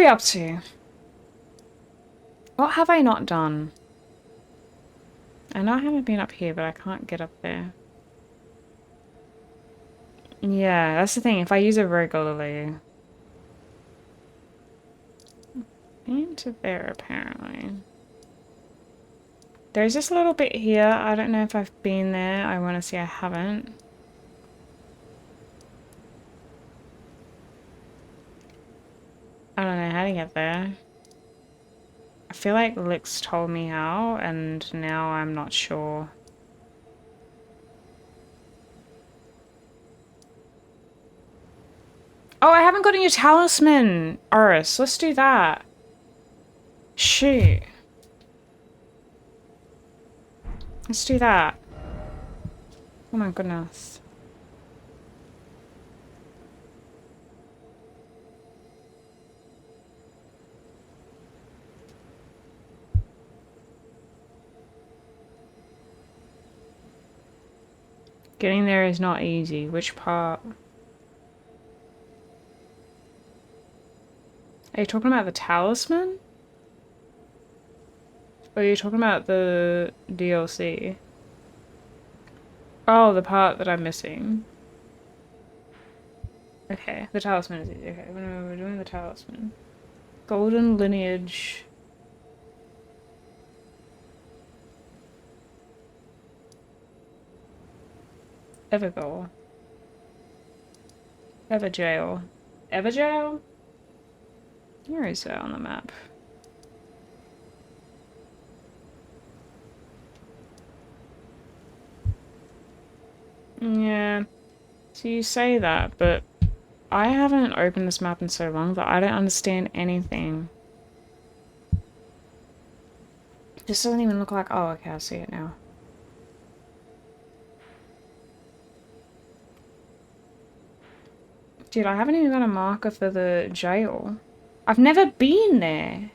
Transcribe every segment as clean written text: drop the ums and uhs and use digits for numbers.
we up to? What have I not done? I know I haven't been up here, but I can't get up there. Yeah, that's the thing. If I use it regularly... Into there, apparently. There's this little bit here. I don't know if I've been there. I want to say I haven't. I don't know how to get there. I feel like Lix told me how, and now I'm not sure. Oh, I haven't got any talisman, Oris. Let's do that. Shoot. Let's do that. Oh my goodness. Getting there is not easy. Which part? Are you talking about the talisman? Or are you talking about the DLC? Oh, the part that I'm missing. Okay, the talisman is easy. Okay, we're doing the talisman. Golden lineage. Evergaol. Everjail. Everjail? Where is that on the map? Yeah. So you say that, but I haven't opened this map in so long that I don't understand anything. This doesn't even look like... Oh, okay, I see it now. Dude, I haven't even got a marker for the jail. I've never been there.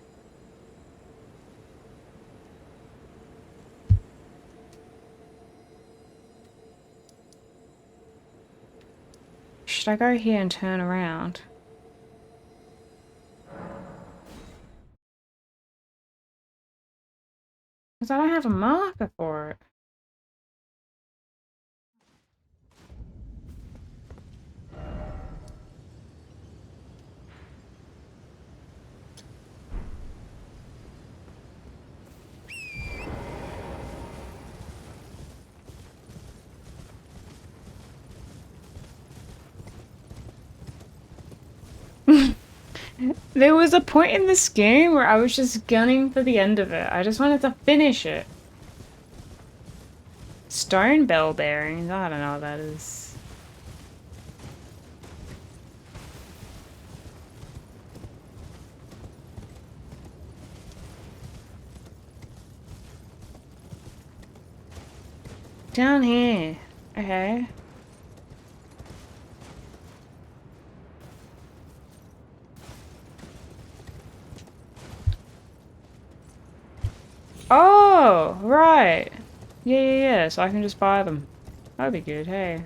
Should I go here and turn around? Because I don't have a marker for it. There was a point in this game where I was just gunning for the end of it. I just wanted to finish it. Stone bell bearings? I don't know what that is. Down here. Okay. Oh, right. Yeah. So I can just buy them. That'd be good, hey.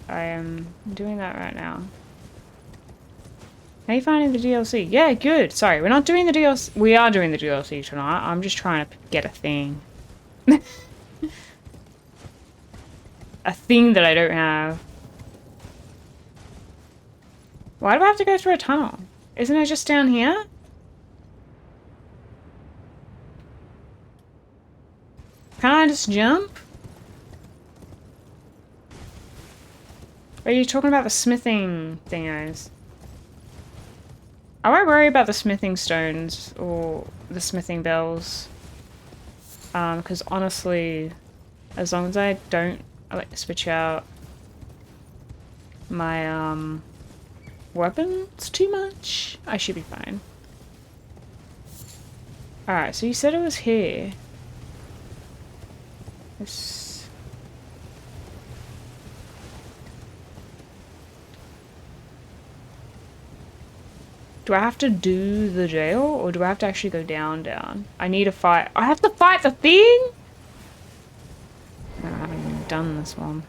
I am doing that right now. How are you finding the DLC? Yeah, good. Sorry, we're not doing the DLC. We are doing the DLC tonight. I'm just trying to get a thing. A thing that I don't have. Why do I have to go through a tunnel? Isn't it just down here? Can't I just jump? Are you talking about the smithing thingos? I won't worry about the smithing stones or the smithing bells. Because honestly, as long as I don't like switch out my weapons too much, I should be fine. Alright, so you said it was here. This... Do I have to do the jail, or do I have to actually go down? I need to fight. I have to fight the thing?! No, I haven't even done this one.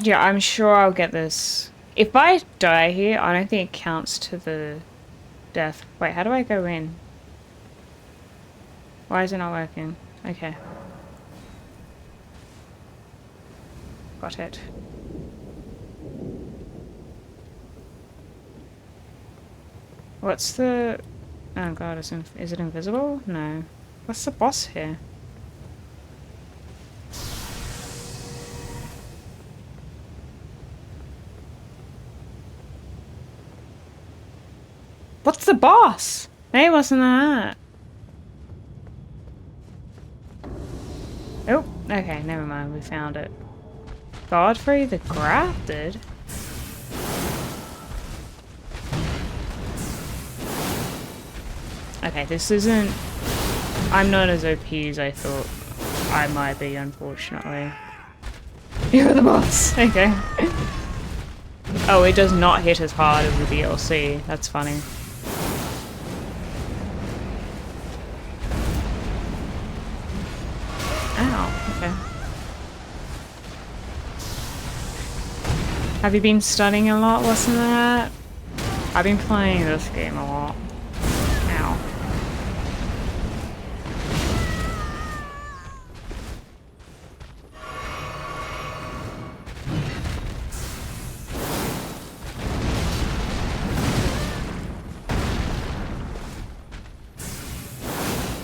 Yeah, I'm sure I'll get this. If I die here, I don't think it counts to the death. Wait, how do I go in? Why is it not working? Okay. Got it. What's the... Oh god, is it invisible? No. What's the boss here? What's the boss? Hey, wasn't that? Oh, okay, never mind, we found it. Godfrey the Grafted? Okay, this isn't... I'm not as OP as I thought I might be, unfortunately. You're the boss! Okay. Oh, it does not hit as hard as the DLC. That's funny. Ow, okay. Have you been studying a lot, wasn't that? I've been playing this game a lot. Ow.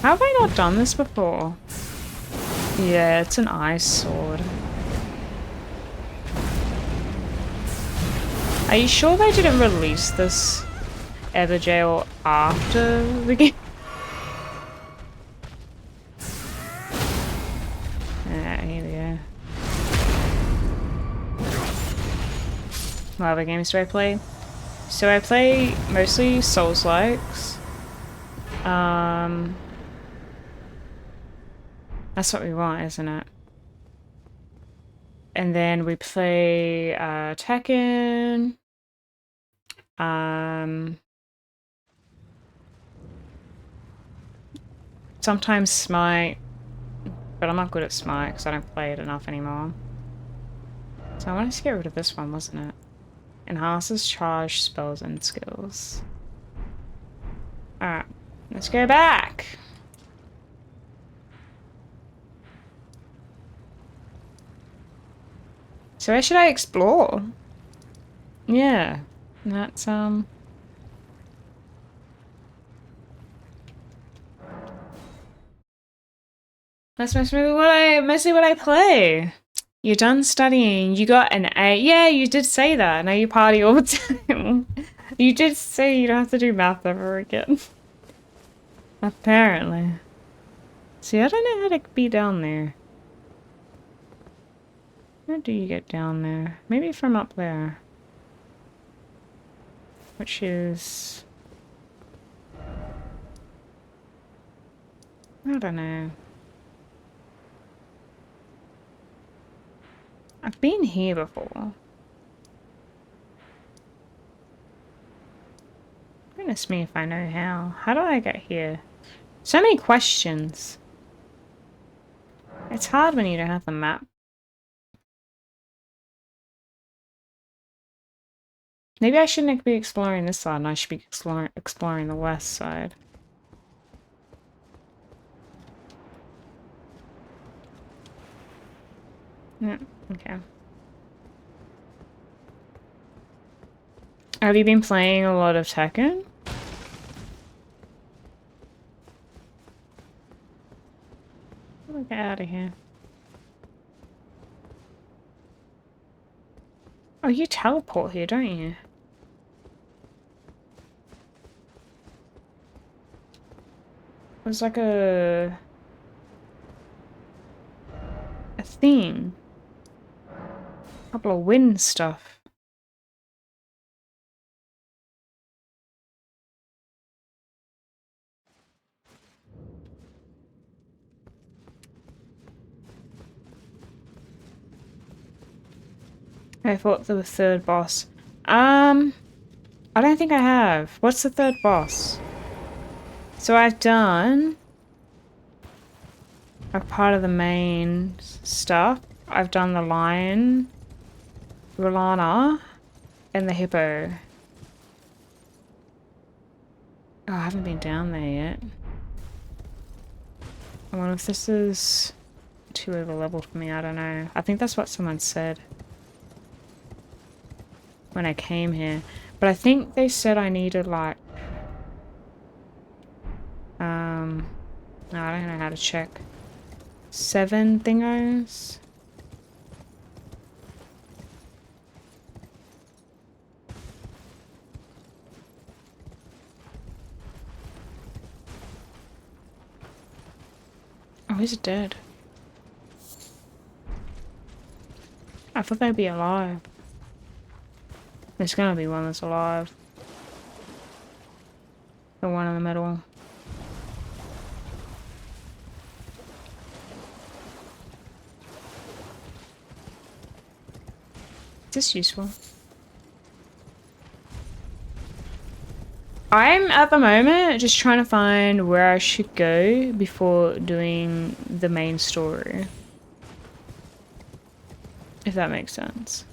How have I not done this before? Yeah, it's an ice sword. Are you sure they didn't release this Everjail after the game? Yeah, here we go. What other games do I play? So I play mostly Souls-likes. That's what we want, isn't it? And then we play Tekken. Sometimes Smite, but I'm not good at Smite because I don't play it enough anymore. So I wanted to get rid of this one, wasn't it? Enhances charge, spells, and skills. Alright, let's go back. So where should I explore? Yeah, that's that's mostly what I play. You're done studying. You got an A. Yeah, you did say that. Now you party all the time. You did say you don't have to do math ever again. Apparently. See, I don't know how to be down there. How do you get down there? Maybe from up there. Which is... I don't know. I've been here before. Goodness me if I know how. How do I get here? So many questions. It's hard when you don't have the map. Maybe I shouldn't be exploring this side and I should be exploring the west side. Yeah, okay. Have you been playing a lot of Tekken? Get out of here. Oh, you teleport here, don't you? There's like a thing. A couple of wind stuff. I fought the third boss. I don't think I have. What's the third boss? So I've done a part of the main stuff. I've done the lion. Rolana and the hippo. Oh, I haven't been down there yet. I wonder if this is too over level for me. I don't know. I think that's what someone said when I came here. But I think they said I needed like... No, I don't know how to check. 7 thingos? Oh, he's dead. I thought they'd be alive. There's gonna be one that's alive. The one in the middle. Is this useful? I'm at the moment just trying to find where I should go before doing the main story. If that makes sense.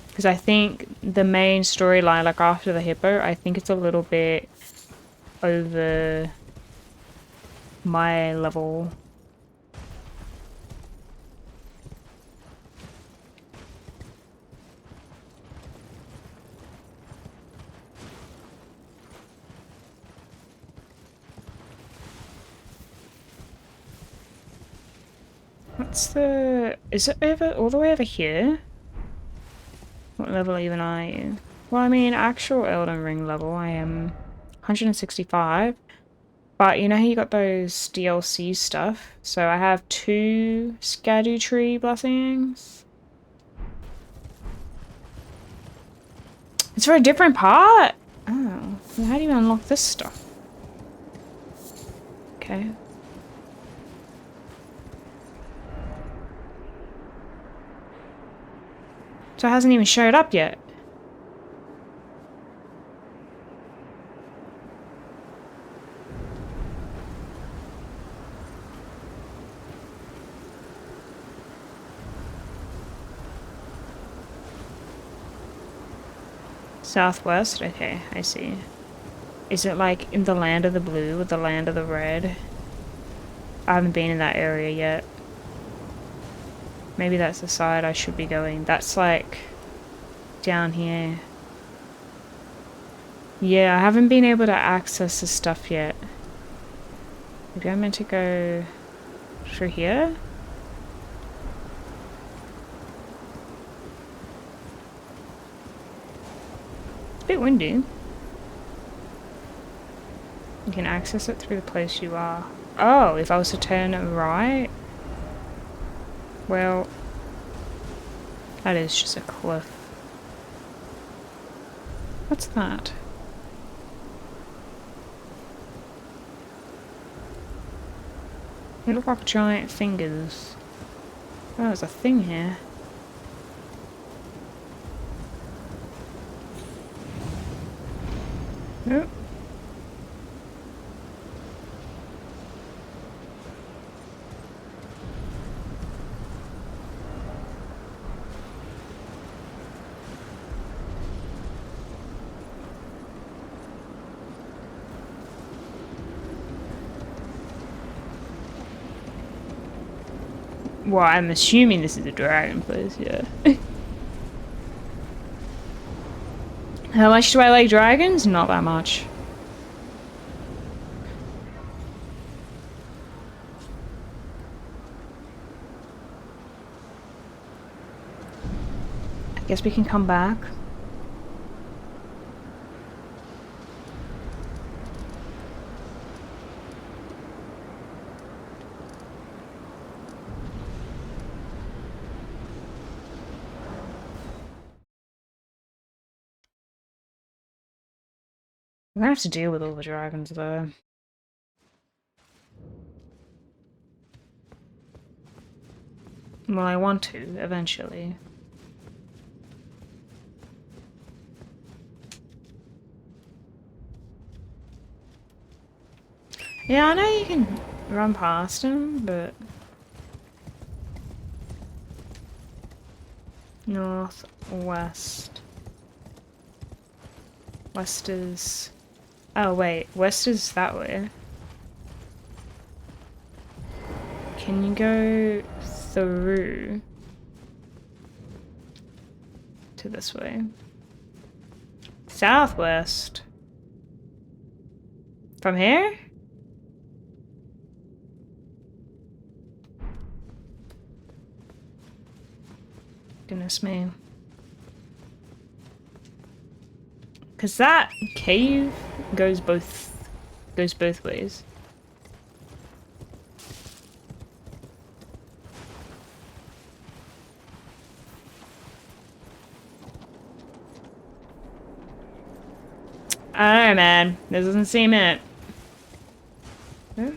Because I think the main storyline, like after the hippo, I think it's a little bit over my level. What's the... Is it over all the way over here? What level even are you? Well, I mean, actual Elden Ring level, I am 165. But you know how you got those DLC stuff? So I have 2 Erdtree blessings. It's for a different part? Oh, well, how do you unlock this stuff? Okay. So it hasn't even showed up yet. Southwest? Okay, I see. Is it like in the land of the blue or the land of the red? I haven't been in that area yet. Maybe that's the side I should be going. That's like down here. Yeah, I haven't been able to access this stuff yet. Maybe I'm meant to go through here? It's a bit windy. You can access it through the place you are. Oh, if I was to turn right? Well, that is just a cliff. What's that? They look like giant fingers. Oh, there's a thing here. Nope. Well, I'm assuming this is a dragon place, yeah. How much do I like dragons? Not that much. I guess we can come back. I'm gonna have to deal with all the dragons though. Well, I want to, eventually. Yeah, I know you can run past him, but north, west. West is... Oh wait, west is that way. Can you go through to this way? Southwest. From here? Goodness me. Cause that cave goes both ways. I don't know, man. This doesn't seem it. No?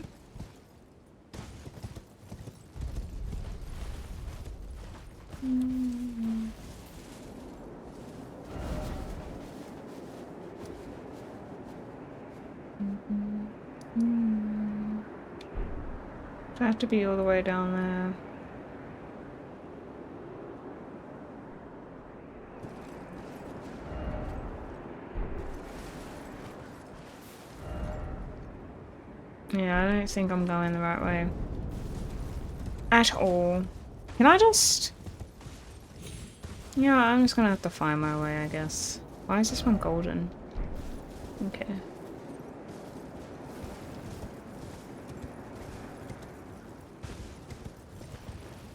Do I have to be all the way down there? Yeah, I don't think I'm going the right way. At all. Can I just... Yeah, I'm just gonna have to find my way, I guess. Why is this one golden? Okay.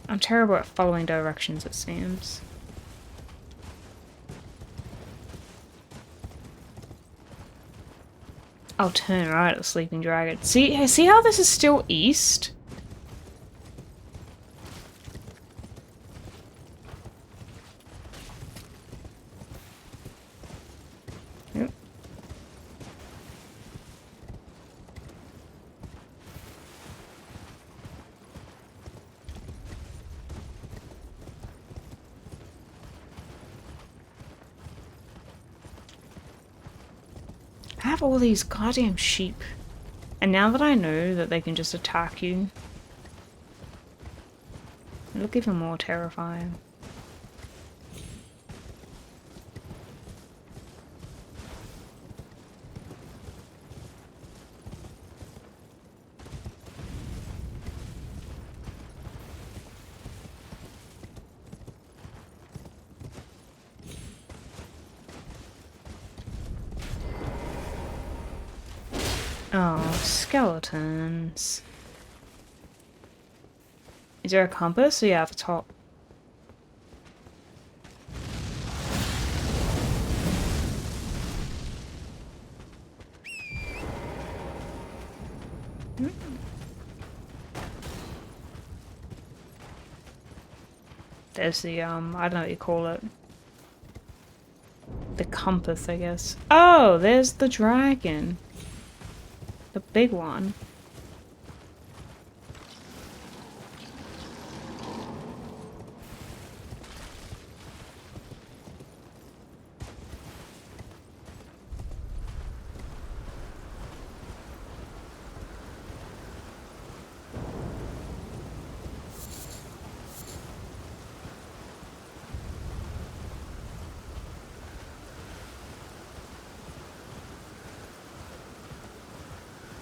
I'm terrible at following directions, it seems. I'll turn right at the sleeping dragon. See how this is still east? Yep. I have all these goddamn sheep. And now that I know that they can just attack you, they look even more terrifying. Oh, skeletons. Is there a compass? Yeah, at the top. There's the, I don't know what you call it. The compass, I guess. Oh, there's the dragon. The big one.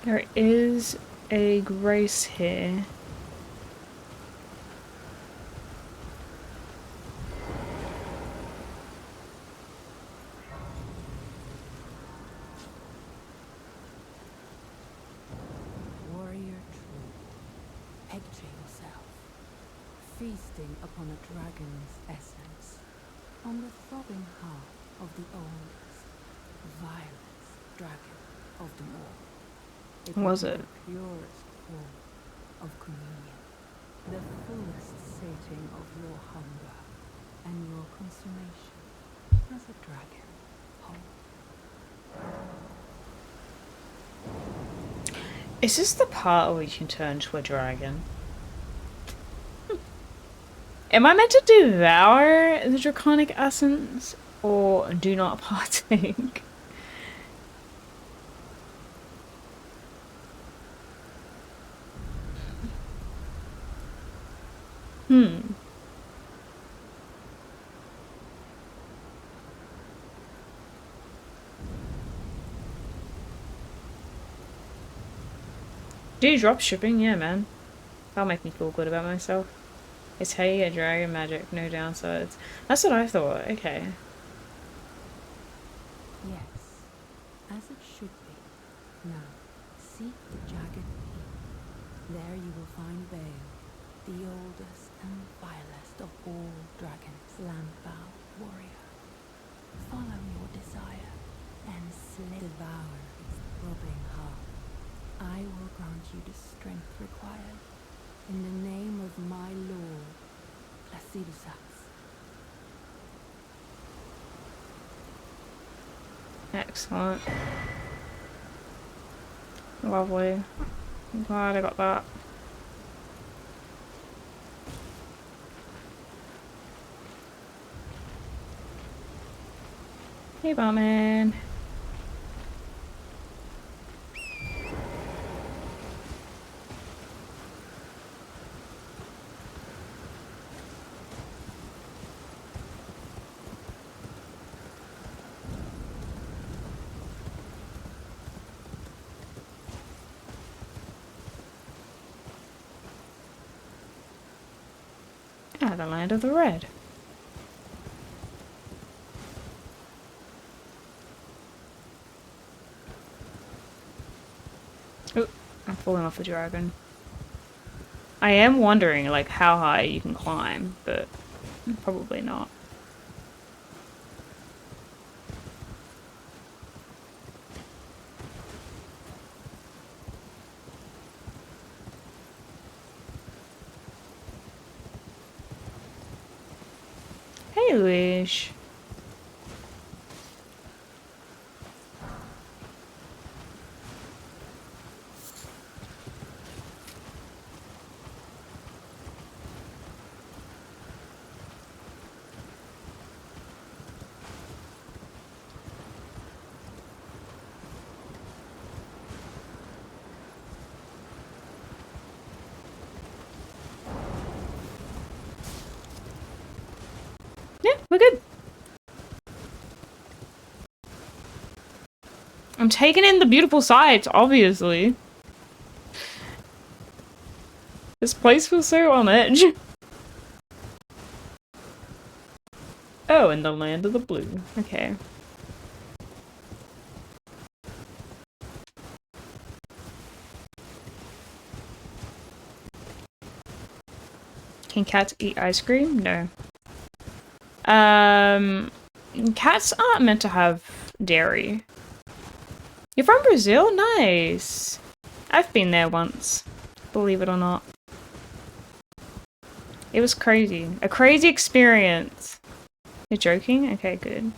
There is a grace here. Warrior true, picture yourself feasting upon a dragon's essence, on the throbbing heart of the oldest, vilest dragon of them all. Was it? The purest form of communion, the fullest sating of your hunger and your consummation as a dragon whole. Is this the part where you can turn to a dragon? Am I meant to devour the draconic essence or do not partake? Do drop shipping? Yeah, man. That'll make me feel good about myself. It's how you get dragon magic, no downsides. That's what I thought. Okay. Yes, as it should be. Now, seek the jagged peak. There you will find Bale, the oldest and vilest of all dragons, landbow warrior. Follow your desire and devour its throbbing heart. I will grant you the strength required in the name of my lord, Placidusax. Excellent. Lovely. I'm glad I got that. Hey, barman. Ah, the land of the red. Oh, I'm falling off the dragon. I am wondering, like, how high you can climb, but probably not. Hey, Luis. Yeah, we're good. I'm taking in the beautiful sights, obviously. This place feels so on edge. Oh, in the land of the blue. Okay. Can cats eat ice cream? No. Cats aren't meant to have dairy. You're from Brazil? Nice. I've been there once, believe it or not. It was crazy. A crazy experience. You're joking? Okay, good.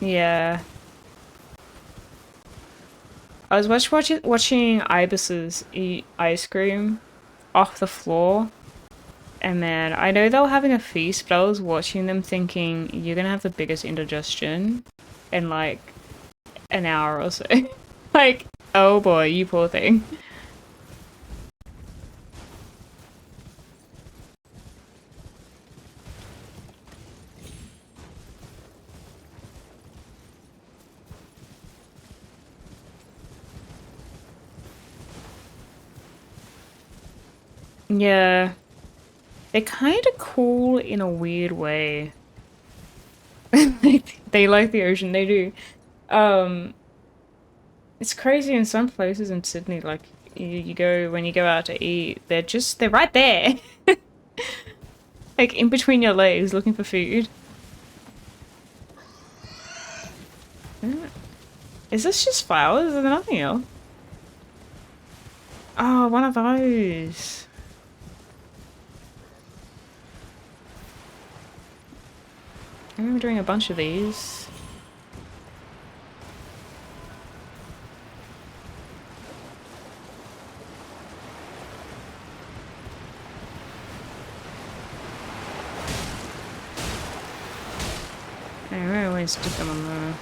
Yeah. I was watching ibises eat ice cream off the floor. And man, I know they were having a feast, but I was watching them thinking, you're gonna have the biggest indigestion in like an hour or so. Like, oh boy, you poor thing. Yeah. They're kind of cool in a weird way. They like the ocean, they do. Um, it's crazy in some places in Sydney, like, you go, when you go out to eat, they're right there. Like, in between your legs, looking for food. Is this just flowers? Is there nothing else? Oh, one of those. I remember doing a bunch of these. I always did them on the...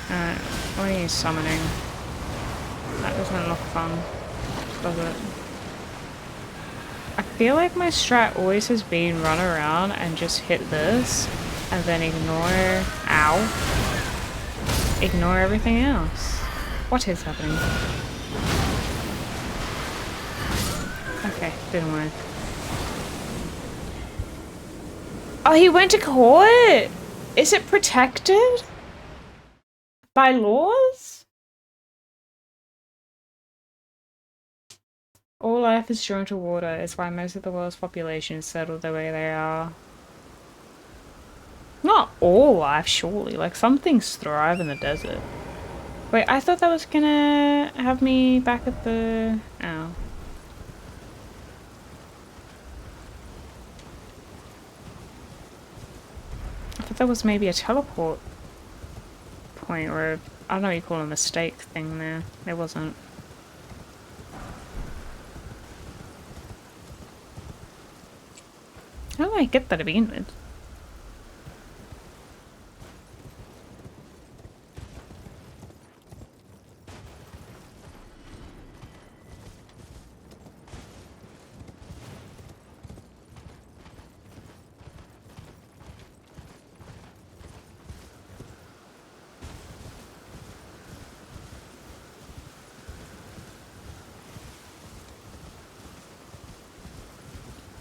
Alright, what are you summoning? That doesn't look fun, does it? I feel like my strat always has been run around and just hit this, and then ignore... Ow. Ignore everything else. What is happening? Okay, didn't work. Oh, he went to court? Is it protected? By laws? All life is drawn to water. It's why most of the world's population is settled the way they are. Not all life, surely. Like, some things thrive in the desert. Wait, I thought that was gonna have me back at the... Oh. I thought that was maybe a teleport point, or I don't know what you call a mistake thing there. There wasn't. How do I get that to begin with?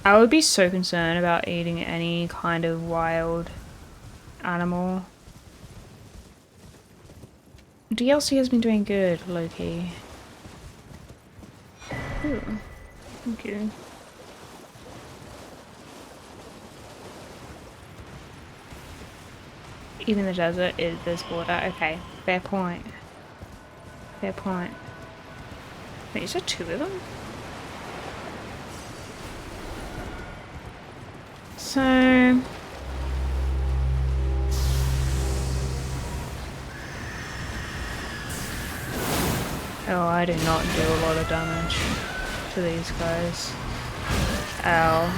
I would be so concerned about eating any kind of wild animal. DLC has been doing good, low-key. Ooh, thank you. Even the desert is this water. Okay, fair point. Fair point. Wait, is there two of them? So... Oh, I do not do a lot of damage to these guys. Ow.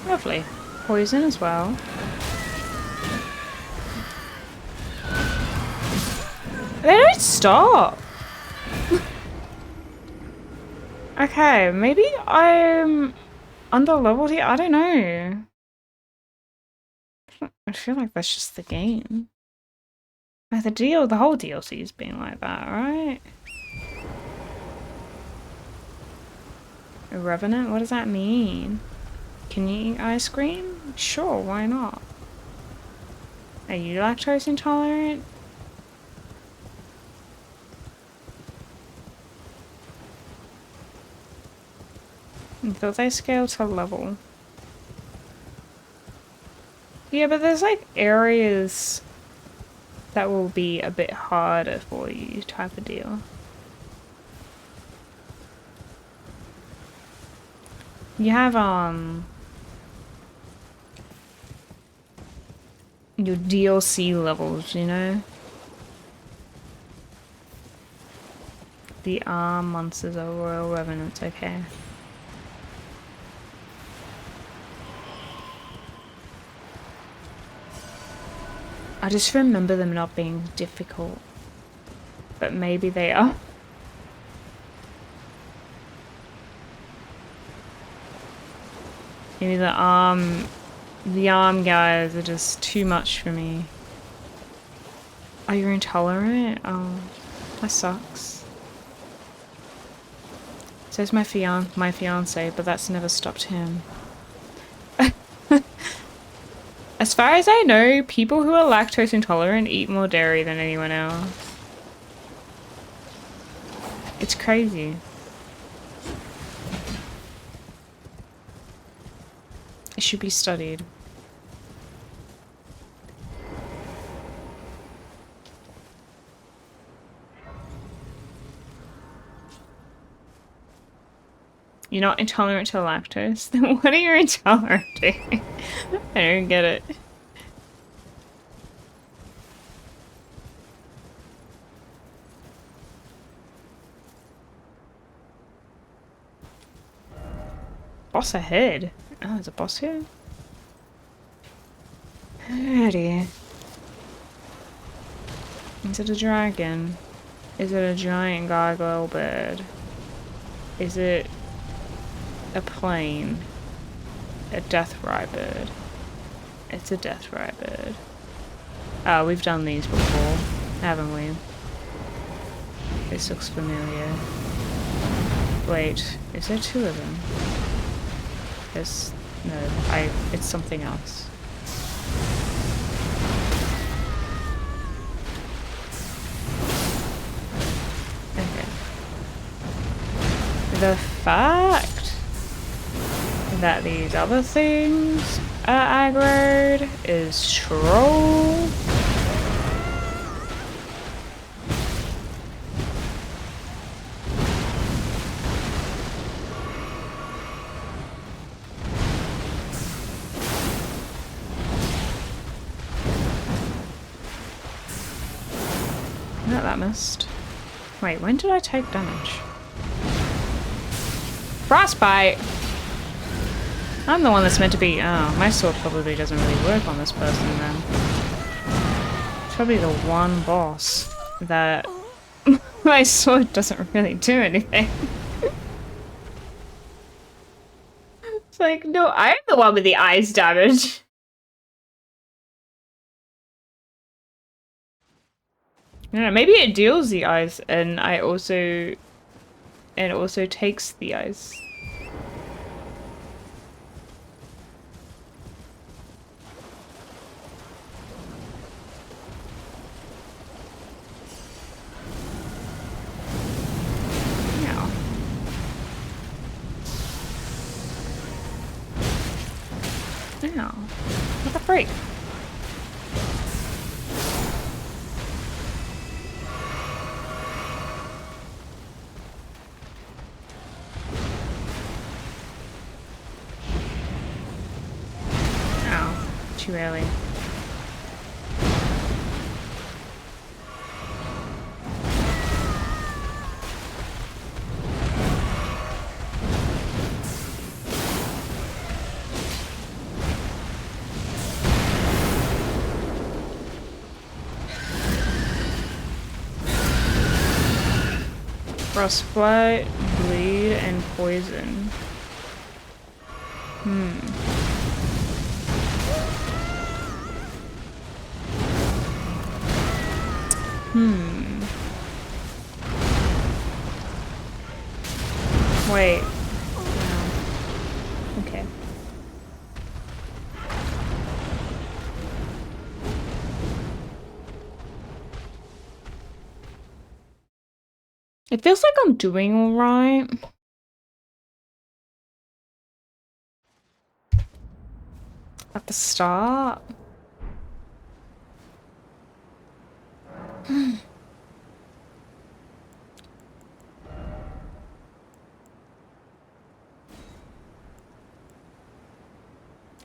Lovely. Poison as well. They don't stop! Okay, maybe I'm under-leveled here? I don't know. I feel like that's just the game. Like the whole DLC has been like that, right? A revenant? What does that mean? Can you eat ice cream? Sure, why not? Are you lactose intolerant? I thought they scale to level. Yeah, but there's like areas that will be a bit harder for you type of deal. You have your DLC levels, you know? The arm monsters are royal revenants, okay. I just remember them not being difficult. But maybe they are. Maybe the arm guys are just too much for me. Oh, you're intolerant? Oh, that sucks. Says my fiance, but that's never stopped him. As far as I know, people who are lactose intolerant eat more dairy than anyone else. It's crazy. It should be studied. You're not intolerant to lactose? Then what are you intolerant to? I don't get it. Boss ahead. Oh, there's a boss here? Oh dear. Is it a dragon? Is it a giant gargoyle bird? Is it a plane? A deathray bird? It's a deathray bird. Oh, we've done these before, haven't we? This looks familiar. Wait, is there two of them? There's... no, it's something else. Okay. The fact that these other things are aggroed is troll. Not that missed. Wait, when did I take damage? Frostbite! I'm the one that's meant to be... oh, my sword probably doesn't really work on this person then. It's probably the one boss that my sword doesn't really do anything. It's like, no, I'm the one with the eyes damage. I don't know, maybe it deals the eyes and it also takes the eyes. Ow. What the freak? Ow. Too early. Frostbite, bleed, and poison. Wait. No. Okay. It feels like I'm doing alright. At the start.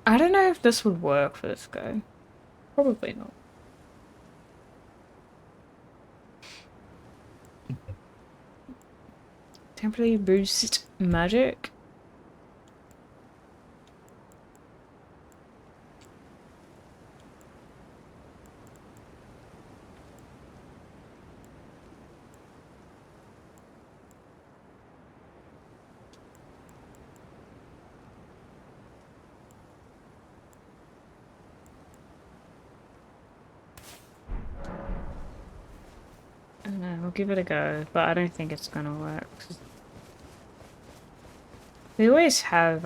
I don't know if this would work for this guy. Probably not. Temporarily boost magic. I don't know, we'll give it a go, but I don't think it's gonna work. We always have,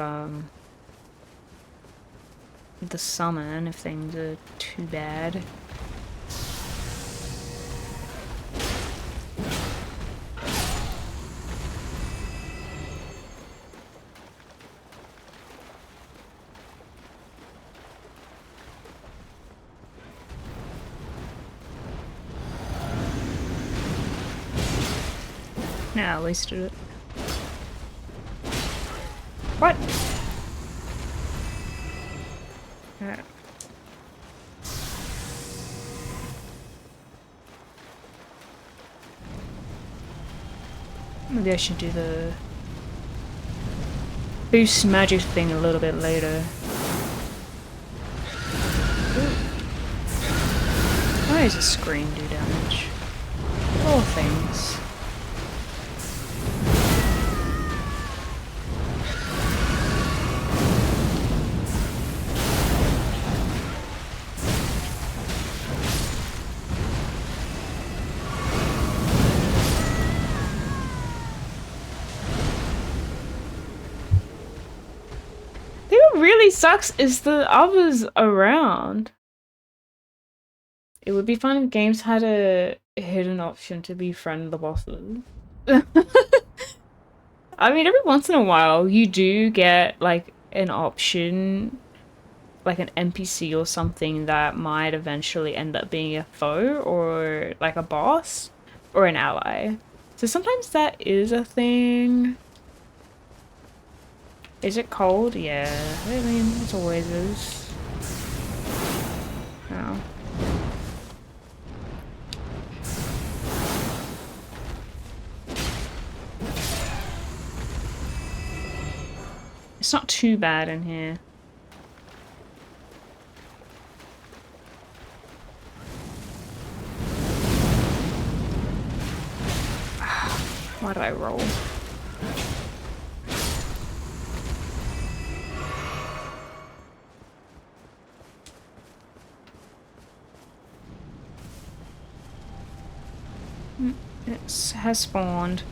the summon if things are too bad. Yeah, at least did it. What? Yeah. Maybe I should do the... boost magic thing a little bit later. Why does a screen do damage? All things. What really sucks is the others around. It would be fun if games had a hidden option to befriend the bosses. I mean, every once in a while, you do get, like, an option, like an NPC or something that might eventually end up being a foe or, like, a boss or an ally. So sometimes that is a thing. Is it cold? Yeah. I mean, it always is. Oh. It's not too bad in here. Why did I roll? It has spawned.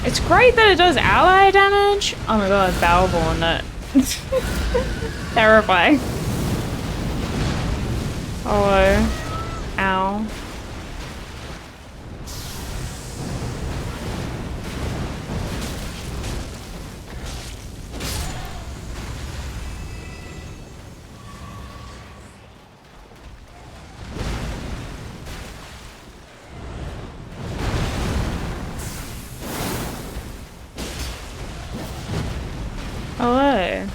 It's great that it does ally damage. Oh my god, Balborn, that. Terrifying. Oh. Ow. Hello.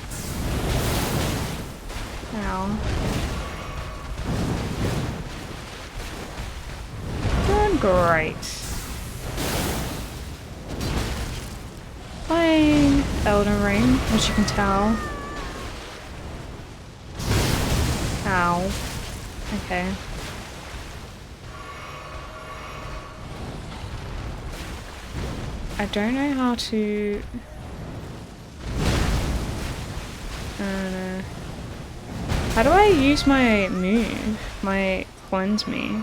Ow. Doing great. Playing Elden Ring, as you can tell. Ow. Okay. I don't know how to... How do I use my move? My cleanse me?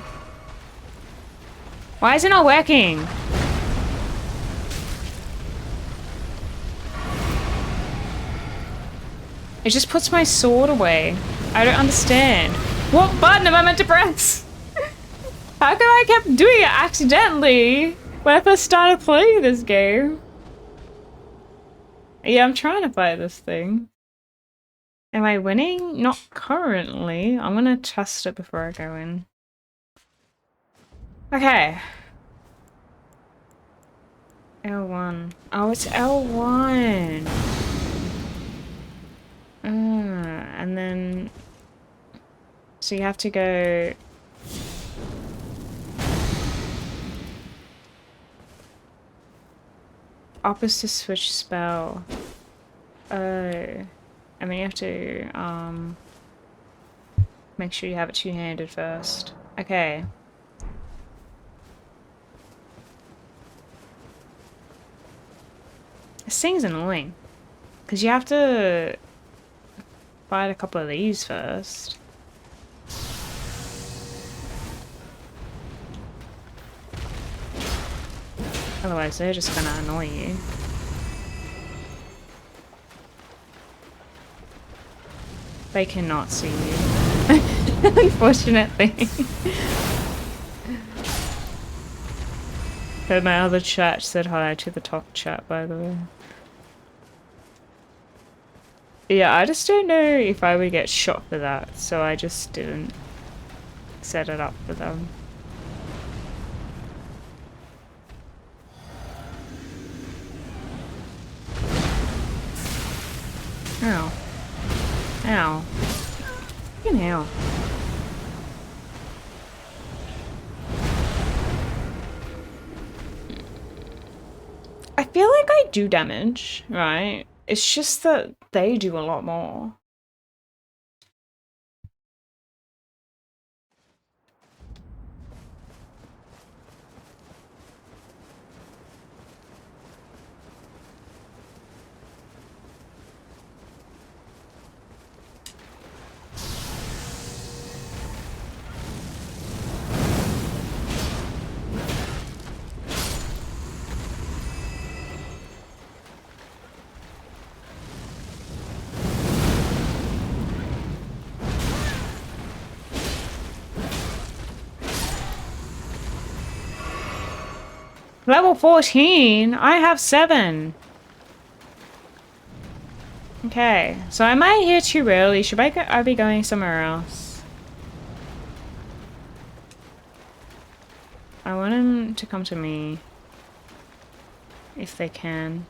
Why is it not working? It just puts my sword away. I don't understand. What button am I meant to press? How come I kept doing it accidentally when I first started playing this game? Yeah, I'm trying to fight this thing. Am I winning? Not currently. I'm gonna test it before I go in. Okay. L1. Oh, it's L1. And then... So you have to go... Up is to switch spell. Oh. I mean, you have to, make sure you have it two-handed first. Okay. This thing's annoying. Because you have to fight a couple of these first. Otherwise, they're just gonna annoy you. They cannot see you. Unfortunately. Heard my other chat said hi to the top chat, by the way. Yeah, I just don't know if I would get shot for that, so I just didn't. set it up for them. Ow. Ow. Fucking hell. I feel like I do damage, right? It's just that they do a lot more. Level 14? I have 7. Okay, so am I here too early? Should I be going somewhere else? I want them to come to me. If they can.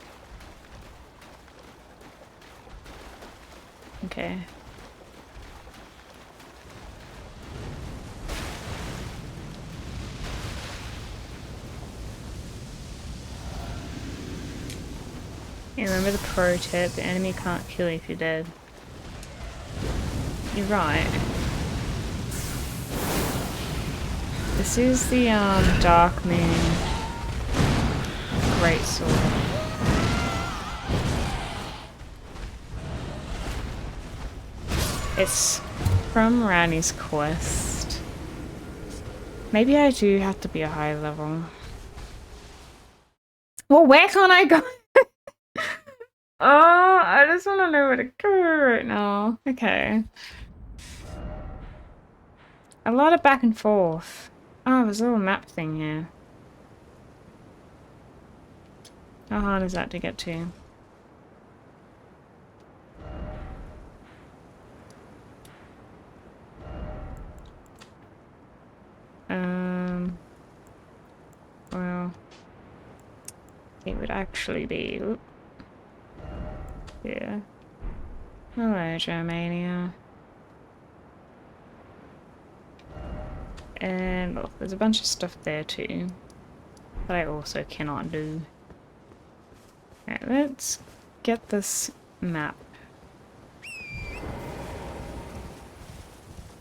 Okay. Yeah, remember the pro tip, the enemy can't kill you if you're dead. You're right. This is the Dark Moon Greatsword. It's from Ranni's quest. Maybe I do have to be a high level. Well, where can't I go? Oh, I just want to know where to go right now. Okay. A lot of back and forth. Oh, there's a little map thing here. How hard is that to get to? Well, it would actually be... Oop. Yeah. Hello, Germania. And look, there's a bunch of stuff there too that I also cannot do. Alright, let's get this map.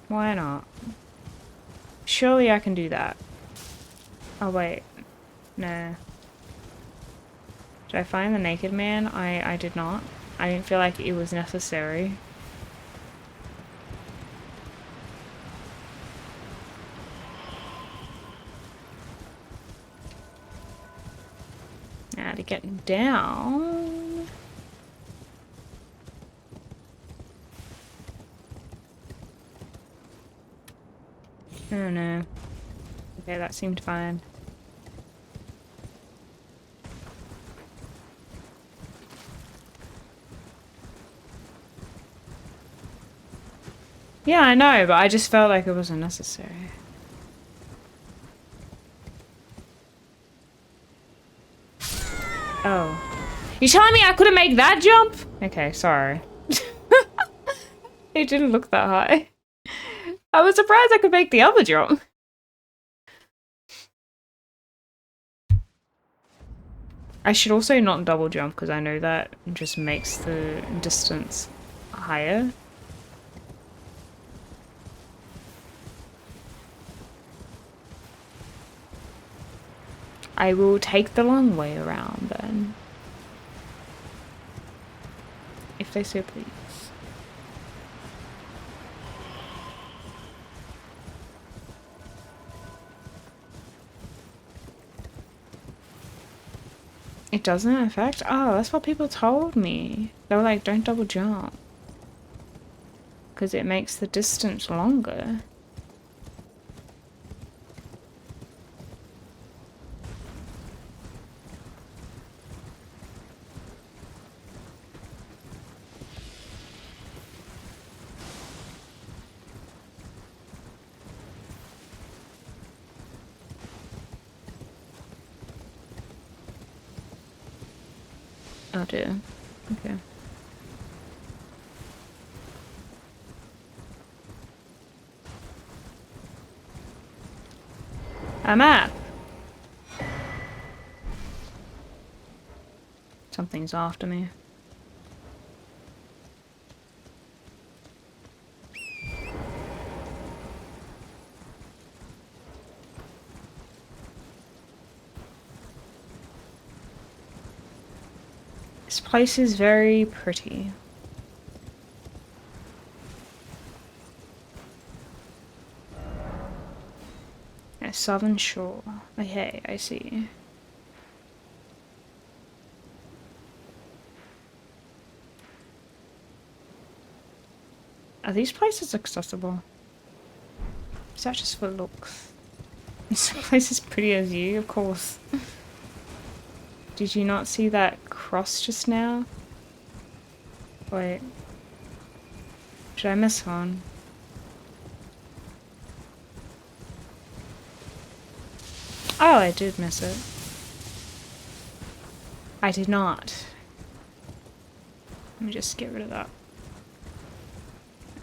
Why not? Surely I can do that. Oh wait, no. Did I find the naked man? I did not. I didn't feel like it was necessary. Now to get down. Oh no. Okay, that seemed fine. Yeah, I know, but I just felt like it wasn't necessary. Oh. You telling me I couldn't make that jump? Okay, sorry. It didn't look that high. I was surprised I could make the other jump. I should also not double jump because I know that just makes the distance higher. I will take the long way around then. If they so please. It doesn't affect? Oh, that's what people told me. They were like, don't double jump. Because it makes the distance longer. Oh dear. Okay. A map! Something's after me. This place is very pretty. A southern shore. Okay, I see. Are these places accessible? Is that just for looks? Is the place as pretty as you? Of course. Did you not see that cross just now? Wait. Did I miss one? Oh, I did miss it. I did not. Let me just get rid of that.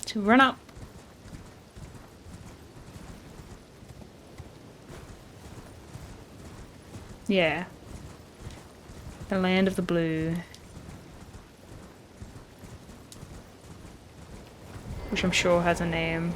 To run up. Yeah. The land of the blue. Which I'm sure has a name.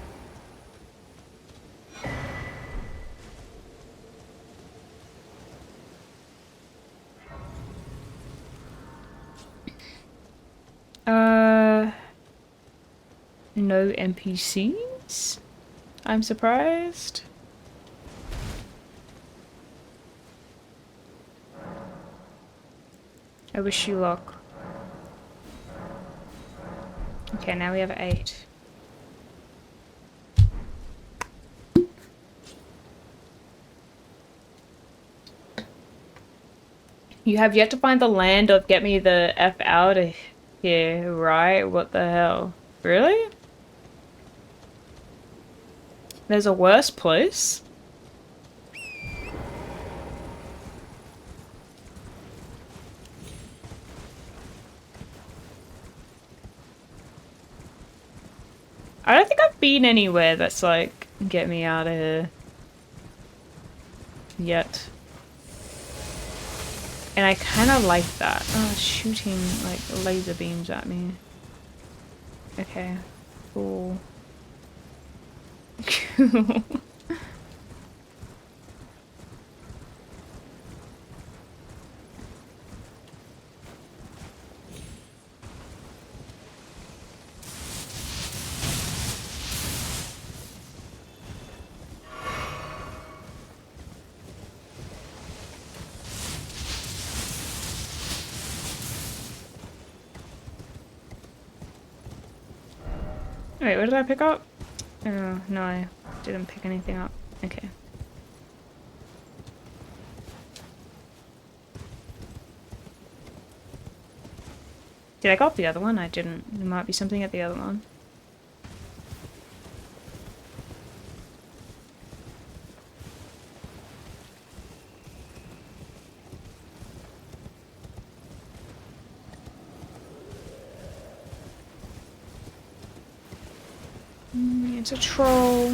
No NPCs? I'm surprised. I wish you luck. Okay, now we have 8. You have yet to find the land of get me the F out of here, right? What the hell? Really? There's a worse place? I don't think I've been anywhere that's like, get me out of here. Yet. And I kind of like that. Oh, it's shooting like laser beams at me. Okay. Cool. Cool. Wait, what did I pick up? Oh, no, I didn't pick anything up. Okay. Did I go up the other one? I didn't. There might be something at the other one. It's a troll.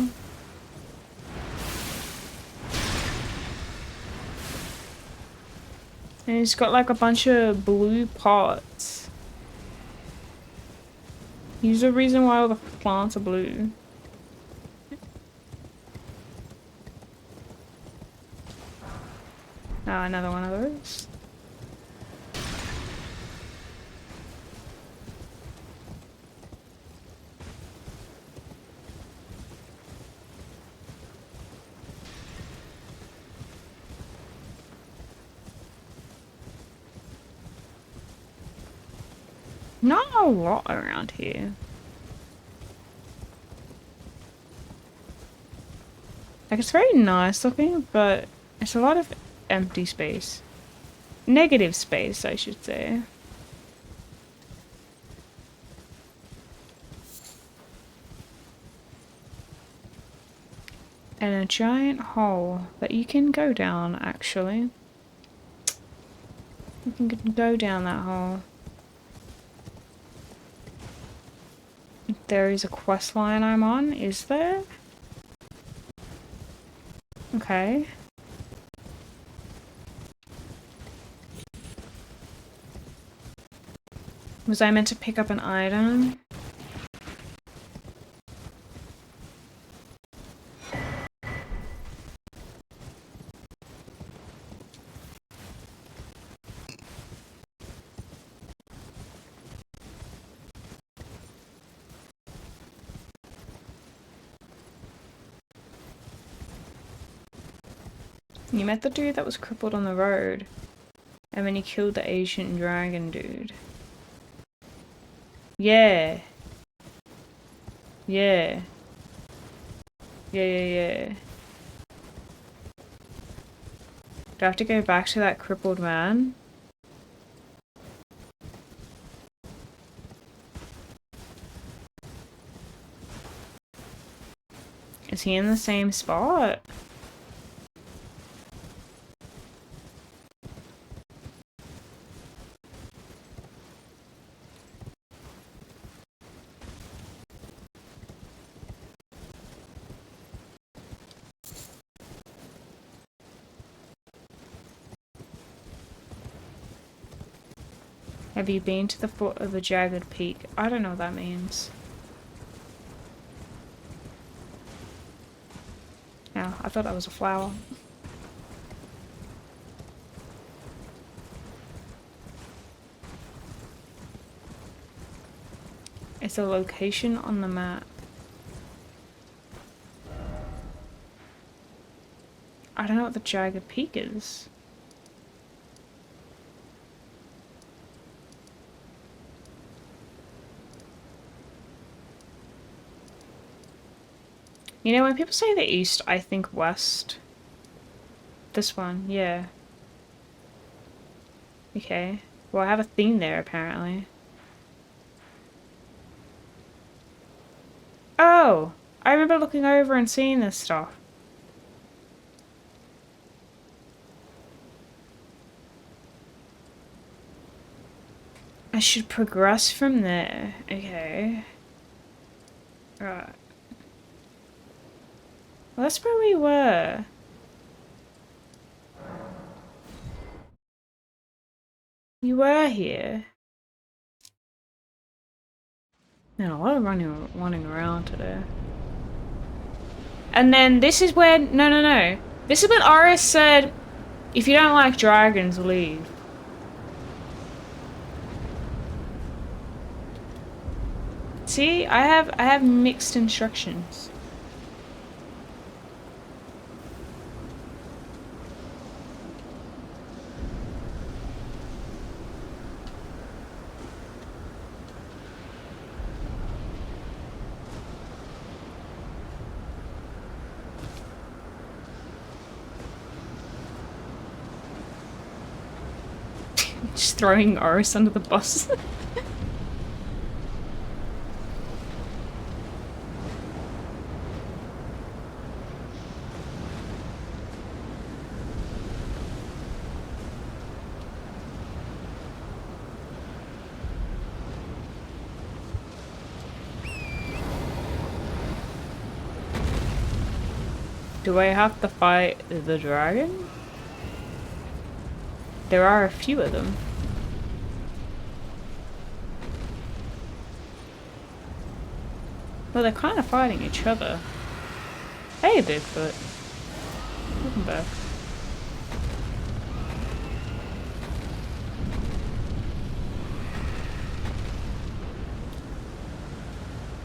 And he's got like a bunch of blue pots. He's the reason why all the plants are blue. Oh, another one of those. Not a lot around here. Like, it's very nice looking, but it's a lot of empty space. Negative space, I should say. And a giant hole that you can go down, actually. We can go down that hole. There is a quest line I'm on, is there? Okay. Was I meant to pick up an item? You met the dude that was crippled on the road. And then you killed the ancient dragon dude. Yeah. Yeah. Yeah. Do I have to go back to that crippled man? Is he in the same spot? Have you been to the foot of a jagged peak? I don't know what that means. Oh, I thought that was a flower. It's a location on the map. I don't know what the jagged peak is. You know, when people say the east, I think west. This one, yeah. Okay. Well, I have a theme there, apparently. Oh! I remember looking over and seeing this stuff. I should progress from there. Okay. Right. Well, that's where we were. We were here. Man, a lot of running around today. And then this is where... No. This is when Aris said, if you don't like dragons, leave. See, I have mixed instructions. Just throwing Aris under the bus. Do I have to fight the dragon? There are a few of them. Well, they're kind of fighting each other. Hey, Bigfoot. Welcome back.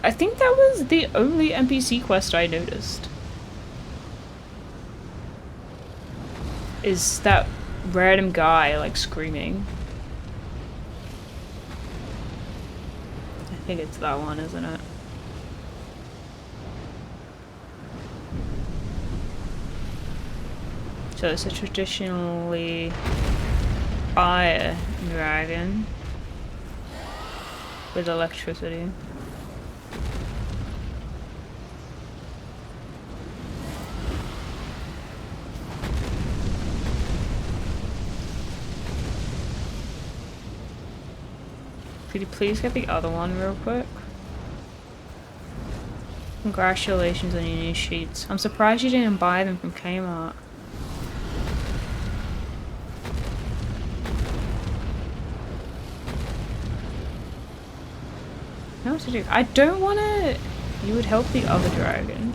I think that was the only NPC quest I noticed. Is that random guy, like, screaming. I think it's that one, isn't it? So it's a traditionally fire dragon with electricity. Could you please get the other one real quick? Congratulations on your new sheets. I'm surprised you didn't buy them from Kmart. I know what to do. I don't want to... You would help the other dragon.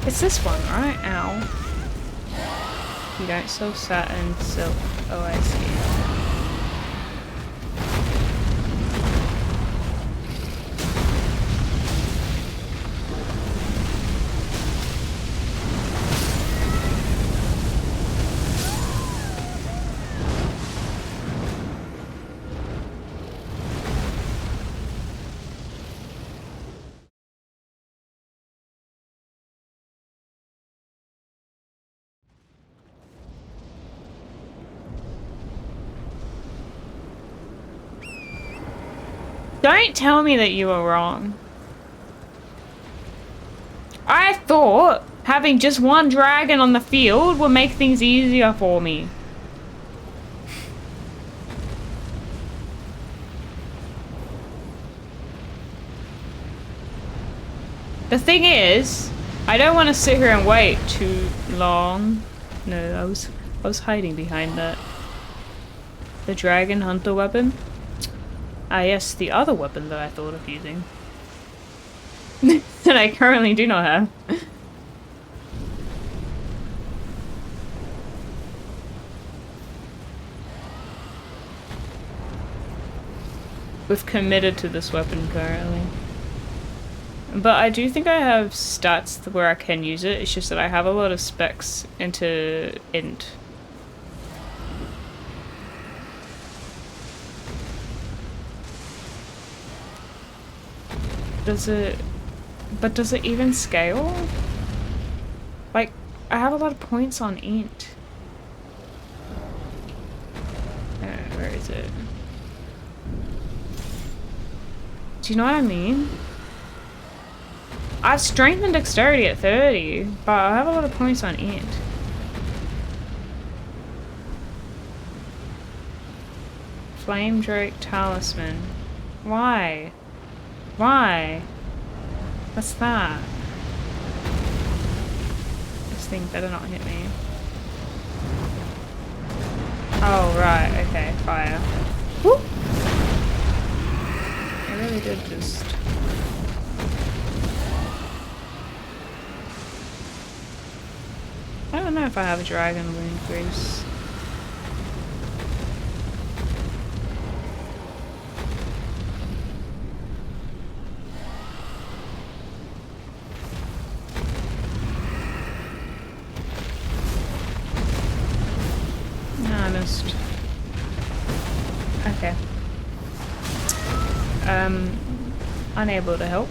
It's this one, right? Ow. You don't sell satin, silk. Oh, I see. Don't tell me that you were wrong. I thought having just one dragon on the field would make things easier for me. The thing is, I don't want to sit here and wait too long. No, I was hiding behind that. The dragon hunter weapon? Ah yes, the other weapon that I thought of using. That I currently do not have. We've committed to this weapon currently. But I do think I have stats where I can use it, it's just that I have a lot of specs into int. Does it even scale? Like, I have a lot of points on int. Where is it? Do you know what I mean? I have strength and dexterity at 30, but I have a lot of points on int. Flame Drake Talisman. Why? Why? What's that? This thing better not hit me. Oh, right, okay, fire. Woo! I really did just... I don't know if I have a dragon wound grease. No, I missed. Okay. Unable to help.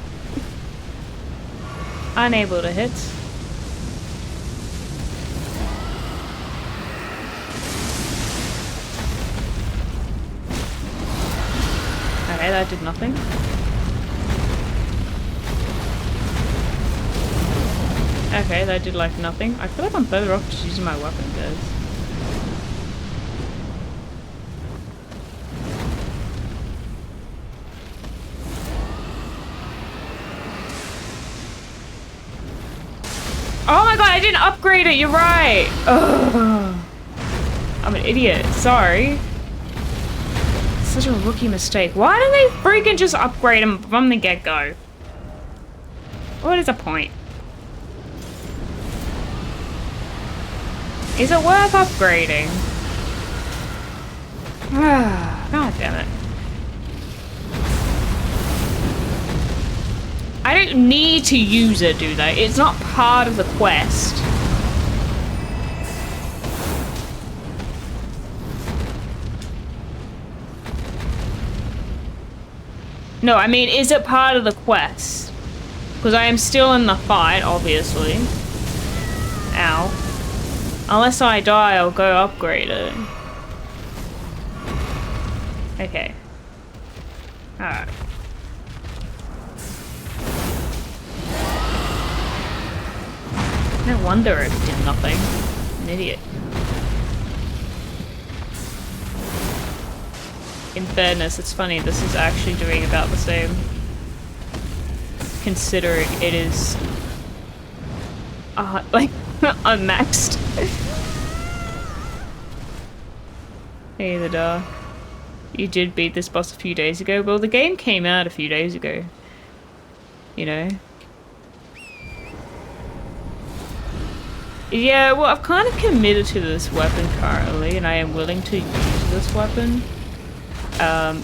Unable to hit. Okay, that did nothing. Okay, that did like nothing. I feel like I'm better off just using my weapon, guys. Oh my god, I didn't upgrade it, you're right! Ugh. I'm an idiot, sorry. Such a rookie mistake. Why don't they freaking just upgrade them from the get-go? What is the point? Is it worth upgrading? God damn it. I don't need to use it, do they? It's not part of the quest. No, I mean, is it part of the quest? Because I am still in the fight, obviously. Ow. Unless I die, I'll go upgrade it. Okay. Alright. No wonder it did nothing. An idiot. in fairness, it's funny, this is actually doing about the same. Considering it is like unmaxed. Hey the Dark. You did beat this boss a few days ago. Well, the game came out a few days ago. You know? Yeah, well, I've kind of committed to this weapon currently, and I am willing to use this weapon.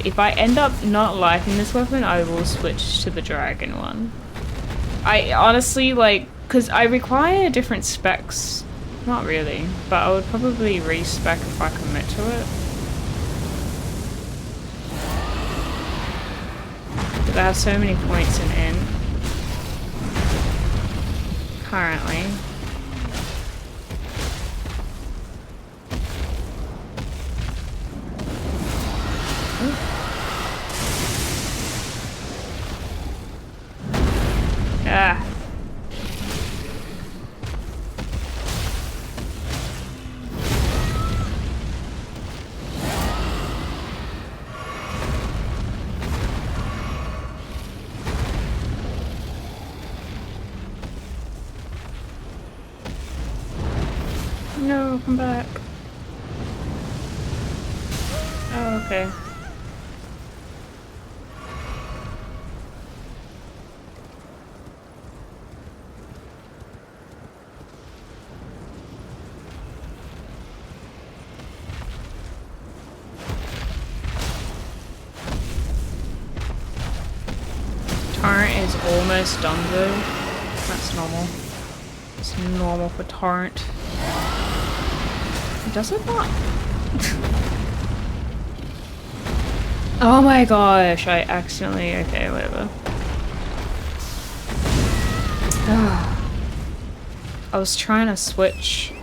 If I end up not liking this weapon, I will switch to the dragon one. I honestly, like, because I require different specs. Not really, but I would probably respec if I commit to it. Because I have so many points in Int currently. Ah. No, come back. Oh, okay. Torrent is almost done though. That's normal. It's normal for Torrent. Does it not? Oh my gosh, I accidentally... Okay, whatever. I was trying to switch.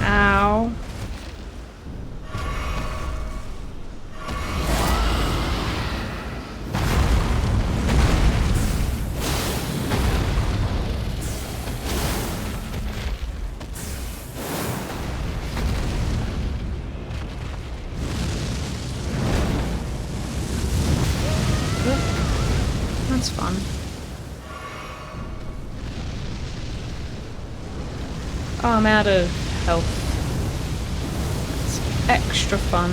Ow. That's fun. Oh, I'm out of health. It's extra fun.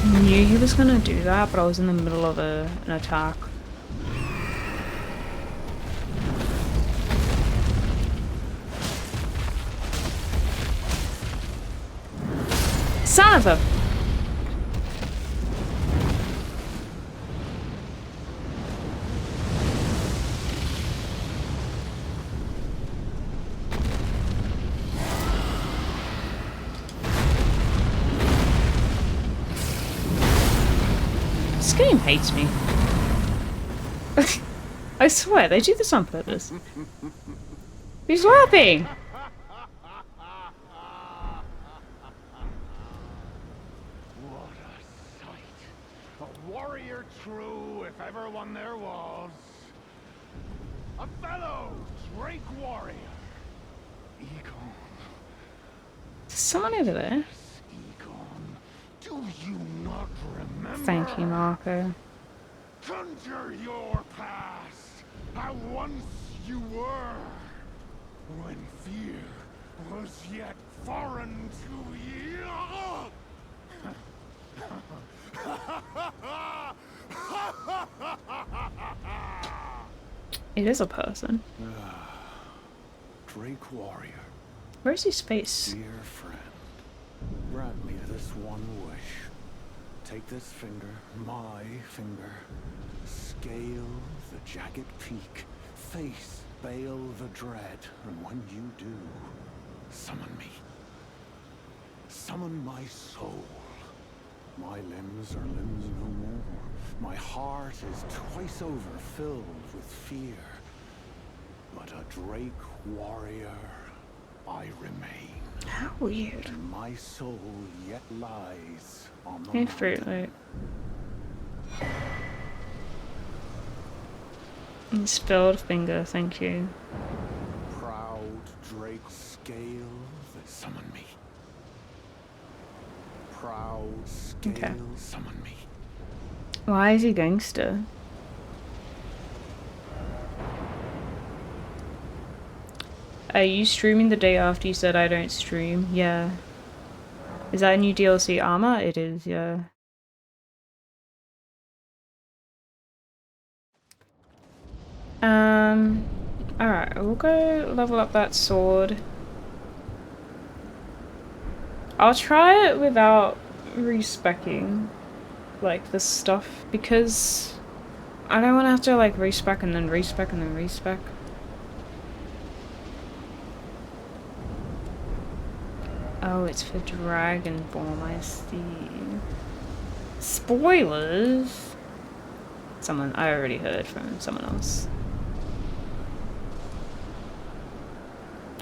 I knew he was gonna do that, but I was in the middle of an attack. Son of a... This game hates me. I swear, they do this on purpose. He's laughing! Warrior true, if ever one there was. A fellow Drake warrior. Egon. Someone over there. Egon, do you not remember? Thank you, Marco. Conjure your past, how once you were, when fear was yet foreign to you. It is a person. Drake warrior. Where's his face? Dear friend, grant me this one wish. Take this finger, my finger, scale the jagged peak, face Bale the Dread, and when you do, summon me. Summon my soul, My limbs are limbs no more. My heart is twice over filled with fear. But a Drake warrior I remain. How weird. And my soul yet lies on the Hey, mountain. Fruit Loop. Spilled finger, thank you. Proud Drake scale that summon me. Proud scale Okay. summon me. Why is he gangster? Are you streaming the day after you said I don't stream? Yeah. Is that a new DLC armor? It is, yeah. Alright, we'll go level up that sword. I'll try it without respecking, like, the stuff, because I don't want to have to, like, respec and then respec and then respec. Oh, it's for Dragonborn, I see. Spoilers! I already heard from someone else.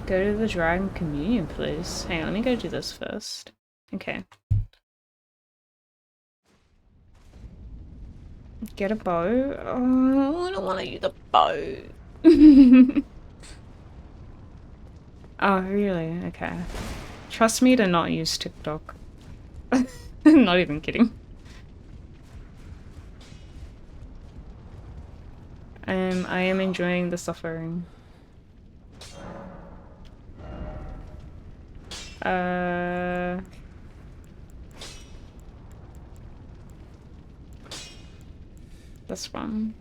Go to the Dragon Communion place. Hang on, let me go do this first. Okay. Get a bow. Oh, I don't want to use a bow. Oh, really? Okay. Trust me to not use TikTok. Not even kidding. I am enjoying the suffering. This one.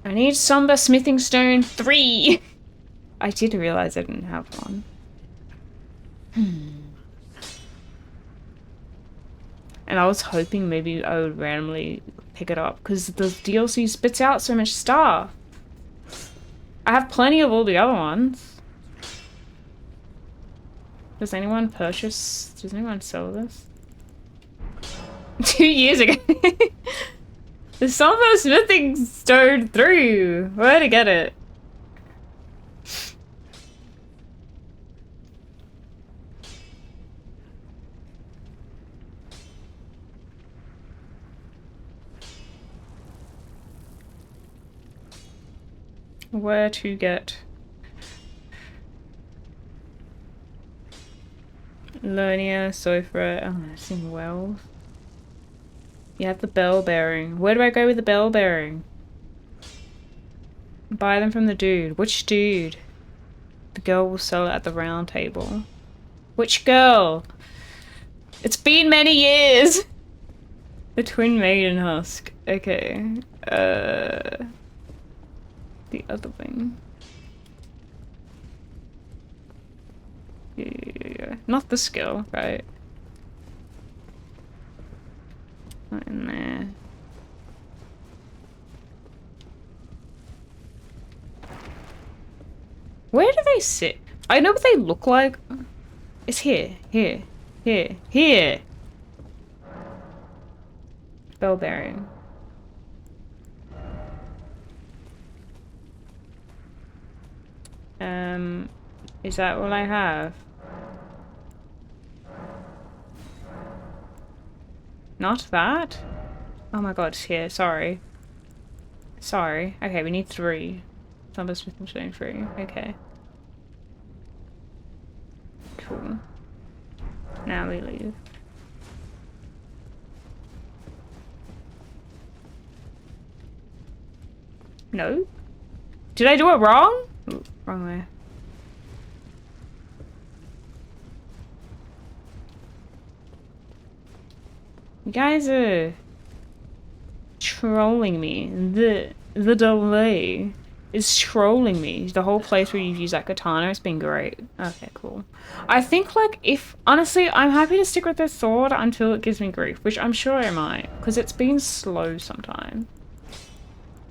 I need Somber Smithing Stone 3! I did realize I didn't have one. And I was hoping maybe I would randomly pick it up, because the DLC spits out so much stuff. I have plenty of all the other ones. Does anyone sell this? 2 years ago. The Somber Smithing Stone 3! Where to get it? Where to get Lernia, Sophra, oh, I've seen Wells. You have the bell bearing. Where do I go with the bell bearing? Buy them from the dude. Which dude? The girl will sell it at the round table. Which girl? It's been many years! The Twin Maiden Husk. Okay. The other thing. Yeah. Not this girl, right? Not in there. Where do they sit? I know what they look like. It's here, here, here, here. Bell bearing. Is that all I have? Not that? Oh my god, it's here. Sorry. Sorry. Okay, we need 3. Somber Smithing Stone 3. Okay. Cool. Now we leave. No? Did I do it wrong? Ooh, wrong way. You guys are trolling me. The delay is trolling me. The whole playthrough you've used that katana has been great. Okay, cool. I think, like, honestly, I'm happy to stick with this sword until it gives me grief, which I'm sure I might, because it's been slow sometimes.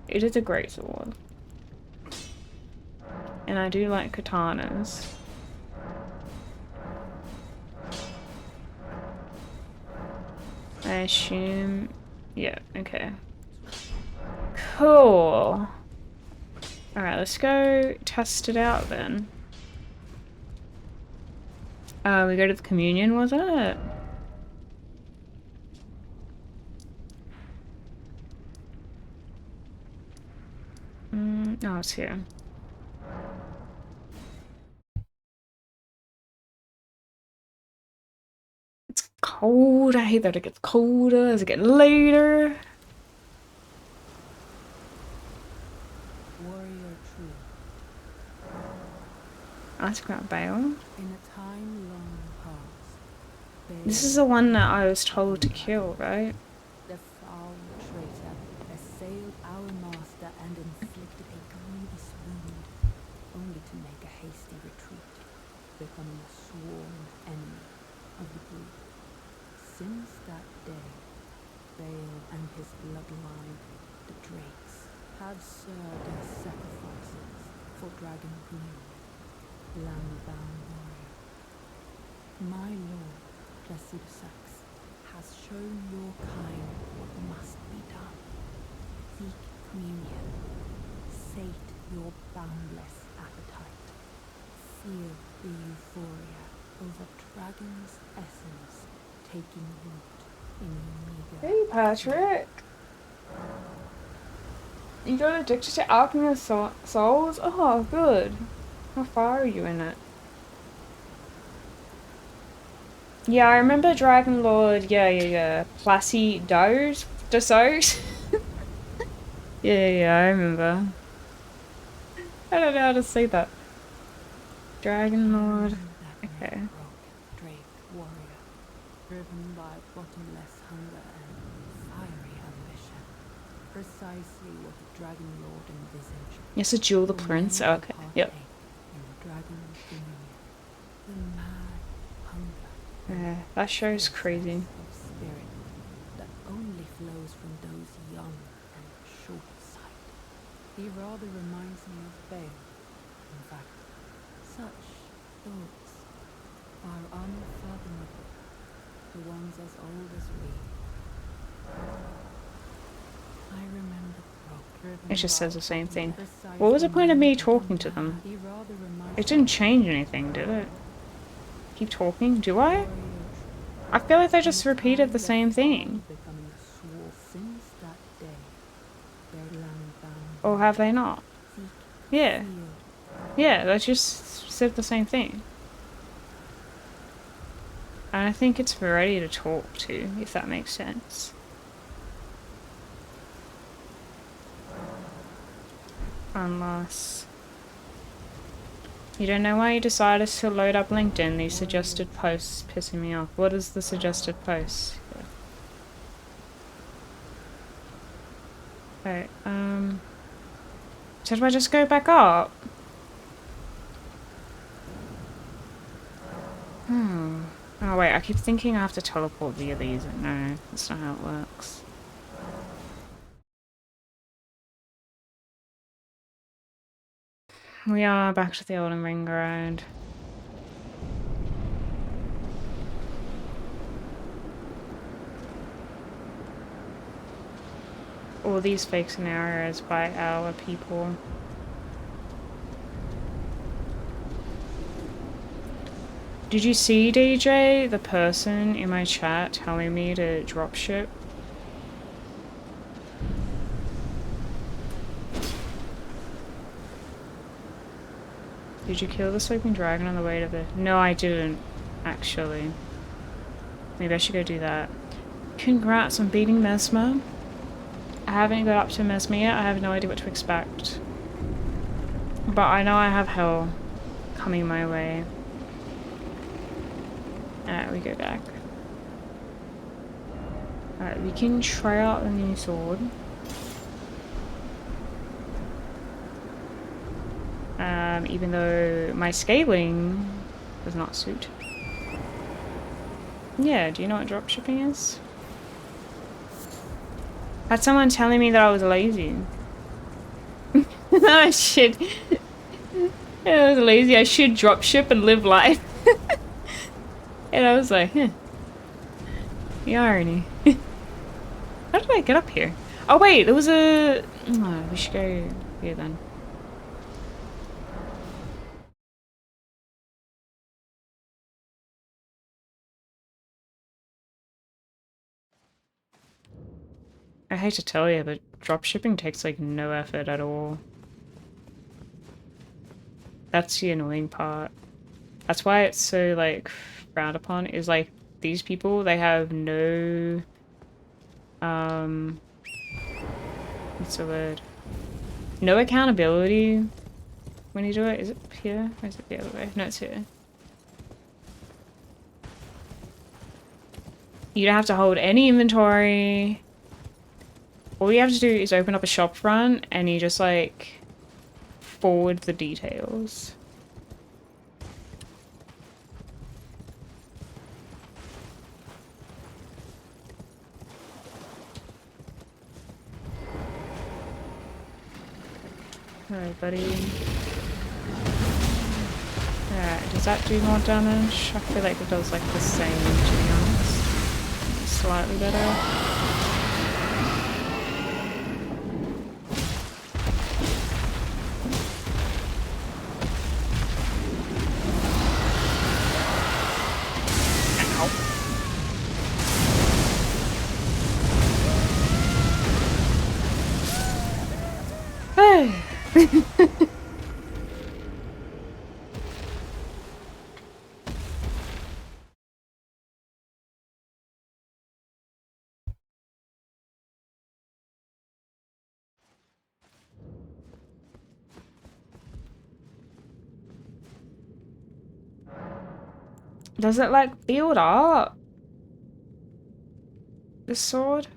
It is a great sword. And I do like katanas. I assume... Yeah, okay. Cool. Alright, let's go test it out then. We go to the communion, was it? Oh, it's here. It's cold. I hate that it gets colder as it gets later. Warrior true. Let's grab Bale. In a time long past, This is the one that I was told to kill, right? the foul traitor assailed our master and inflicted a grievous wound, only to make a hasty retreat, becoming a sworn enemy of the group. Since that day, Bale and his bloodline, the Drakes, have served as sacrifices for Dragon Queen, land-bound warrior. My lord, Placidusax, has shown your kind what must be done. Seek communion, sate your boundless appetite, feel the euphoria of a dragon's essence taking root in your meager. Hey, Patrick. You got addicted to Alchemy of Souls? Oh, good. How far are you in it? Yeah, I remember Dragon Lord. Yeah. Placidos? Desos? yeah, I remember. I don't know how to say that. Dragon Lord. Okay. Drake warrior, driven by bottomless hunger and fiery ambition. Precisely what the Dragon Lord envisaged. Yes, a Jewel the Prince. Oh, okay. Yep. In the Dragon's dominion, the mad hunger. Yeah, that show's crazy. Of spirit that only flows from those young and short-sighted. He rather reminds me of Bale. In fact, such thoughts are unfathomable to ones as old as we. I remember Brooke. It just says the same thing. What was the point of me talking to them? It didn't change anything, did it? Keep talking? Do I? I feel like they just repeated the same thing. Or have they not? Yeah. Yeah, they just said the same thing. And I think it's ready to talk to, if that makes sense. Unless... You don't know why you decided to load up LinkedIn. These suggested posts pissing me off. What is the suggested post? Okay, so do I just go back up? Oh wait, I keep thinking I have to teleport via these. No, that's not how it works. We are back to the Elden Ring ground. All these fake scenarios by our people. Did you see, DJ, the person in my chat telling me to dropship? Did you kill the sleeping dragon on the way to the... No, I didn't, actually. Maybe I should go do that. Congrats on beating Mesmer. I haven't got up to Mesmer yet. I have no idea what to expect. But I know I have hell coming my way. Alright, we go back. Alright, we can try out the new sword. Even though my scaling does not suit. Yeah, do you know what dropshipping is? Had someone telling me that I was lazy. Oh shit. I was lazy. I should drop ship and live life. And I was like, huh. The irony. How did I get up here? Oh wait, there was a... Oh, we should go here then. I hate to tell you, but dropshipping takes like no effort at all. That's the annoying part. That's why it's so like frowned upon, is like these people, they have no what's the word? No accountability when you do it. Is it here? Or is it the other way? No, it's here. You don't have to hold any inventory. All you have to do is open up a shop front and you just like forward the details. Alright, buddy. Alright, does that do more damage? I feel like it does like the same, to be honest. Slightly better. Does it like build up? The sword?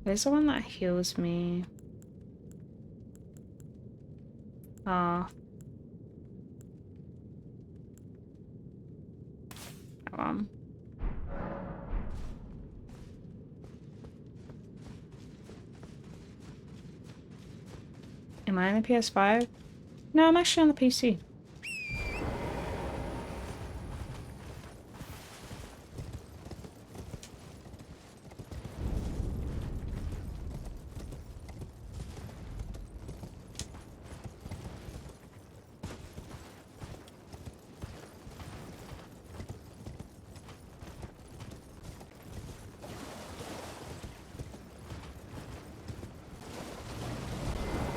There's the one that heals me. Ah. That one. Am I on the PS5? No, I'm actually on the PC.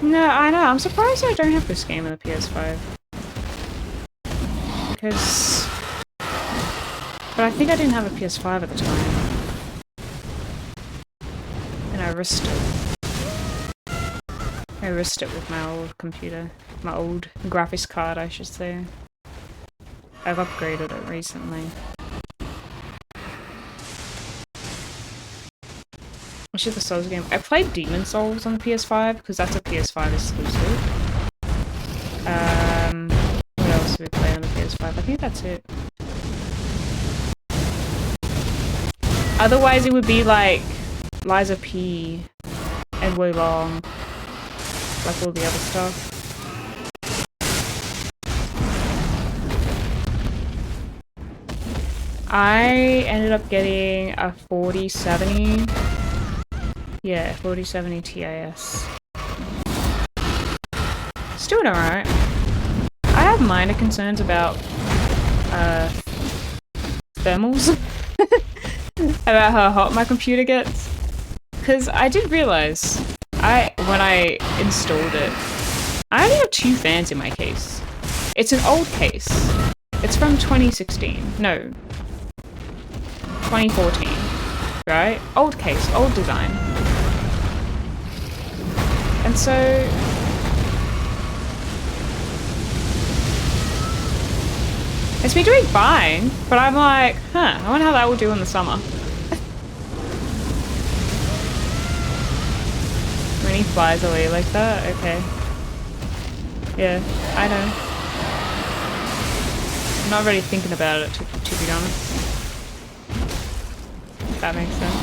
No, I know. I'm surprised I don't have this game on the PS5. Because... But I think I didn't have a PS5 at the time. And I risked it. I risked it with my old computer. My old graphics card, I should say. I've upgraded it recently. Which is the Souls game? I played Demon Souls on the PS5 because that's a PS5 exclusive. What else did we play on the PS5? I think that's it. Otherwise, it would be like Lies of P and Wo Long, like all the other stuff. I ended up getting a 4070. Yeah, 4070 TIS. It's doing alright. I have minor concerns about thermals. About how hot my computer gets. Because I did realize, when I installed it, I only have 2 fans in my case. It's an old case. It's from 2016. No. 2014. Right? Old case, old design. And so... It's been doing fine, but I'm like, huh, I wonder how that will do in the summer. When he flies away like that? Okay. Yeah, I know. I'm not really thinking about it, to be honest. If that makes sense.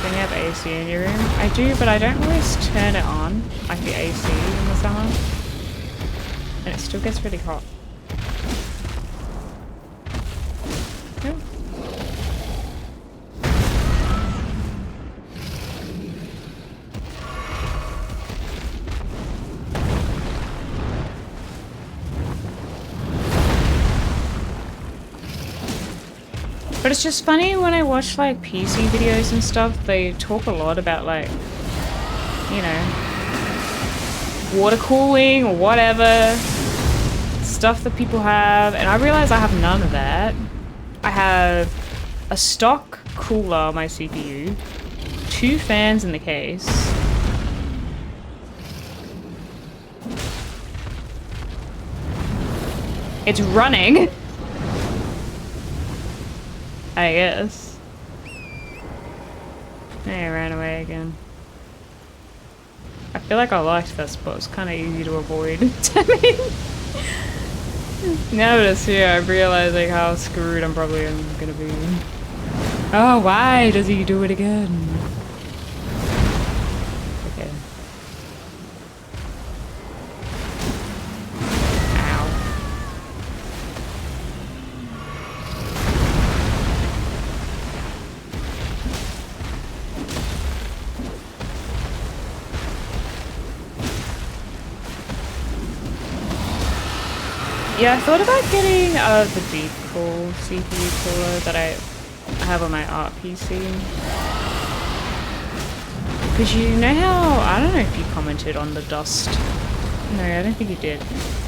Don't you have AC in your room? I do, but I don't always turn it on, like the AC in the summer. And it still gets really hot. Yep. But it's just funny when I watch like PC videos and stuff, they talk a lot about like, you know, water cooling or whatever, stuff that people have, and I realize I have none of that. I have a stock cooler on my CPU, 2 fans in the case. It's running. I guess. Hey, I ran away again. I feel like I liked this, but it's kind of easy to avoid. I mean, now that it's here, I'm realizing how screwed I'm probably gonna be. Oh, why does he do it again? Okay. Ow. Yeah, I thought about getting the deep cool CPU cooler that I have on my art PC. Because you know how, I don't know if you commented on the dust. No, I don't think you did.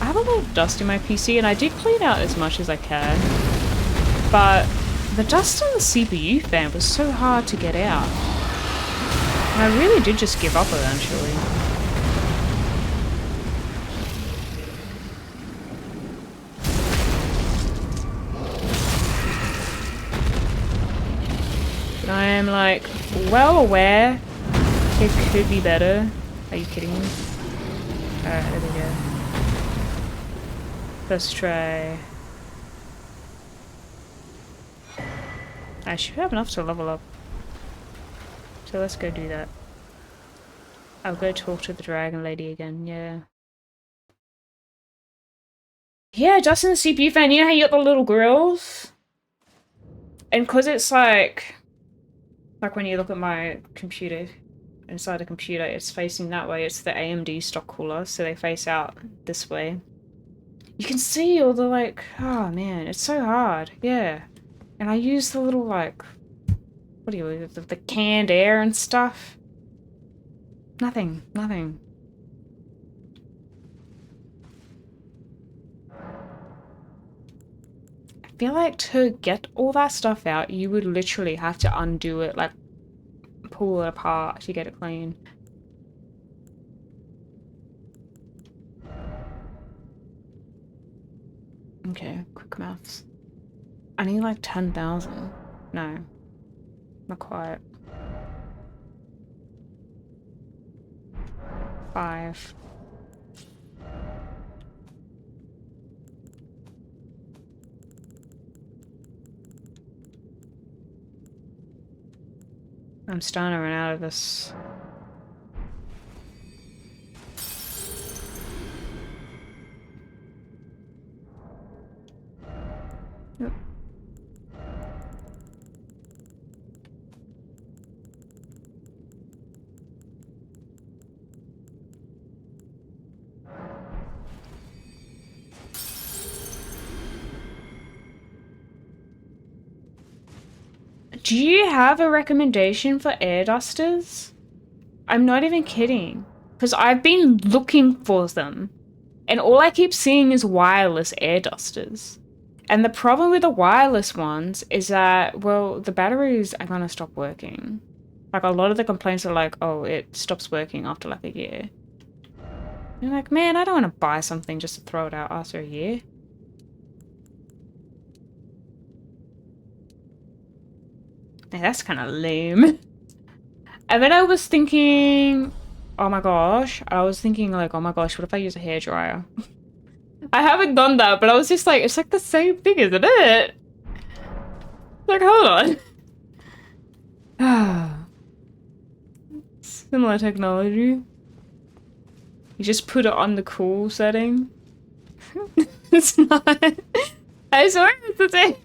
I have a lot of dust in my PC and I did clean out as much as I can. But the dust on the CPU fan was so hard to get out. And I really did just give up eventually. I am like well aware it could be better. Are you kidding me? Alright, there we go. First try. I should have enough to level up. So let's go do that. I'll go talk to the dragon lady again, yeah. Yeah, just in the CPU fan, you know how you got the little grills? And cause it's like when you look at my computer, inside the computer, it's facing that way. It's the AMD stock cooler, so they face out this way. You can see all the like, oh man, it's so hard, yeah. And I use the little like, what do you, the canned air and stuff. Nothing. I feel like to get all that stuff out, you would literally have to undo it, like pull it apart to get it clean. Okay, quick maths. I need like 10,000. No, not quite. 5. I'm starting to run out of this. Yep. Do you have a recommendation for air dusters? I'm not even kidding. Because I've been looking for them. And all I keep seeing is wireless air dusters. And the problem with the wireless ones is that, well, the batteries are going to stop working. Like, a lot of the complaints are like, oh, it stops working after like a year. And you're like, man, I don't want to buy something just to throw it out after a year. Now, that's kind of lame. And then I was thinking, oh my gosh. I was thinking like, oh my gosh, what if I use a hairdryer? I haven't done that, but I was just like, it's like the same thing, isn't it? Like, hold on. Similar technology. You just put it on the cool setting. It's not. I swear it's the same.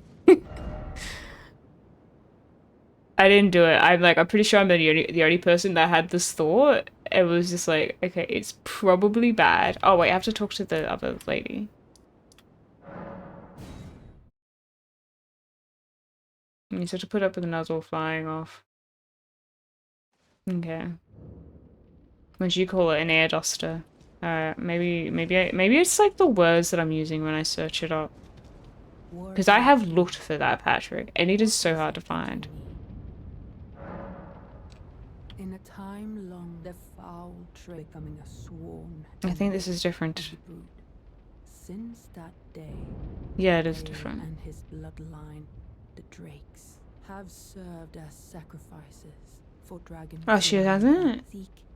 I didn't do it. I'm pretty sure I'm the only person that had this thought. It was just like, okay, it's probably bad. Oh wait, I have to talk to the other lady. You just have to put up with the nozzle flying off. Okay. Would you call it an air duster? Maybe it's like the words that I'm using when I search it up. Because I have looked for that, Patrick, and it is so hard to find. In a time long, the foul trade becoming a sworn. I think this is different. Since that day, Yeah, it is Bale different. and his bloodline, the Drakes, have served as sacrifices for dragon. Oh, she hasn't?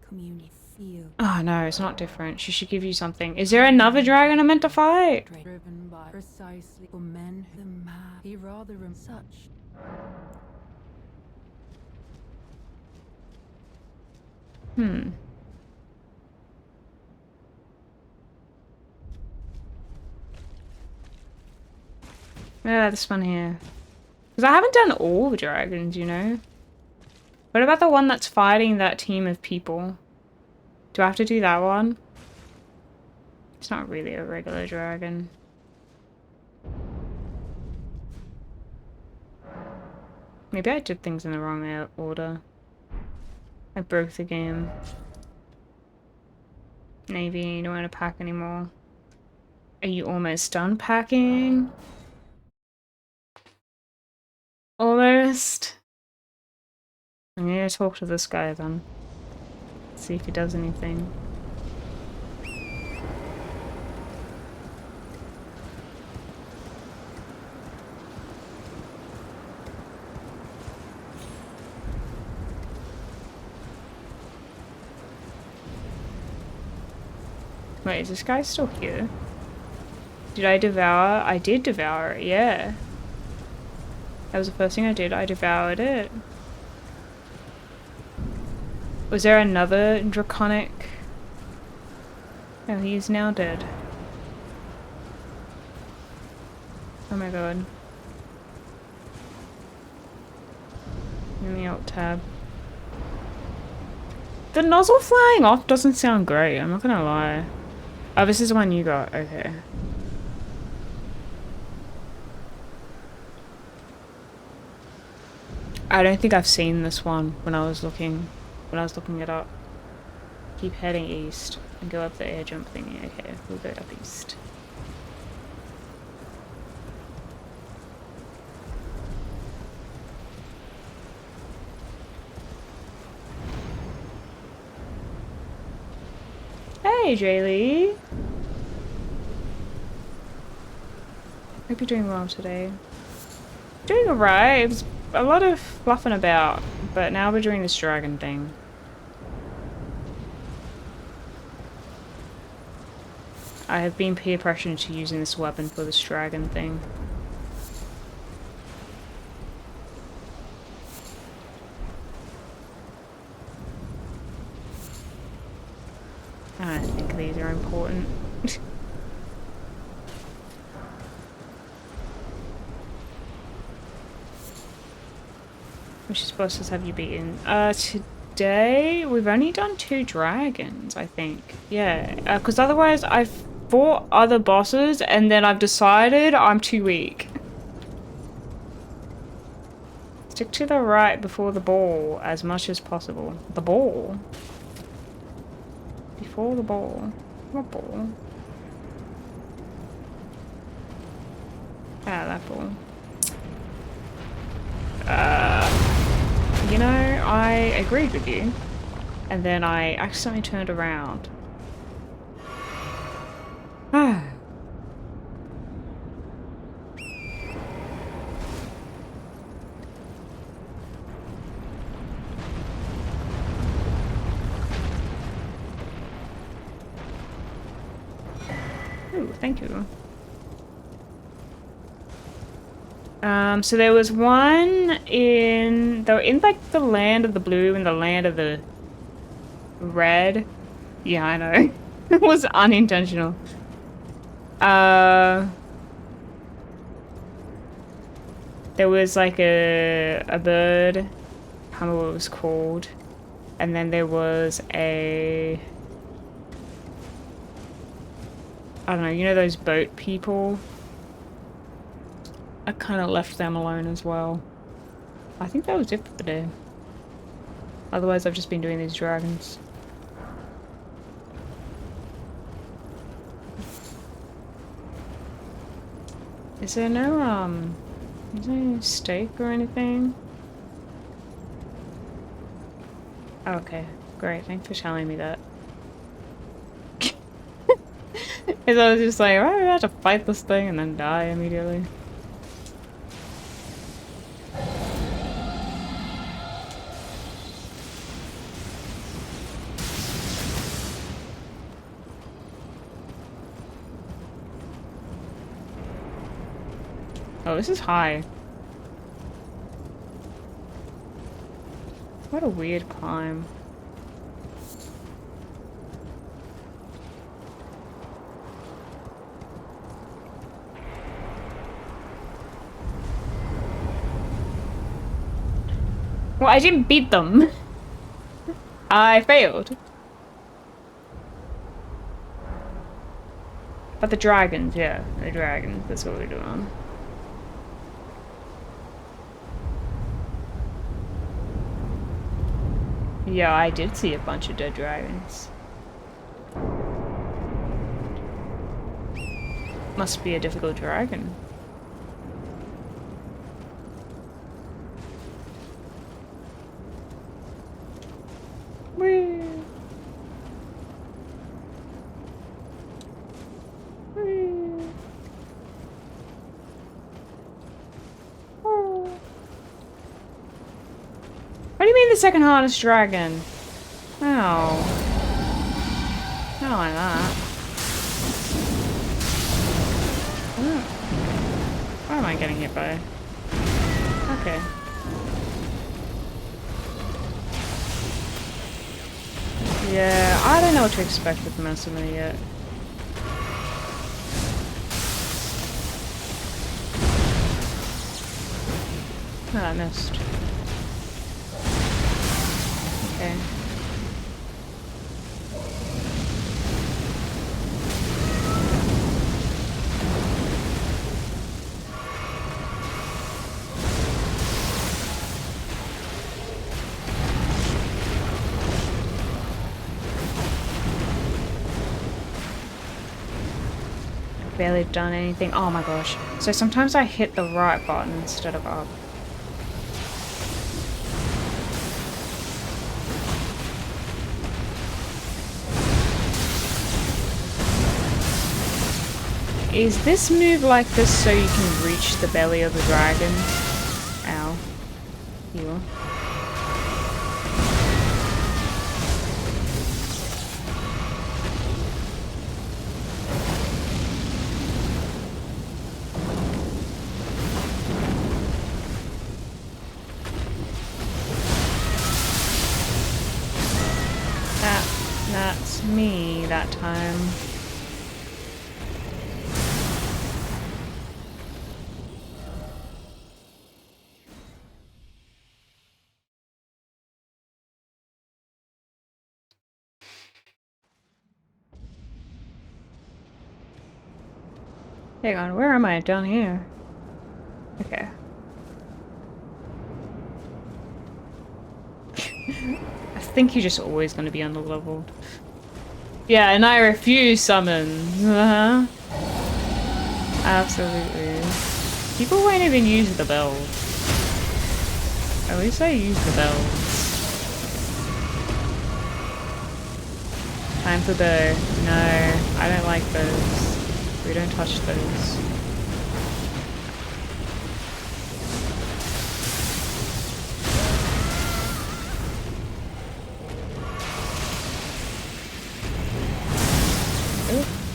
Community feel. Oh no, it's not different. She should give you something. Is there another dragon I meant to fight? Driven by precisely for men who mad. He rather am such. Hmm. Yeah, this one here. Because I haven't done all the dragons, you know? What about the one that's fighting that team of people? Do I have to do that one? It's not really a regular dragon. Maybe I did things in the wrong order. I broke the game. Navy, you don't want to pack anymore. Are you almost done packing? Almost. I'm gonna talk to this guy then. See if he does anything. Wait, is this guy still here? Did I devour? I did devour it, yeah. That was the first thing I did. I devoured it. Was there another draconic? Oh, he is now dead. Oh my god. Let me alt tab. The nozzle flying off doesn't sound great, I'm not gonna lie. Oh, this is the one you got, okay. I don't think I've seen this one when I was looking it up. Keep heading east and go up the air jump thingy. Okay, we'll go up east. Hey, Jaylee. Hope you're doing well today. Doing alright. It was a lot of fluffing about, but now we're doing this dragon thing. I have been peer pressured into using this weapon for this dragon thing. I don't think these are important. Which bosses have you beaten? Today we've only done 2 dragons, I think. Yeah, because otherwise I've fought other bosses and then I've decided I'm too weak. Stick to the right before the ball as much as possible. The ball? Before the ball? What ball? Ah, that ball. You know, I agreed with you, and then I accidentally turned around. Ah. Ooh, thank you. So there was one they were in like the land of the blue and the land of the red. Yeah, I know. It was unintentional. There was like a bird. I can't remember what it was called. And then there was a... I don't know, you know those boat people? I kind of left them alone as well. I think that was it for the day. Otherwise I've just been doing these dragons. Is there no, is there any steak or anything? Oh, okay, great, thanks for telling me that. Because I was just like, oh, I have to fight this thing and then die immediately. Oh, this is high. What a weird climb. Well, I didn't beat them. I failed. But the dragons, yeah. The dragons, that's what we're doing. Yeah, I did see a bunch of dead dragons. Must be a difficult dragon. Whee! Whee! Oh. What do you mean the second hardest dragon? Oh. Not like that. Oh. Why am I getting hit by? Okay. Yeah, I don't know what to expect with Massimo yet. Oh, I missed. Okay. Barely done anything. Oh my gosh. So sometimes I hit the right button instead of up. Is this move like this so you can reach the belly of the dragon? Ow. You. That's me that time. Hang on, where am I? Down here. Okay. I think you're just always going to be underleveled. Yeah, and I refuse summons. Absolutely. People won't even use the bells. At least I use the bells. Time for the... No, I don't like those. We don't touch those.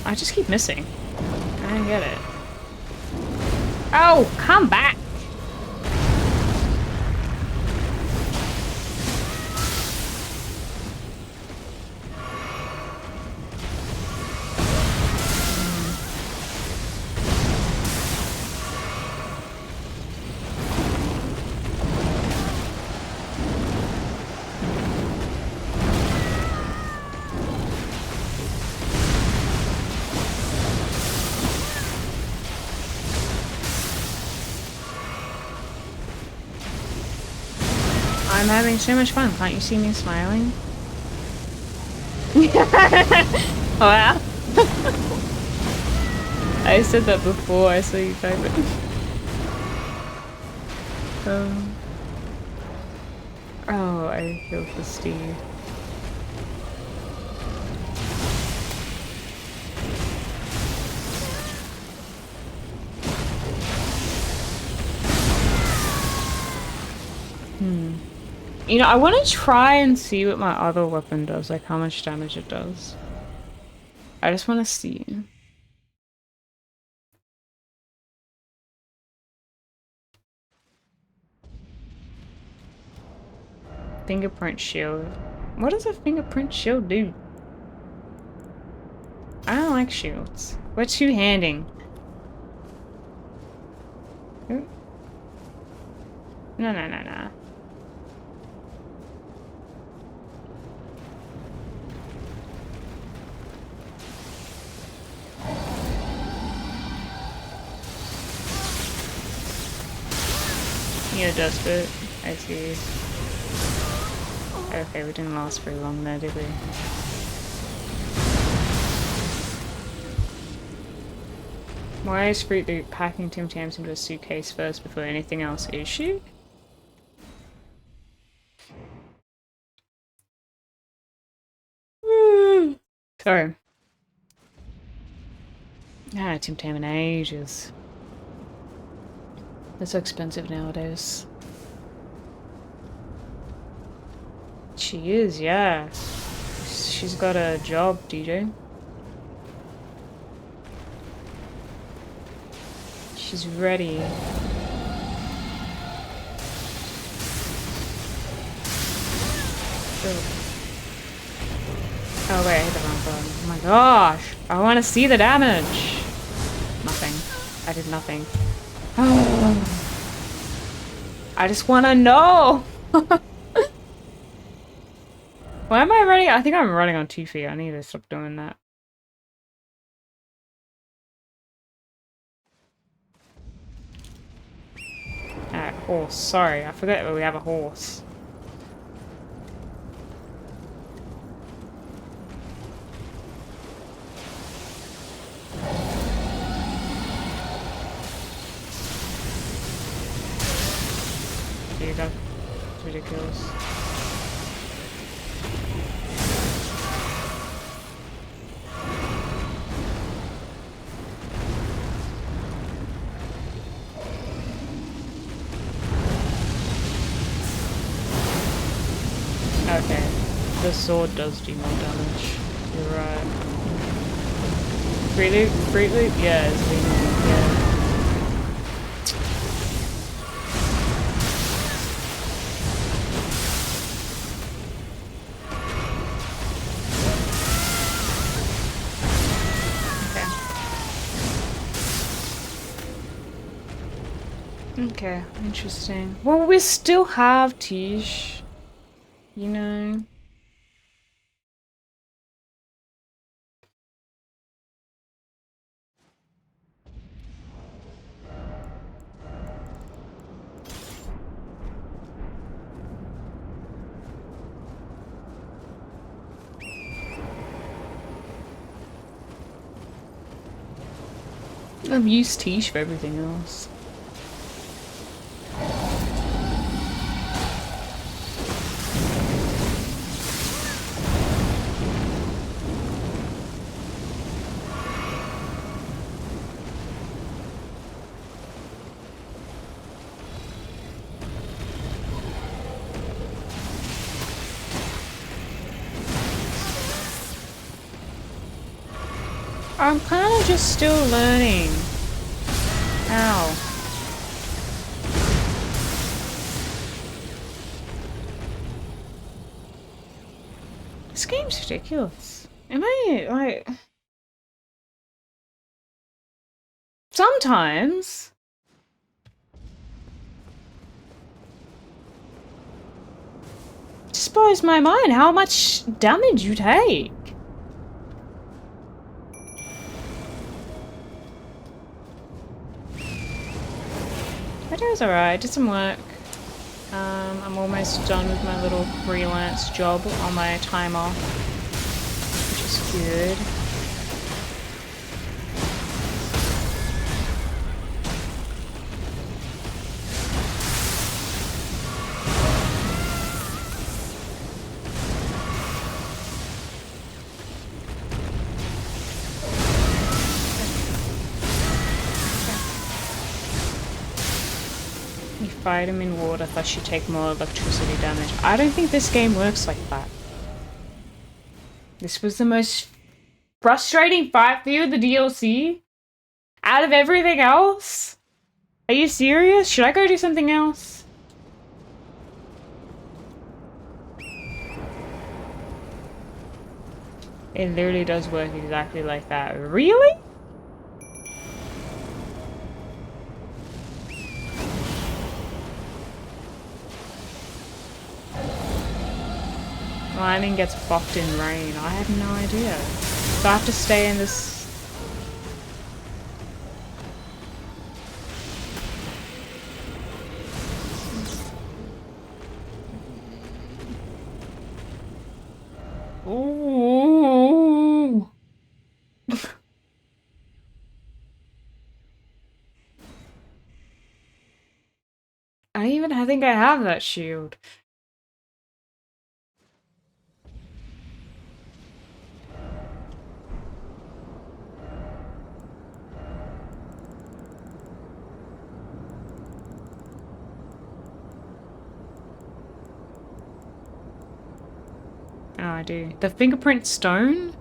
I just keep missing. I don't get it. Oh, come back! I'm having so much fun. Can't you see me smiling? Wow. I said that before I saw you type it. Oh, I feel for Steve. You know, I want to try and see what my other weapon does, like how much damage it does. I just want to see. Fingerprint shield. What does a fingerprint shield do? I don't like shields. We're two-handing. No, no, no, no. Yeah, does it. I see. Okay, we didn't last very long there, did we? Why is Fruit Loop packing Tim Tams into a suitcase first before anything else? Is she? Sorry. Ah, Tim Tam in ages. They're so expensive nowadays. She is, yeah. She's got a job, DJ. She's ready. Oh wait, I hit the wrong button. Oh my gosh! I want to see the damage! Nothing. I did nothing. Oh. I just want to know! Why am I running? I think I'm running on 2 feet. I need to stop doing that. Alright, horse. Sorry, I forgot that we have a horse. Dude, that's ridiculous. Okay, the sword does do more damage. You're right. Fruit Loop? Fruit Loop? Yeah, it's been, yeah. Okay, interesting. Well, we still have Tish. You know. I've used Tish for everything else. I'm kind of just still learning. Ow. This game's ridiculous. Am I, like... Sometimes. It just blows my mind how much damage you take. That was alright, did some work. I'm almost done with my little freelance job on my time off, which is good. Fight him in water, thus you take more electricity damage. I don't think this game works like that. This was the most frustrating fight for you, the DLC? Out of everything else? Are you serious? Should I go do something else? It literally does work exactly like that. Really? Mining gets buffed in rain. I had no idea. So I have to stay in this. Ooh. I think I have that shield. Oh, I do. The fingerprint stone?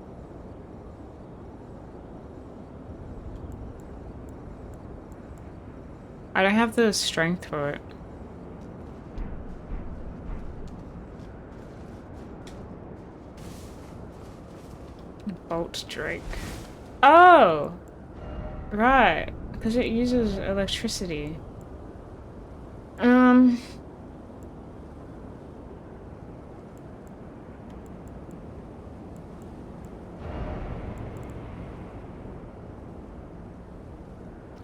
I don't have the strength for it. Bolt Drake. Oh! Right. Because it uses electricity.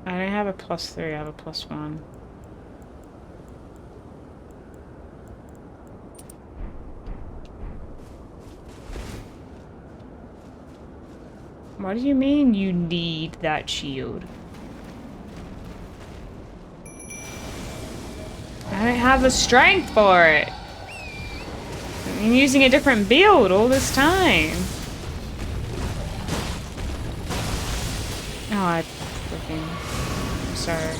I don't have a +3, I have a +1. What do you mean you need that shield? I don't have the strength for it. I'm using a different build all this time. Oh, I freaking... I'm sorry.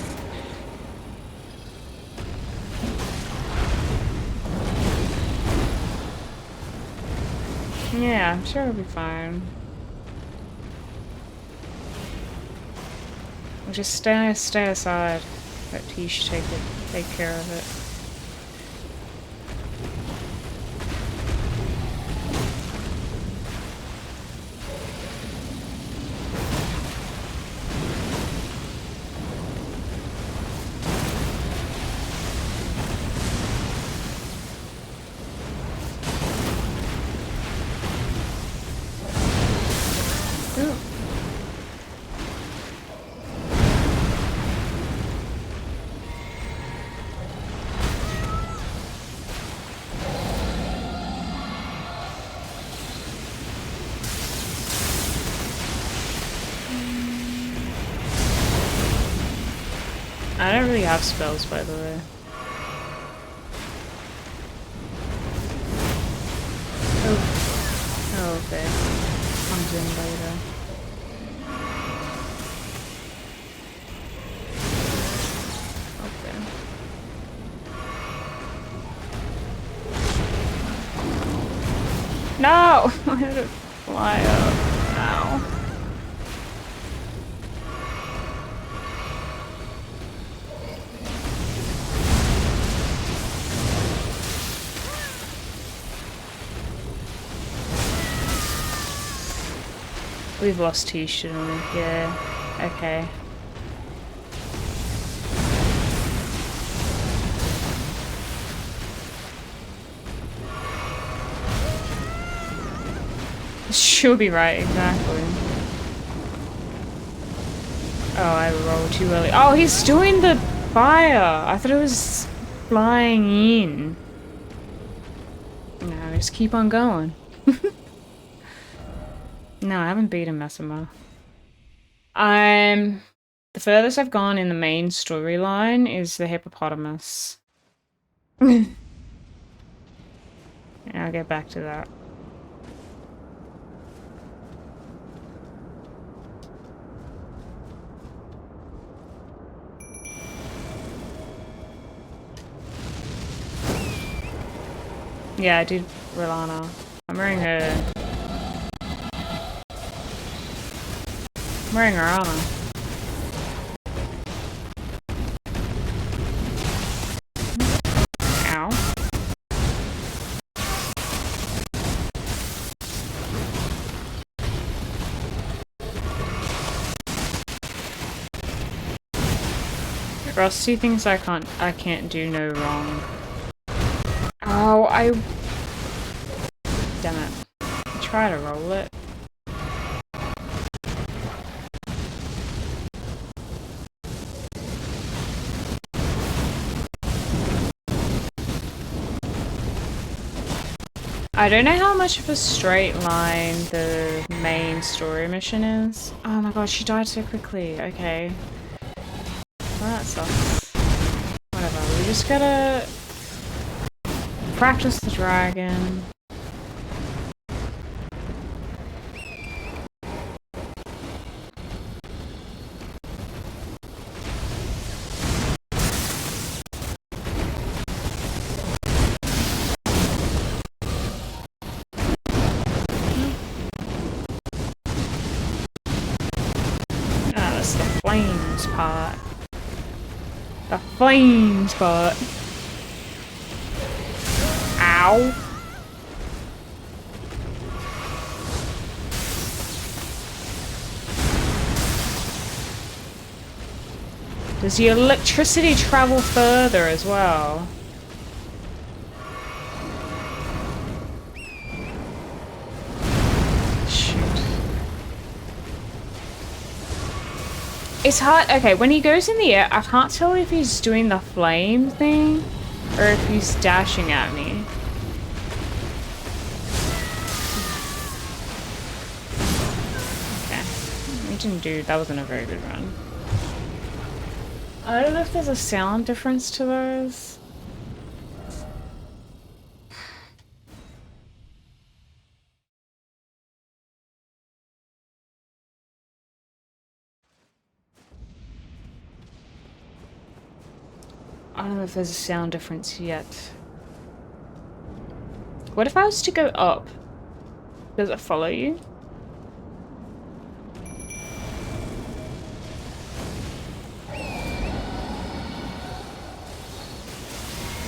Yeah, I'm sure it'll be fine. We'll just stay aside. Let Tish take care of it. I don't really have spells, by the way. Oh, okay. Comes in later. Okay. No! I had to fly up. Ow. We've lost Tish, shouldn't we? Yeah. Okay. She'll be right, exactly. Oh, I rolled too early. Oh, he's doing the fire! I thought it was flying in. No, just keep on going. No, I haven't beaten Massimo. The furthest I've gone in the main storyline is the hippopotamus. I'll get back to that. Yeah, I did Rilana. I'm wearing her. I'm wearing her armor. Ow. Rusty thinks I can't do no wrong. Oh, damn it. I try to roll it. I don't know how much of a straight line the main story mission is. Oh my god, she died so quickly. Okay. Well, that sucks. Whatever, we just gotta practice the dragon. Ah, that's the flames part. The flames part. Ow. Does the electricity travel further as well? Shoot. It's hard. Okay, when he goes in the air, I can't tell if he's doing the flame thing or if he's dashing at me. Okay. We didn't do. That wasn't a very good run. I don't know if there's a sound difference to those. I don't know if there's a sound difference yet. What if I was to go up? Does it follow you?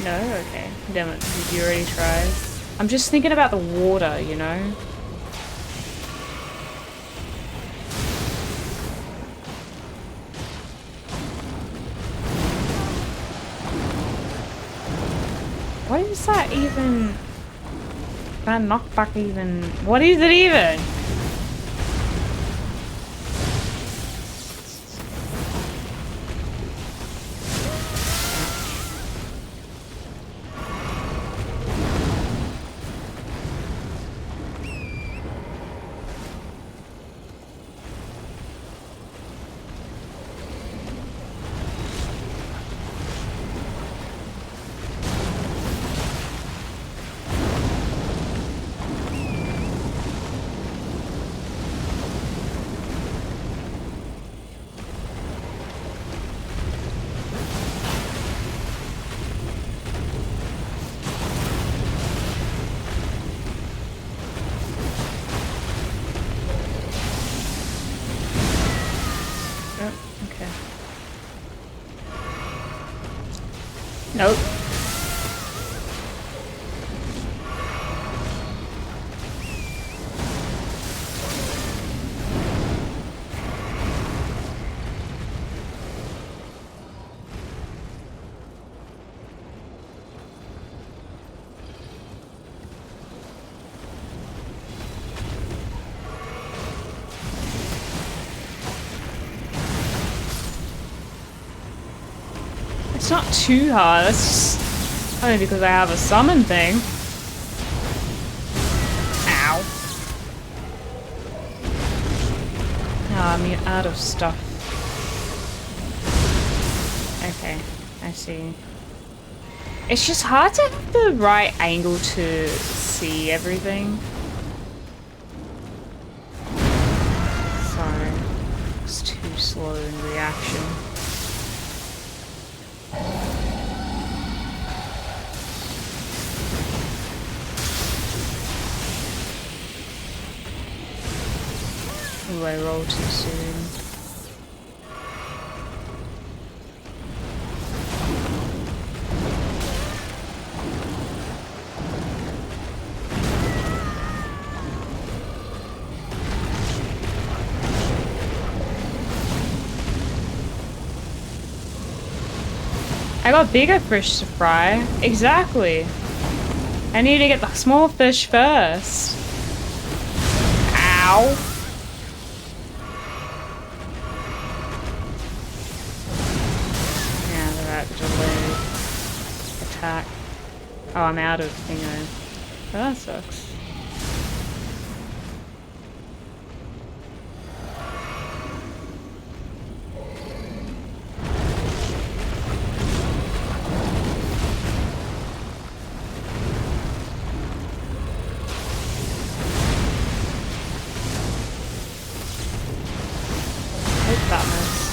No? Okay. Damn it. Did you already try? I'm just thinking about the water, you know? What is that even? That knockback even? What is it even? Nope. It's not too hard. It's just Only because I have a summon thing. Ow. Oh, I'm out of stuff. Okay, I see. It's just hard to have the right angle to see everything. Sorry. It's too slow in reaction. Ooh, I rolled too soon. I got bigger fish to fry. Exactly. I need to get the small fish first. Ow. Yeah, that delayed attack. Oh, I'm out of thingo. Oh, that sucks. That missed.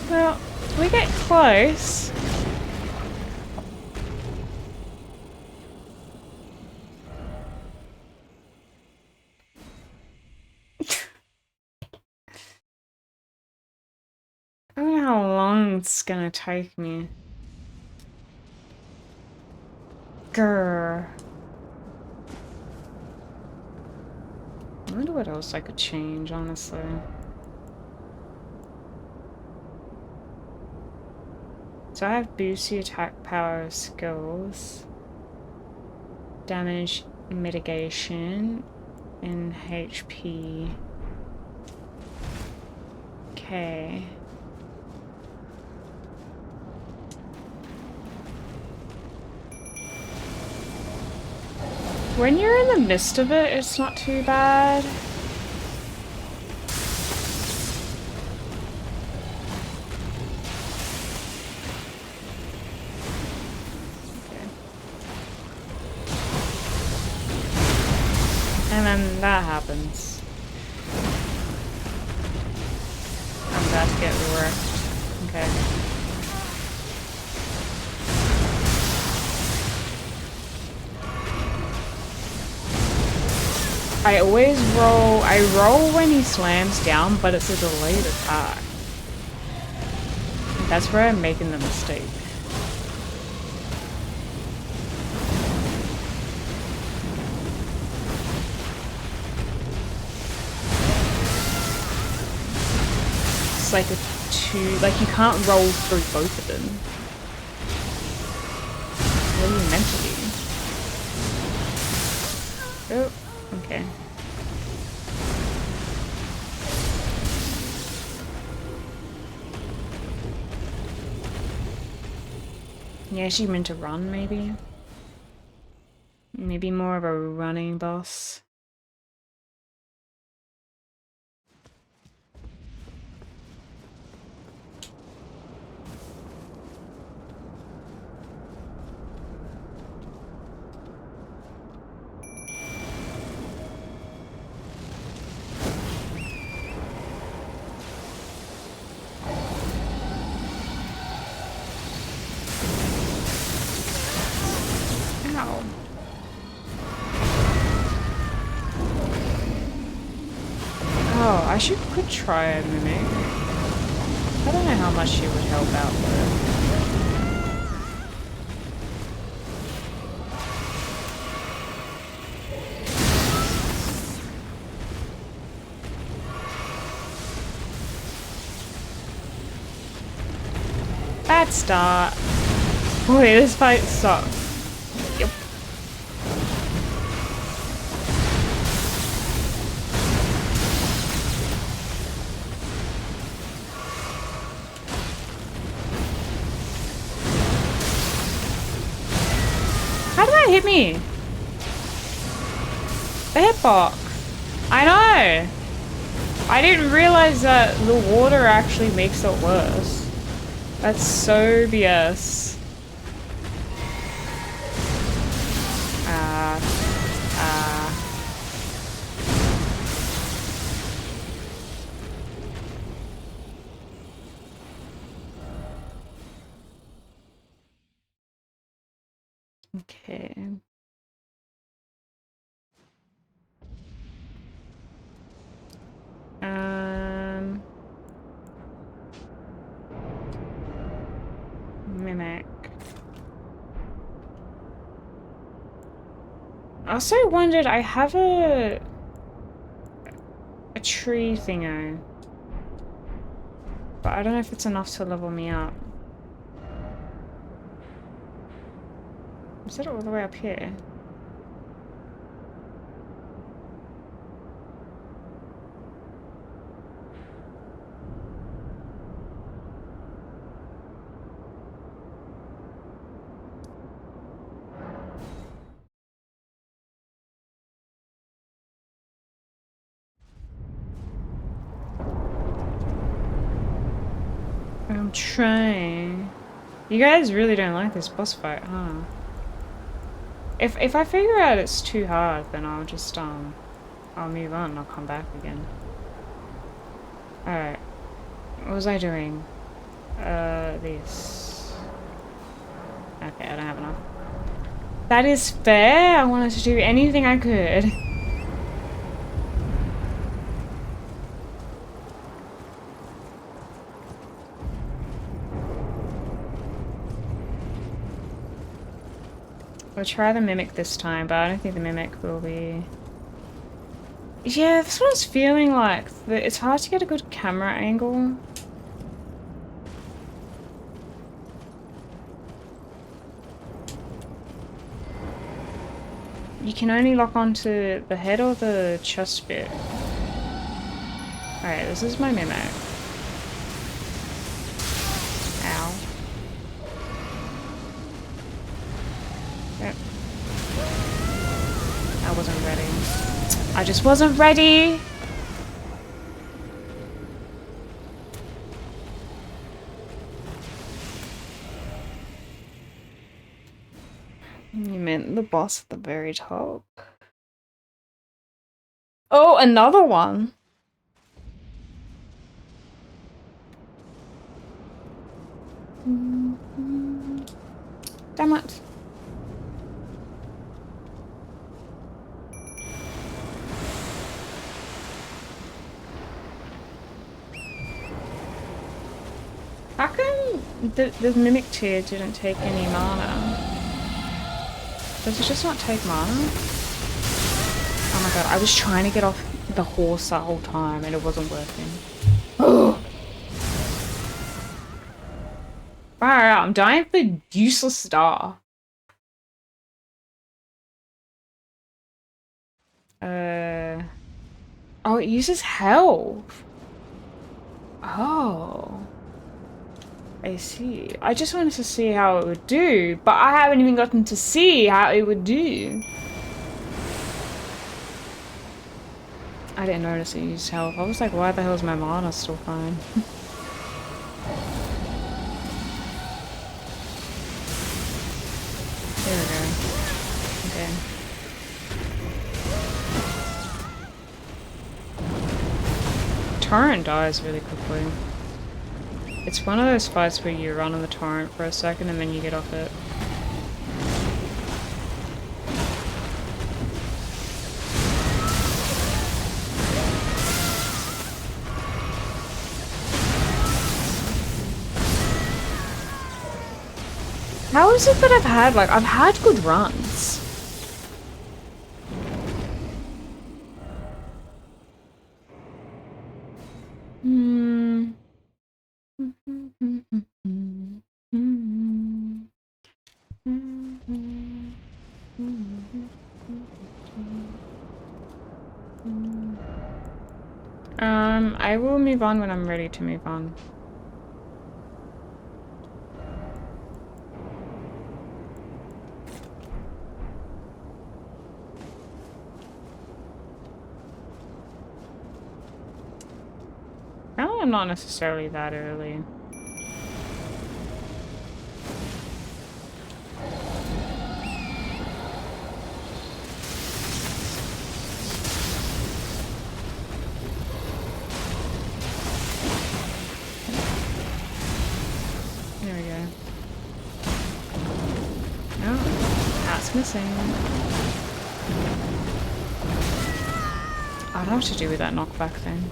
Well, we get close. I don't know how long it's gonna take me. Grr. I wonder what else I could change, honestly. So I have boosty attack power skills, damage mitigation, and HP. Okay. When you're in the midst of it, it's not too bad. Okay. And then that happens. I'm about to get wrecked. Okay. I always roll, I roll when he slams down, but it's a delayed attack. That's where I'm making the mistake. It's like a two, like you can't roll through both of them. What are you meant to do? Oh. Okay. Yeah, she meant to run, maybe? Maybe more of a running boss. Oh, I could try a mimic. I don't know how much she would help out though. Bad start. Boy, this fight sucks. Yep. hit me? The hitbox. I know. I didn't realize that the water actually makes it worse. That's so BS. Okay. Mimic. I also wondered, I have a tree thingo, but I don't know if it's enough to level me up. Is it all the way up here? I'm trying. You guys really don't like this boss fight, huh? If I figure out it's too hard, then I'll just I'll move on and I'll come back again. Alright. What was I doing? This. Okay, I don't have enough. That is fair. I wanted to do anything I could. We'll try the Mimic this time, but I don't think the Mimic will be... Yeah, this one's feeling like it's hard to get a good camera angle. You can only lock onto the head or the chest bit. Alright, this is my Mimic. Ow. Yep. I wasn't ready. I just wasn't ready! You meant the boss at the very top. Oh, another one! Damn it. How come the Mimic tier didn't take any mana? Does it just not take mana? Oh my god, I was trying to get off the horse that whole time and it wasn't working. Oh! Alright, I'm dying for useless star. Oh, it uses health. Oh. I see. I just wanted to see how it would do, but I haven't even gotten to see how it would do. I didn't notice it used health. I was like, why the hell is my mana still fine? There we go. Okay. Torrent dies really quickly. It's one of those fights where you run on the torrent for a second and then you get off it. How is it that I've had good runs? I will move on when I'm ready to move on. I'm not necessarily that early. There we go. Oh, that's missing. I don't know what to do with that knockback thing.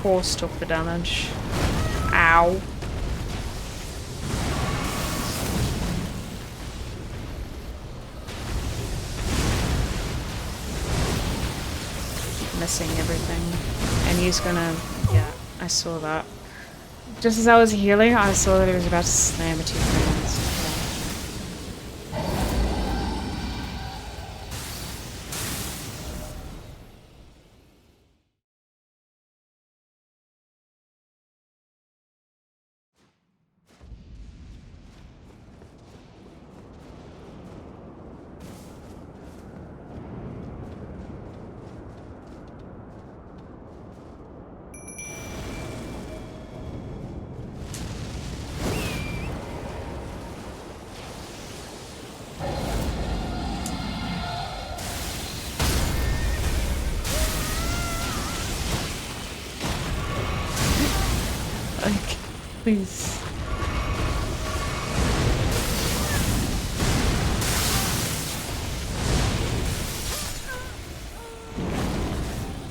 Horse took the damage. Ow. Missing everything. And he's gonna... Yeah, I saw that. Just as I was healing, I saw that he was about to slam a 2 frames. Like, please.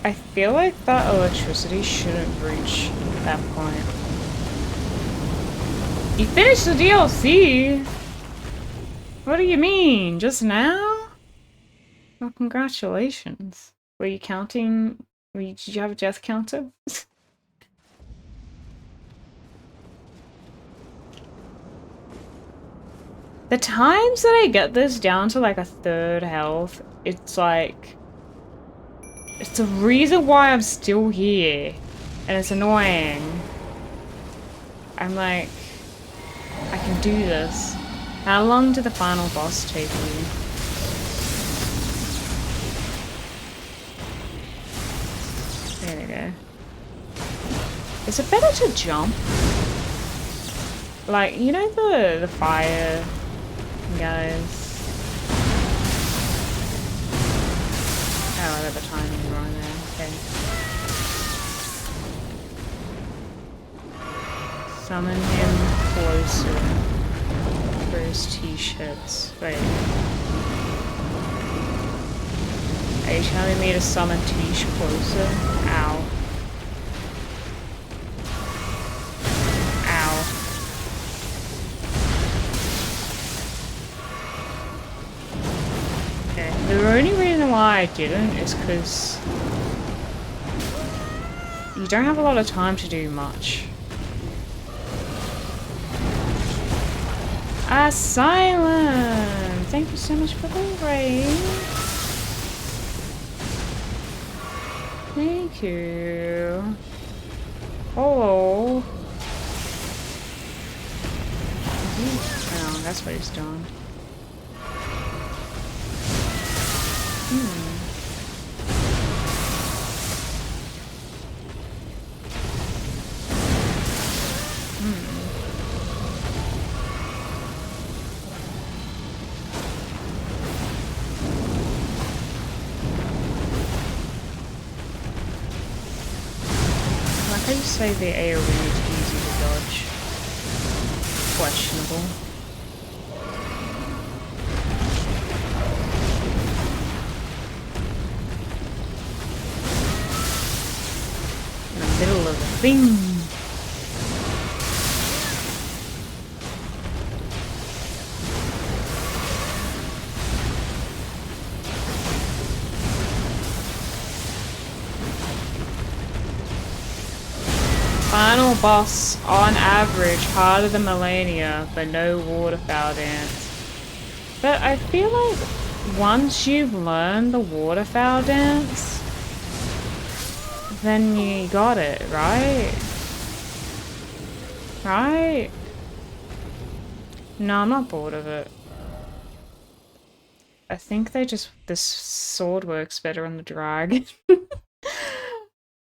I feel like that electricity shouldn't reach that point. You finished the DLC? What do you mean? Just now? Well, congratulations. Were you counting? Did you have a death counter? The times that I get this down to like a 3rd health, it's like... It's the reason why I'm still here. And it's annoying. I'm like... I can do this. How long did the final boss take you? There we go. Is it better to jump? Like, you know the fire guys? Oh, I got the timing wrong there. Okay. Summon him closer for his t-shirts. Wait. Are you telling me to summon Tish closer? Ow. Ow. Okay. The only reason why I didn't is because you don't have a lot of time to do much. Asylum! Thank you so much for the raid. Thank you. Oh. Oh, that's what he's doing. How do you say the AoE is easy to dodge? Questionable. In the middle of the thing. Final boss, on average, harder than Melania, but no waterfowl dance. But I feel like once you've learned the waterfowl dance, then you got it, right? Right? No, I'm not bored of it. I think this sword works better on the dragon.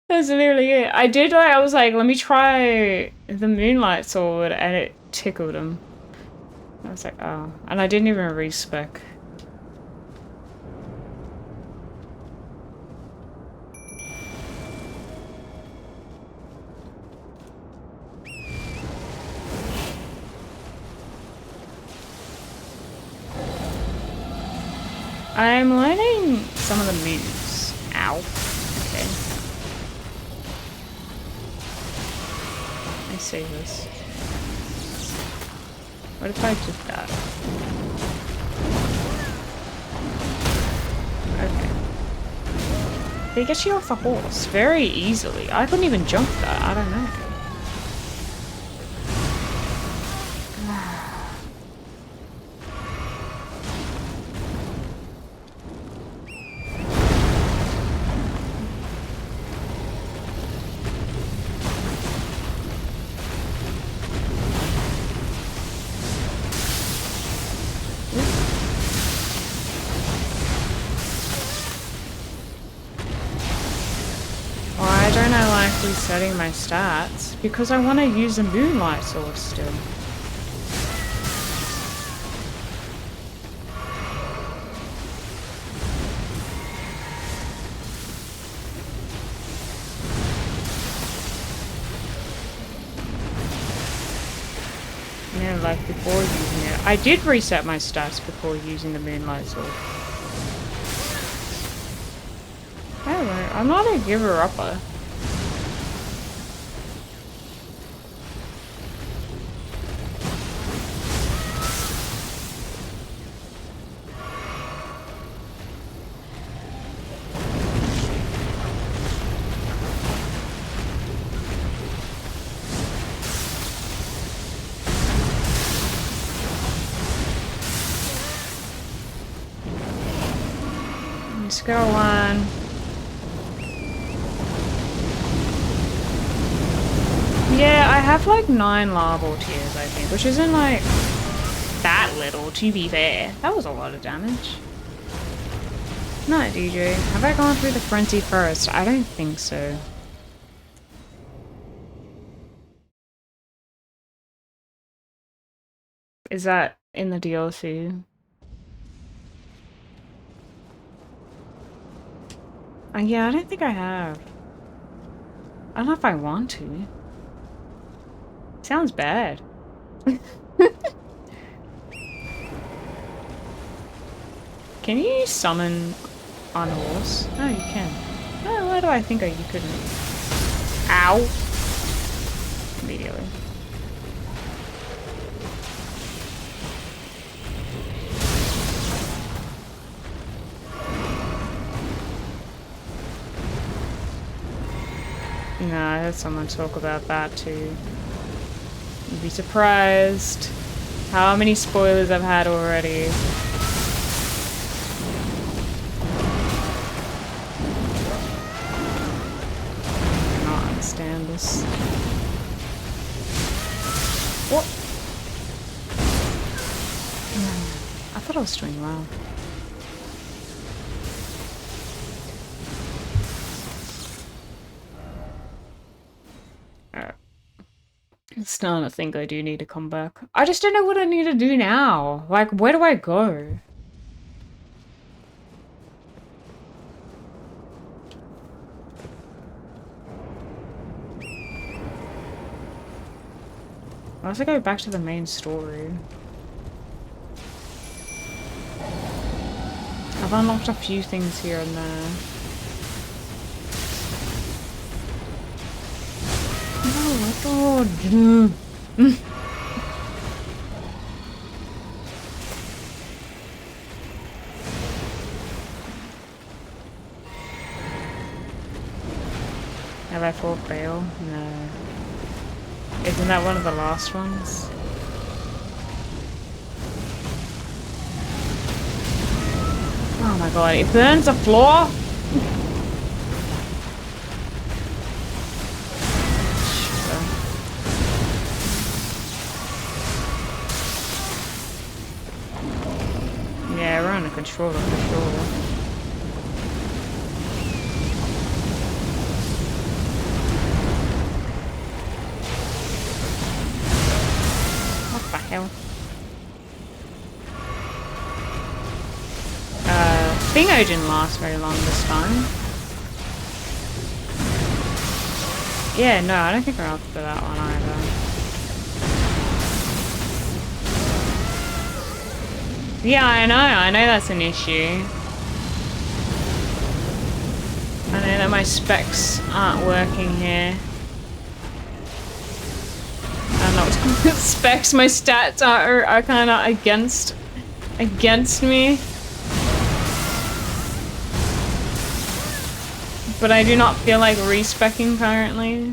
That's literally it. I was like, let me try the moonlight sword, and it tickled him. I was like, oh. And I didn't even respec. I'm learning some of the moves. Ow. Okay. I see this. What if I did that? Okay. They get you off the horse very easily. I couldn't even jump that. I don't know. Why don't I like resetting my stats? Because I want to use the moonlight sword still. Yeah, like before using it. I did reset my stats before using the moonlight sword. I don't know. I'm not a giver-upper. Let's go on. Yeah, I have like 9 larval tears, I think, which isn't like that little, to be fair. That was a lot of damage. No, DJ. Have I gone through the frenzy first? I don't think so. Is that in the DLC? Yeah, I don't think I have. I don't know if I want to. Sounds bad. Can you summon on a horse? No, you can. Oh, why do I think you couldn't? Ow! Immediately. No, I heard someone talk about that too. You'd be surprised how many spoilers I've had already. I cannot understand this. What? I thought I was doing well. I'm starting to think I do need to come back. I just don't know what I need to do now. Like, where do I go? I have to go back to the main story. I've unlocked a few things here and there. Oh my god. Have I fought Bale? No. Isn't that one of the last ones? Oh my god, it burns the floor? Yeah, we're on a controller for sure. What the hell? Bingo didn't last very long this time. Yeah, no, I don't think we're up for that one either. Yeah, I know that's an issue. I know that my specs aren't working here. I don't know what's called specs, my stats are kind of against me. But I do not feel like respecking currently.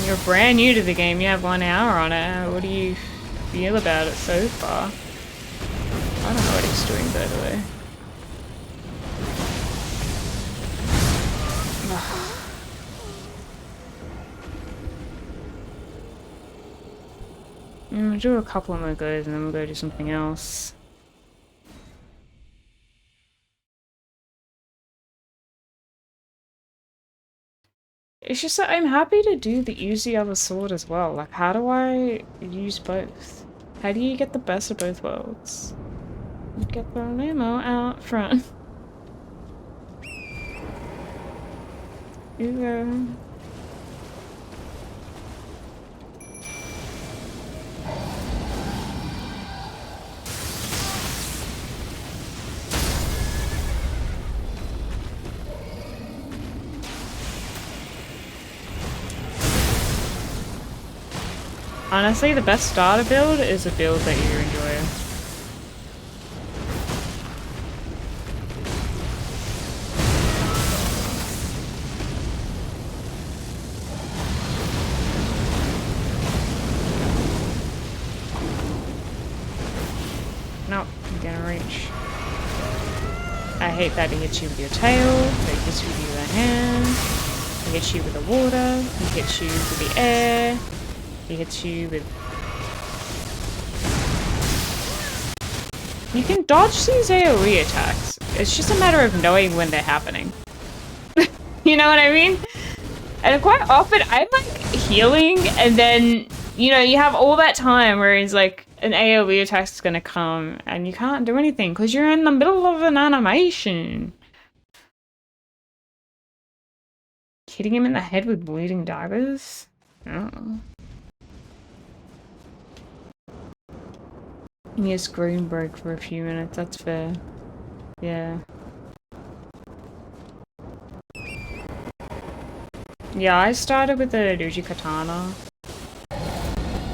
You're brand new to the game, you have 1 hour on it. What do you feel about it so far? I don't know what he's doing, by the way. We'll do a couple more goes and then we'll go do something else. It's just that I'm happy to use the other sword as well. Like, how do I use both? How do you get the best of both worlds? You get the limo out front. You go. Honestly, the best starter build is a build that you enjoy. Nope, I'm gonna reach. I hate that he hits you with your tail, that he hits you with your hand, he hits you with the water, he hits you with the air. He hits you with... You can dodge these AoE attacks. It's just a matter of knowing when they're happening. You know what I mean? And quite often I'm like healing and then, you know, you have all that time where it's like an AoE attack's gonna come and you can't do anything because you're in the middle of an animation. Hitting him in the head with bleeding daggers? Oh. He has screen broke for a few minutes, that's fair. Yeah. Yeah, I started with the Doji Katana.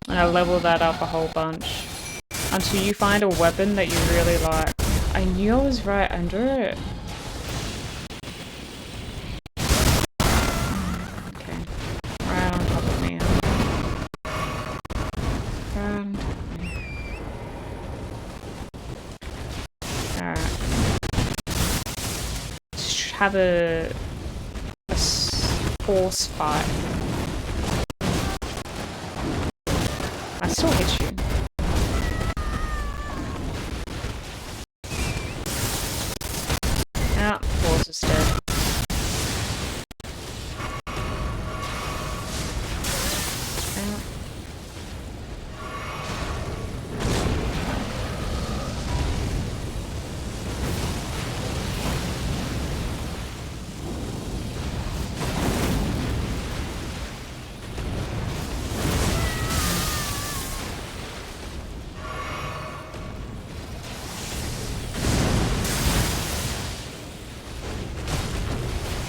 And I leveled that up a whole bunch. Until you find a weapon that you really like. I knew I was right under it. Okay. Right on top of me. Right. Have a horse fight. I still hit you. Ah, horse is dead.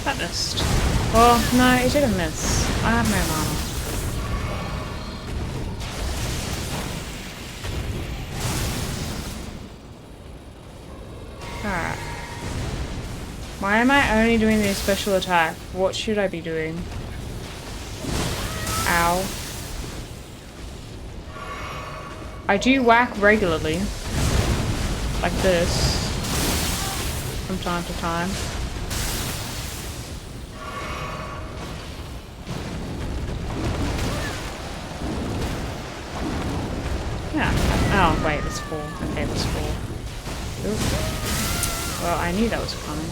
That missed. Well, no, it didn't miss. I have no mana. Why am I only doing the special attack? What should I be doing? Ow. I do whack regularly. Like this. From time to time. Yeah. Oh, wait, there's 4. Okay, there's 4. Ooh. Well, I knew that was coming.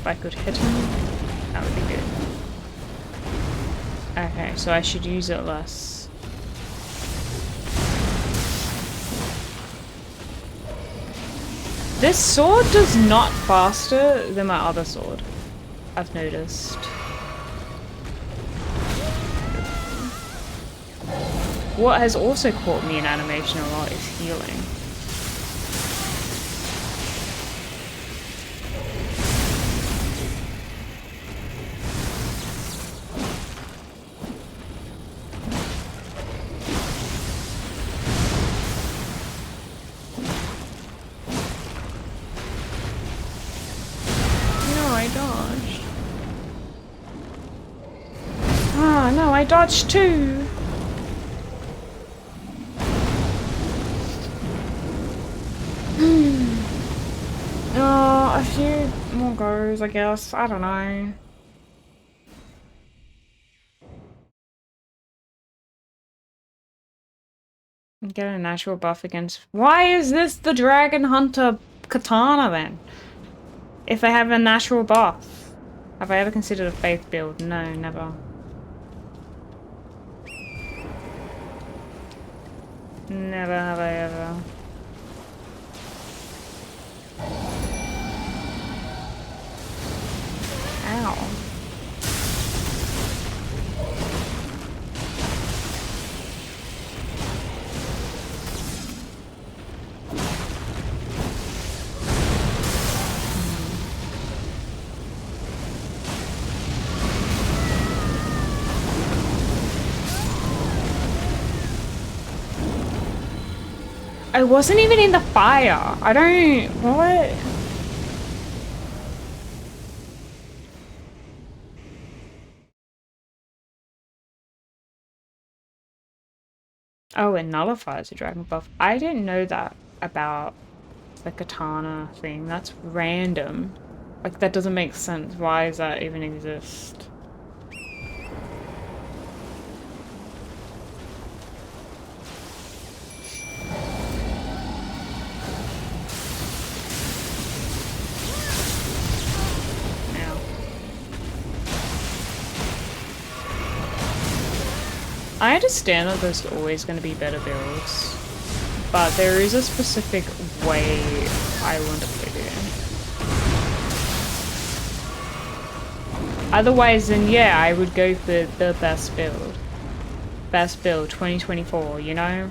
If I could hit him, that would be good. Okay, so I should use it less. This sword does not faster than my other sword, I've noticed. What has also caught me in animation a lot is healing. I dodged too! Oh, a few more goes, I guess. I don't know. Get a natural buff against... Why is this the Dragon Hunter katana then? If I have a natural buff. Have I ever considered a faith build? No, never. Never have I ever. Ow. I wasn't even in the fire. I don't... What? Oh, it nullifies a dragon buff. I didn't know that about the katana thing. That's random. Like, that doesn't make sense. Why does that even exist? I understand that there's always going to be better builds, but there is a specific way I want to play the game. Otherwise, then yeah, I would go for the best build. Best build 2024, you know?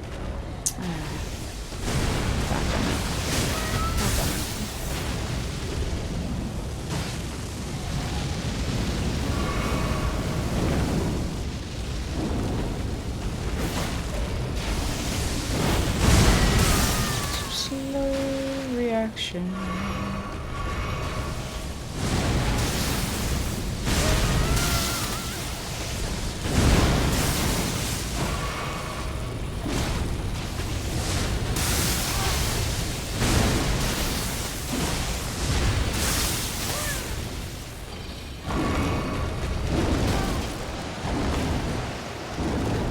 Reaction.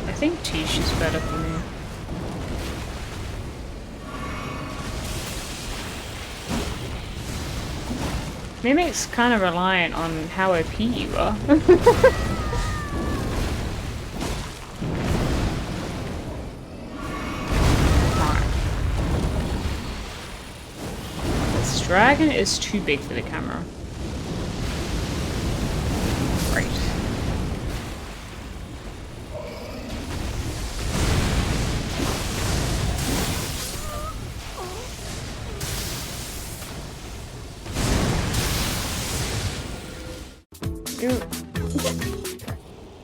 I think Tish is better for me. Mimic's kind of reliant on how OP you are. This dragon is too big for the camera. Great.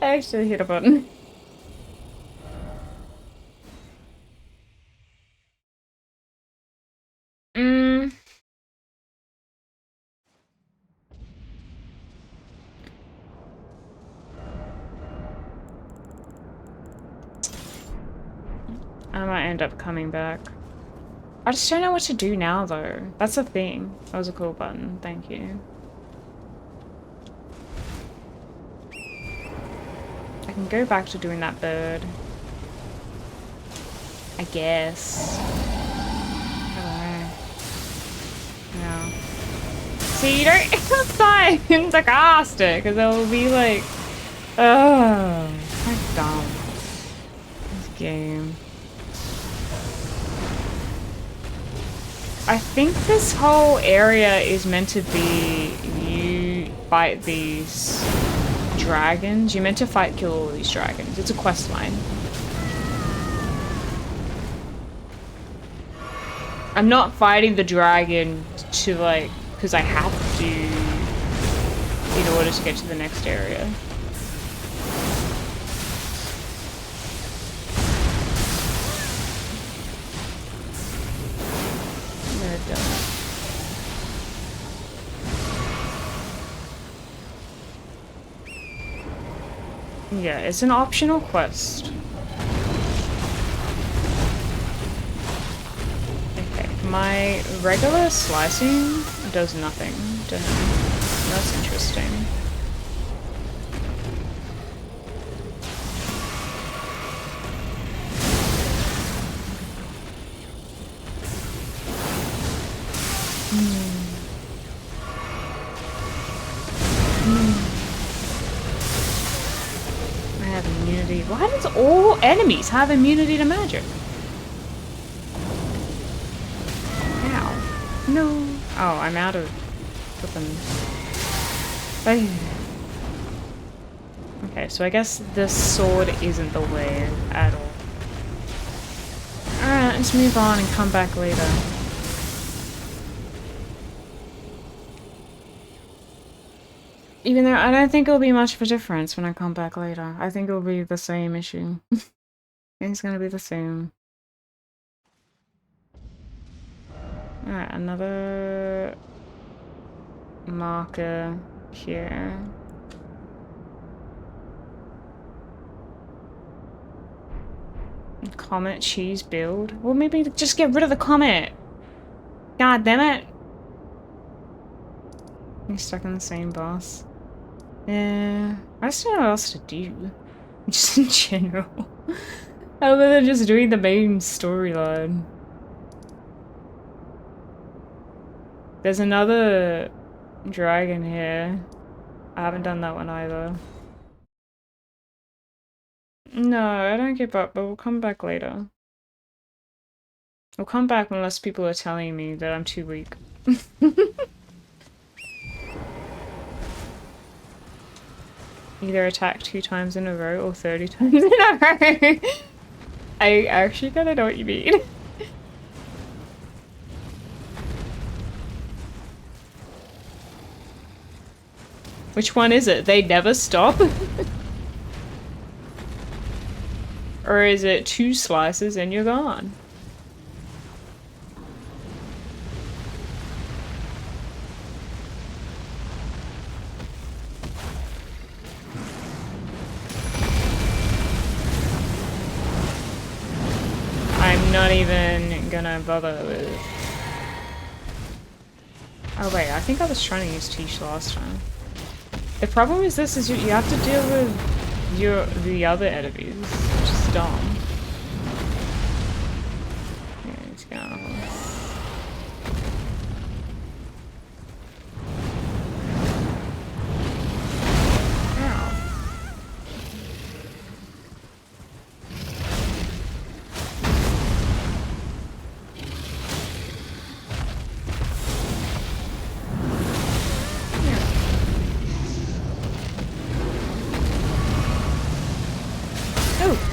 I actually hit a button. I might end up coming back. I just don't know what to do now, though. That's the thing. That was a cool button. Thank you. I can go back to doing that bird. I guess. Hello. Yeah. See, you don't sign sarcastic, because they'll be like, oh, my dumb. This game. I think this whole area is meant to be you fight these dragons. You're meant to kill all these dragons. It's a quest line. I'm not fighting the dragon to like, because I have to in order to get to the next area. Yeah, it's an optional quest. Okay, my regular slicing does nothing to him. That's interesting. Why does all enemies have immunity to magic? Ow. No. Oh, I'm out of flippin'. Okay, so I guess this sword isn't the way at all. Alright, let's move on and come back later. Even though I don't think it'll be much of a difference when I come back later. I think it'll be the same issue. It's gonna be the same. Alright, another marker here. Comet cheese build. Well, maybe just get rid of the comet. God damn it. You're stuck in the same boss. Yeah, I just don't know what else to do. Just in general. Other than just doing the main storyline. There's another dragon here. I haven't done that one either. No, I don't give up, but we'll come back later. We'll come back unless people are telling me that I'm too weak. Either attack 2 times in a row or 30 times in a row. I actually kinda know what you mean. Which one is it? They never stop? Or is it 2 slices and you're gone? I'm not even gonna bother with... Oh wait, I think I was trying to use Tish last time. The problem is this is you have to deal with the other enemies, which is dumb. Yeah, let's go.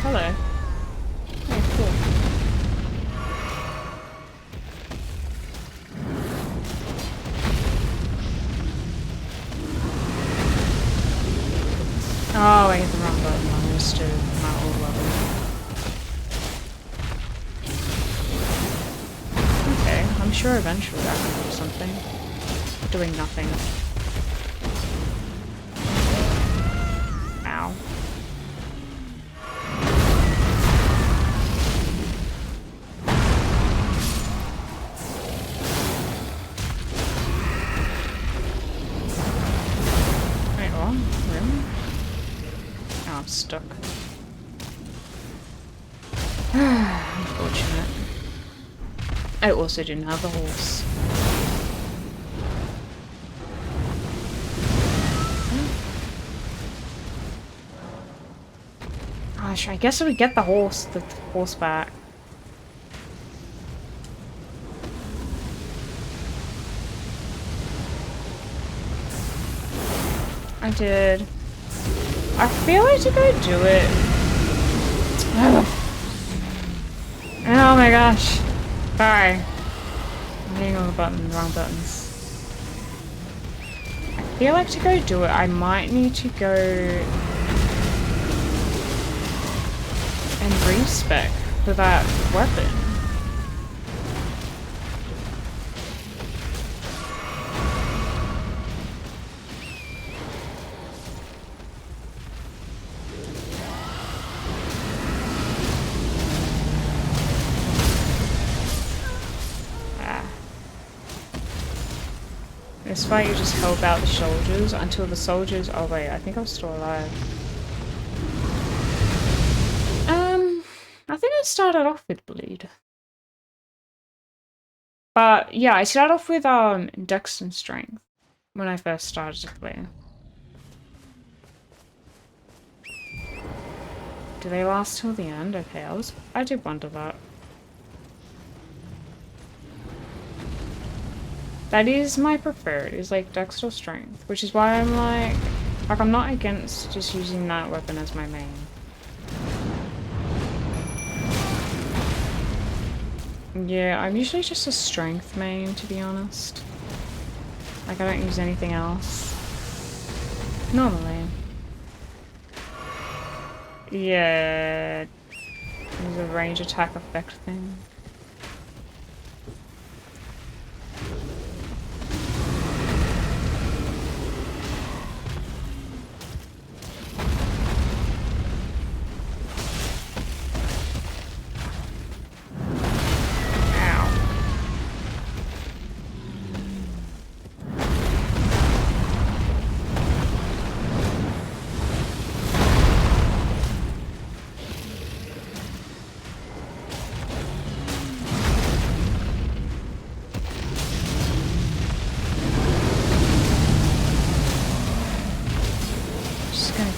Hello. Oh, cool. Oh, I hit the wrong button. I missed it. My old level. Okay, I'm sure eventually that can do something. Doing nothing. Ow. stuck. Unfortunate. I also didn't have the horse. Gosh, I guess we get the horse back. I did. I feel like to go do it. Oh my gosh. Sorry. I'm hitting all the wrong buttons. I feel like to go do it, I might need to go and respec for that weapon. This fight you just help out the soldiers until the soldiers... Oh wait, I think I'm still alive. I think I started off with bleed. But yeah, I started off with dex and strength when I first started to play. Do they last till the end? Okay, I did wonder that. That is my preferred, is like dex or strength, which is why I'm like I'm not against just using that weapon as my main. Yeah, I'm usually just a strength main, to be honest. Like, I don't use anything else. Normally. Yeah. There's a range attack effect thing.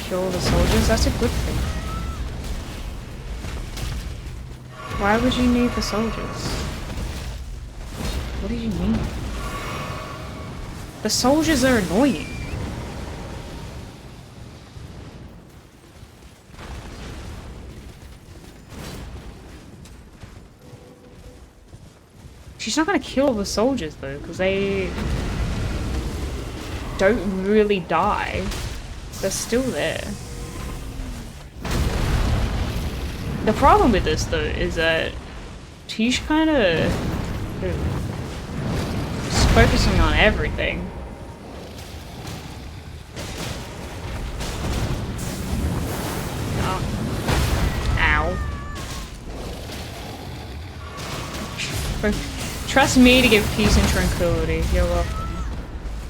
Kill the soldiers, that's a good thing. Why would you need the soldiers? What do you mean? The soldiers are annoying. She's not gonna kill the soldiers though, because they don't really die. They're still there. The problem with this though is that she's kind of focusing on everything. Oh. Ow. Trust me to give peace and tranquility. You're welcome.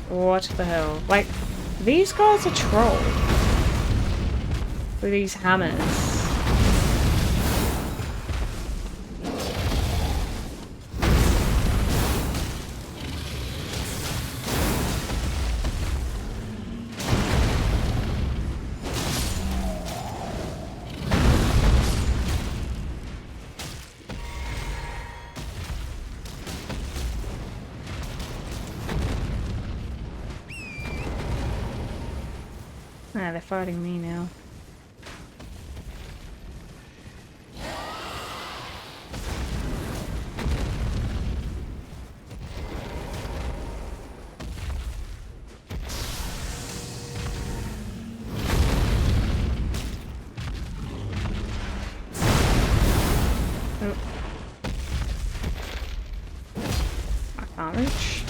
What the hell? Like, these guys are trolled with these hammers. Ah, they're fighting me now. Oh. I can't reach.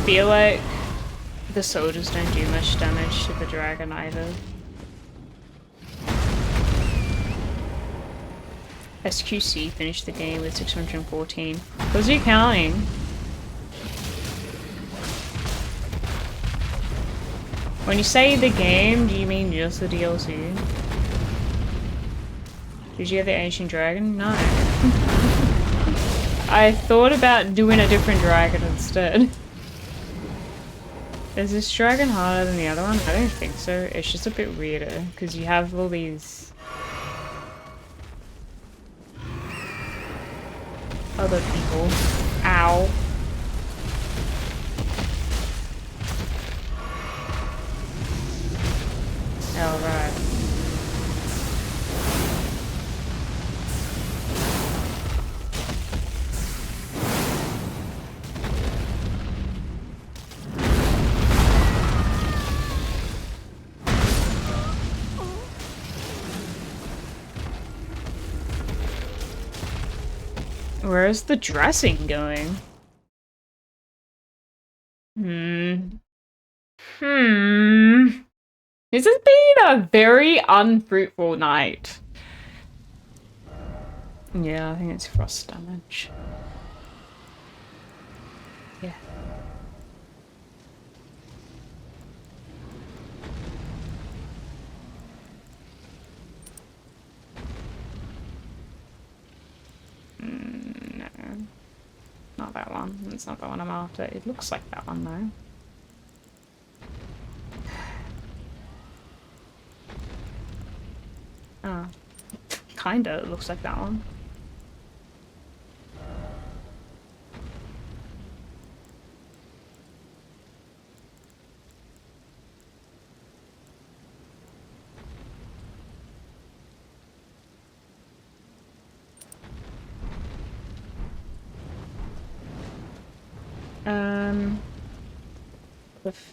feel like the soldiers don't do much damage to the dragon either. SQC finished the game with 614. What was you counting? When you say the game, do you mean just the DLC? Did you get the ancient dragon? No. I thought about doing a different dragon instead. Is this dragon harder than the other one? I don't think so. It's just a bit weirder because you have all these other people. Ow. Oh, right. Where's the dressing going? This has been a very unfruitful night. Yeah, I think it's frost damage. Yeah. No. Not that one. It's not the one I'm after. It looks like that one though. Oh. Kinda looks like that one.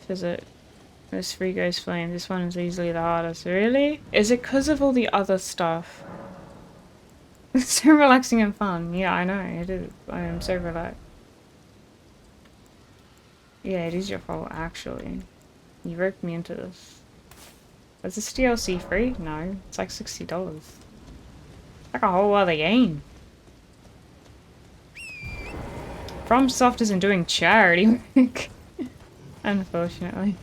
Is it? This free goes flame. This one is easily the hardest. Really? Is it because of all the other stuff? It's so relaxing and fun. Yeah, I know. It is. I am so relaxed. Yeah, it is your fault, actually. You roped me into this. Is this DLC free? No. It's like $60. It's like a whole other game. FromSoft isn't doing charity work. Unfortunately.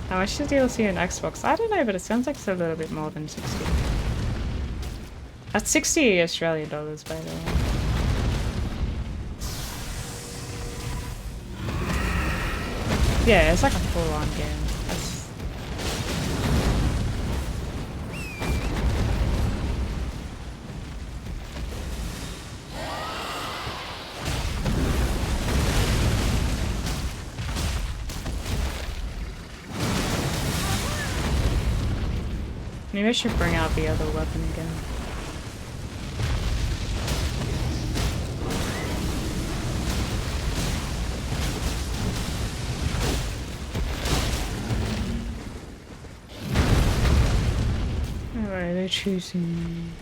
How much is DLC on Xbox? I don't know, but it sounds like it's a little bit more than 60. That's 60 Australian dollars, by the way. Yeah, it's like a full-on game. That's... Maybe I should bring out the other weapon again. Alright, they're choosing.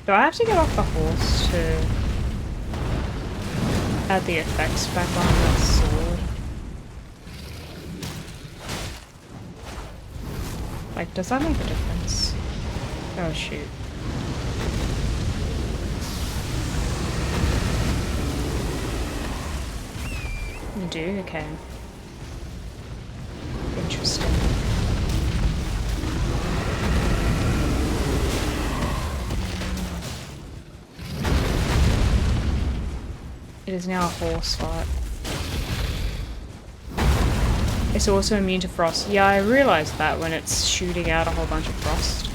Do I have to get off the horse to add the effects back on the sword? Like, does that make a difference? Oh shoot. You do? Okay. Interesting. It is now a horse fight. It's also immune to frost. Yeah, I realized that when it's shooting out a whole bunch of frost.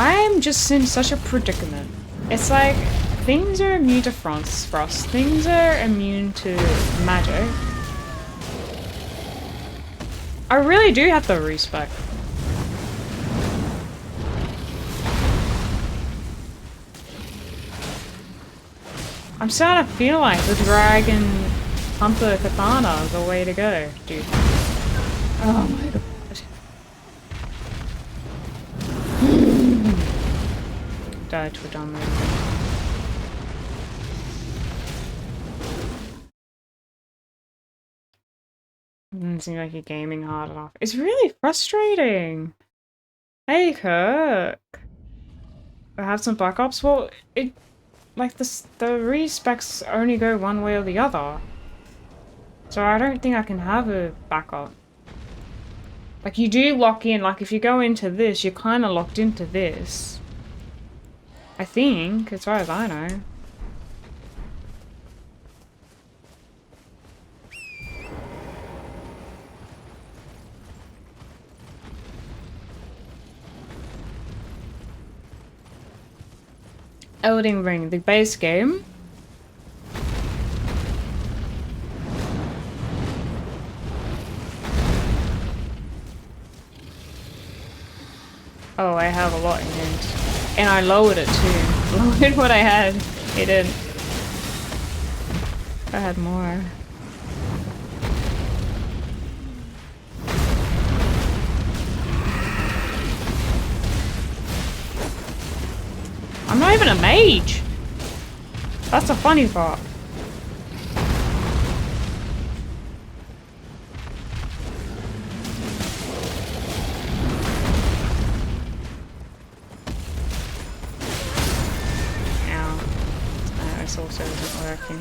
I'm just in such a predicament. It's like, things are immune to frost, things are immune to magic. I really do have to respec. I'm starting to feel like the Dragon Hunter Katana is the way to go, dude. Oh my god. Died to a dumb move. Doesn't seem like you're gaming hard enough. It's really frustrating. Hey, Kirk. I have some backups. Well, it like the respecs only go one way or the other. So I don't think I can have a backup. Like you do lock in, like if you go into this, you're kind of locked into this. I think, as far as I know. Elden Ring, the base game. Oh, I have a lot in it. And I lowered it too. Lowered what I had. It didn't. I had more. I'm not even a mage! That's the funny part. This also isn't working.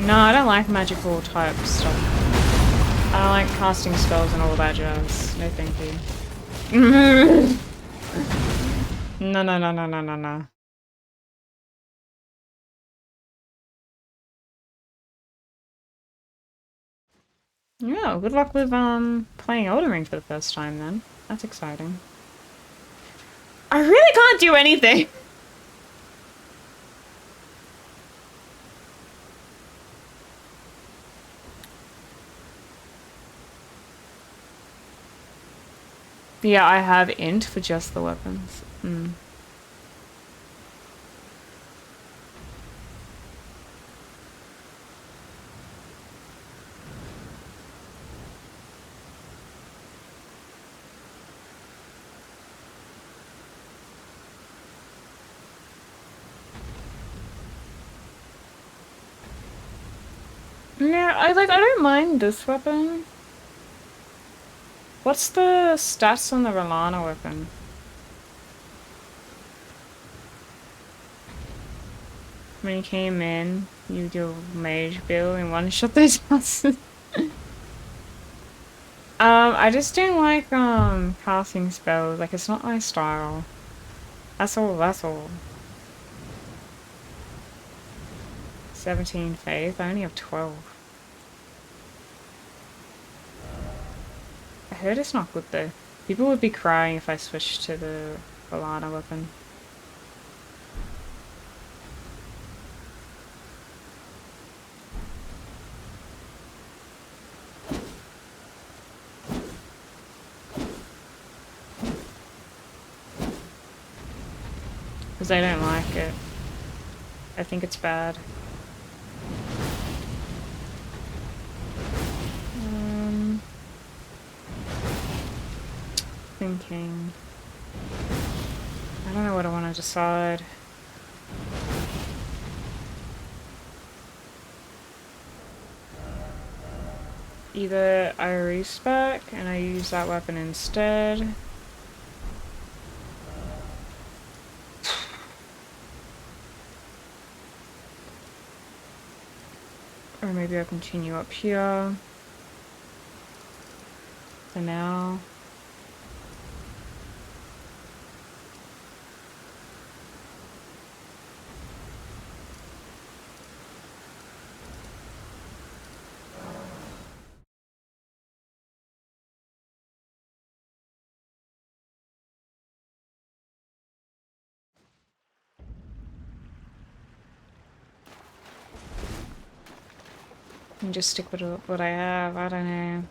No, I don't like magical type stuff. I don't like casting spells and all that jazz. No thank you. No, no, no, no, no, no, no. Yeah, good luck with playing Elden Ring for the first time then. That's exciting. I really can't do anything! Yeah, I have int for just the weapons. Yeah, I don't mind this weapon. What's the stats on the Rolana weapon? When you came in, you do mage build and one-shot those bosses. I just don't like casting spells. Like, it's not my style. That's all, that's all. 17 faith, I only have 12. I heard it's not good though. People would be crying if I switched to the Rolana weapon. Because I don't like it. I think it's bad. Thinking. I don't know what I want to decide. Either I respec and I use that weapon instead. Or maybe I'll continue up here. For now. And just stick with what I have. I don't know.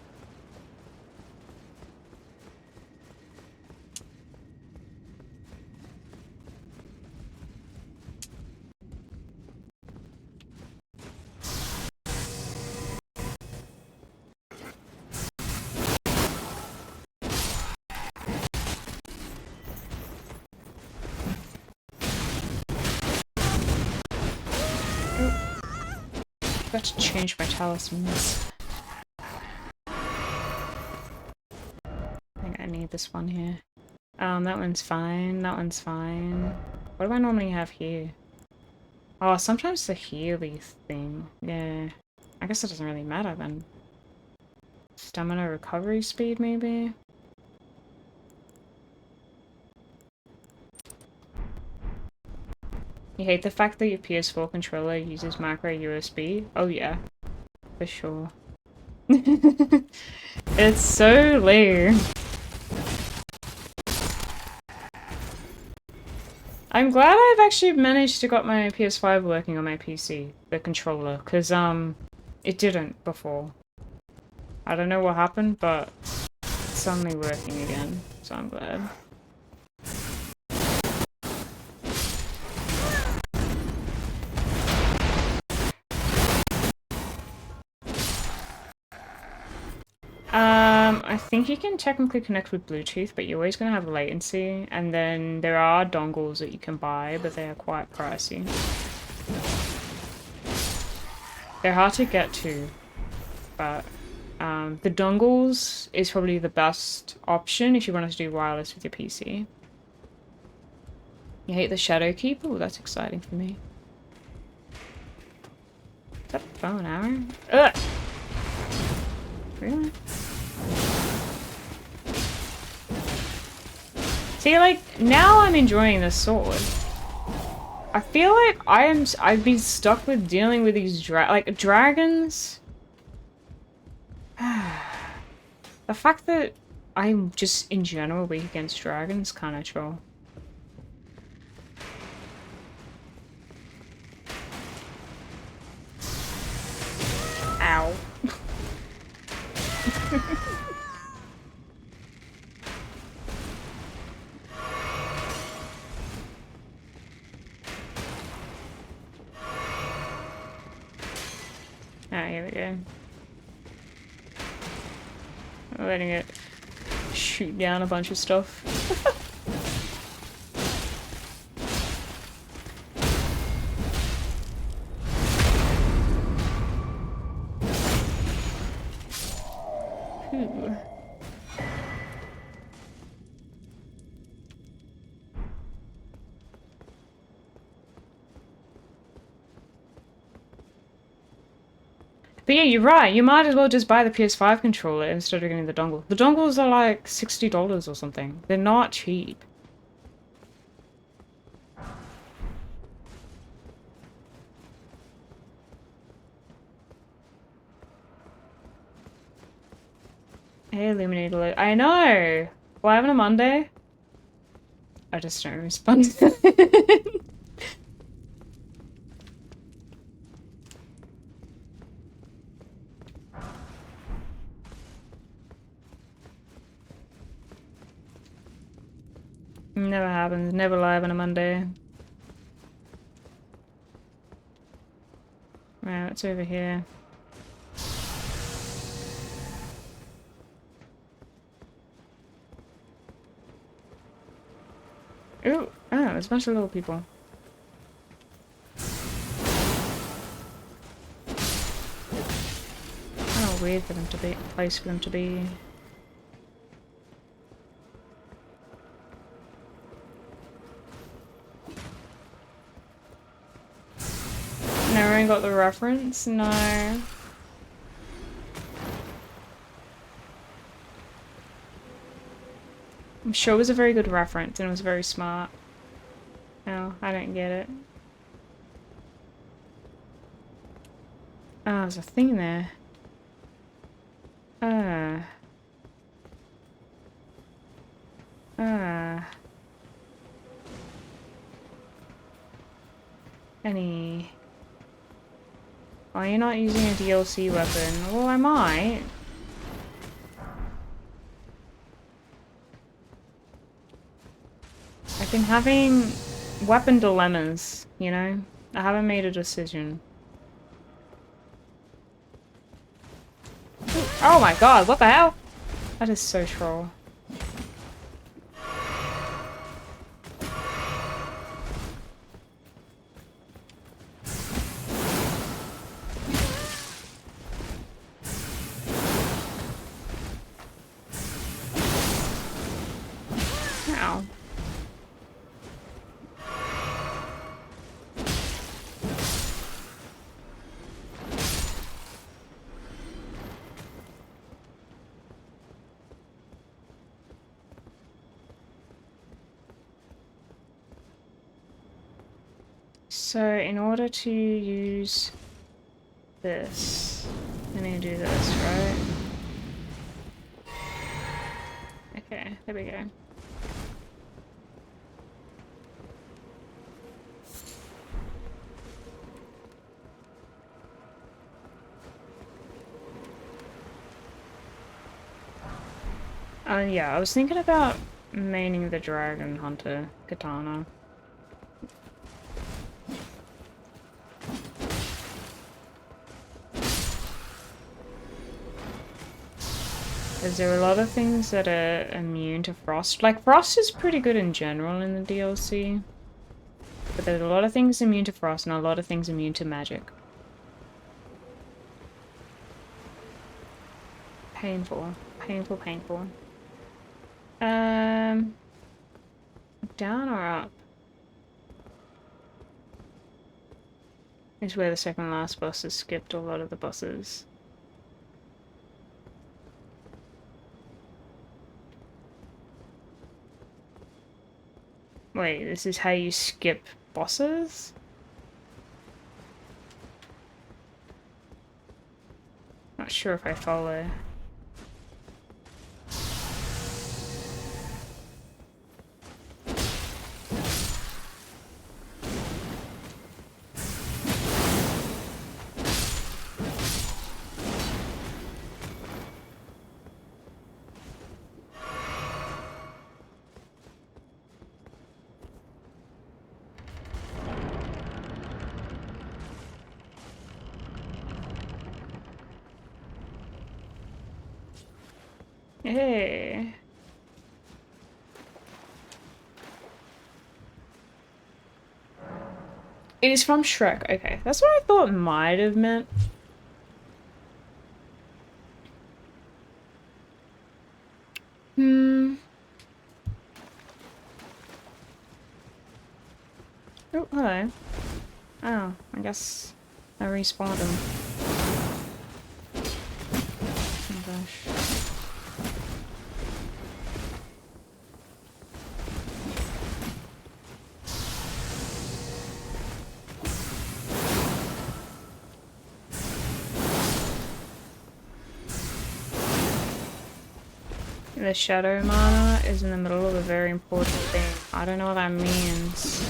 Got to change my talismans. I think I need this one here. That one's fine. That one's fine. What do I normally have here? Oh, sometimes the Healy thing. Yeah. I guess it doesn't really matter then. Stamina recovery speed, maybe? You hate the fact that your PS4 controller uses micro USB? Oh yeah. For sure. It's so lame. I'm glad I've actually managed to got my PS5 working on my PC, the controller, because it didn't before. I don't know what happened, but it's suddenly working again, so I'm glad. I think you can technically connect with Bluetooth, but you're always going to have latency, and then there are dongles that you can buy, but they are quite pricey. They're hard to get to, but the dongles is probably the best option if you want to do wireless with your PC. You hate the Shadow Keep? Oh, that's exciting for me. Is that a bow and arrow? Ugh! Really? See, like, now I'm enjoying this sword. I feel like I've been stuck with dealing with these dragons. The fact that I'm just in general weak against dragons kind of troll. Ow. Ah, here we go. I'm letting it shoot down a bunch of stuff. Ooh. But yeah, you're right. You might as well just buy the PS5 controller instead of getting the dongle. The dongles are like $60 or something. They're not cheap. Hey, Illuminator. I know! Why having a Monday? I just don't respond. Never happens. Never live on a Monday. Right, it's over here. Ooh! Oh, there's a bunch of little people. Kind of weird for them to be. Place for them to be. No one got the reference? No. I'm sure it was a very good reference and it was very smart. No, I don't get it. Oh, there's a thing there. Ah. Ah. Any... Oh, you're not using a DLC weapon. Well, I might. I've been having weapon dilemmas, you know? I haven't made a decision. Oh my god, what the hell? That is so troll. Ow. So in order to use this, I need to do this, right? Okay, there we go. Yeah, I was thinking about maining the Dragon Hunter katana. Because there are a lot of things that are immune to frost. Like, frost is pretty good in general in the DLC. But there's a lot of things immune to frost and a lot of things immune to magic. Painful. Painful, painful. Down or up? Is where the second last boss has skipped a lot of the bosses. Wait, this is how you skip bosses? Not sure if I follow. Hey. It is from Shrek. Okay, that's what I thought it might have meant. Oh, hello. Oh, I guess I respawned him. Oh my gosh. The Shadow Mana is in the middle of a very important thing. I don't know what that means.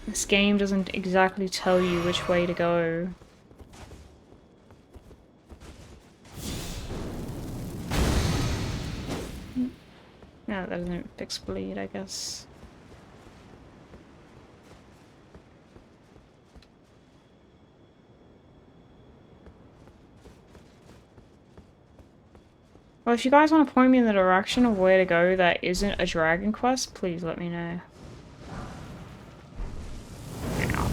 This game doesn't exactly tell you which way to go. No, that doesn't fix bleed, I guess. Well, if you guys want to point me in the direction of where to go that isn't a Dragon Quest, please let me know. Ow.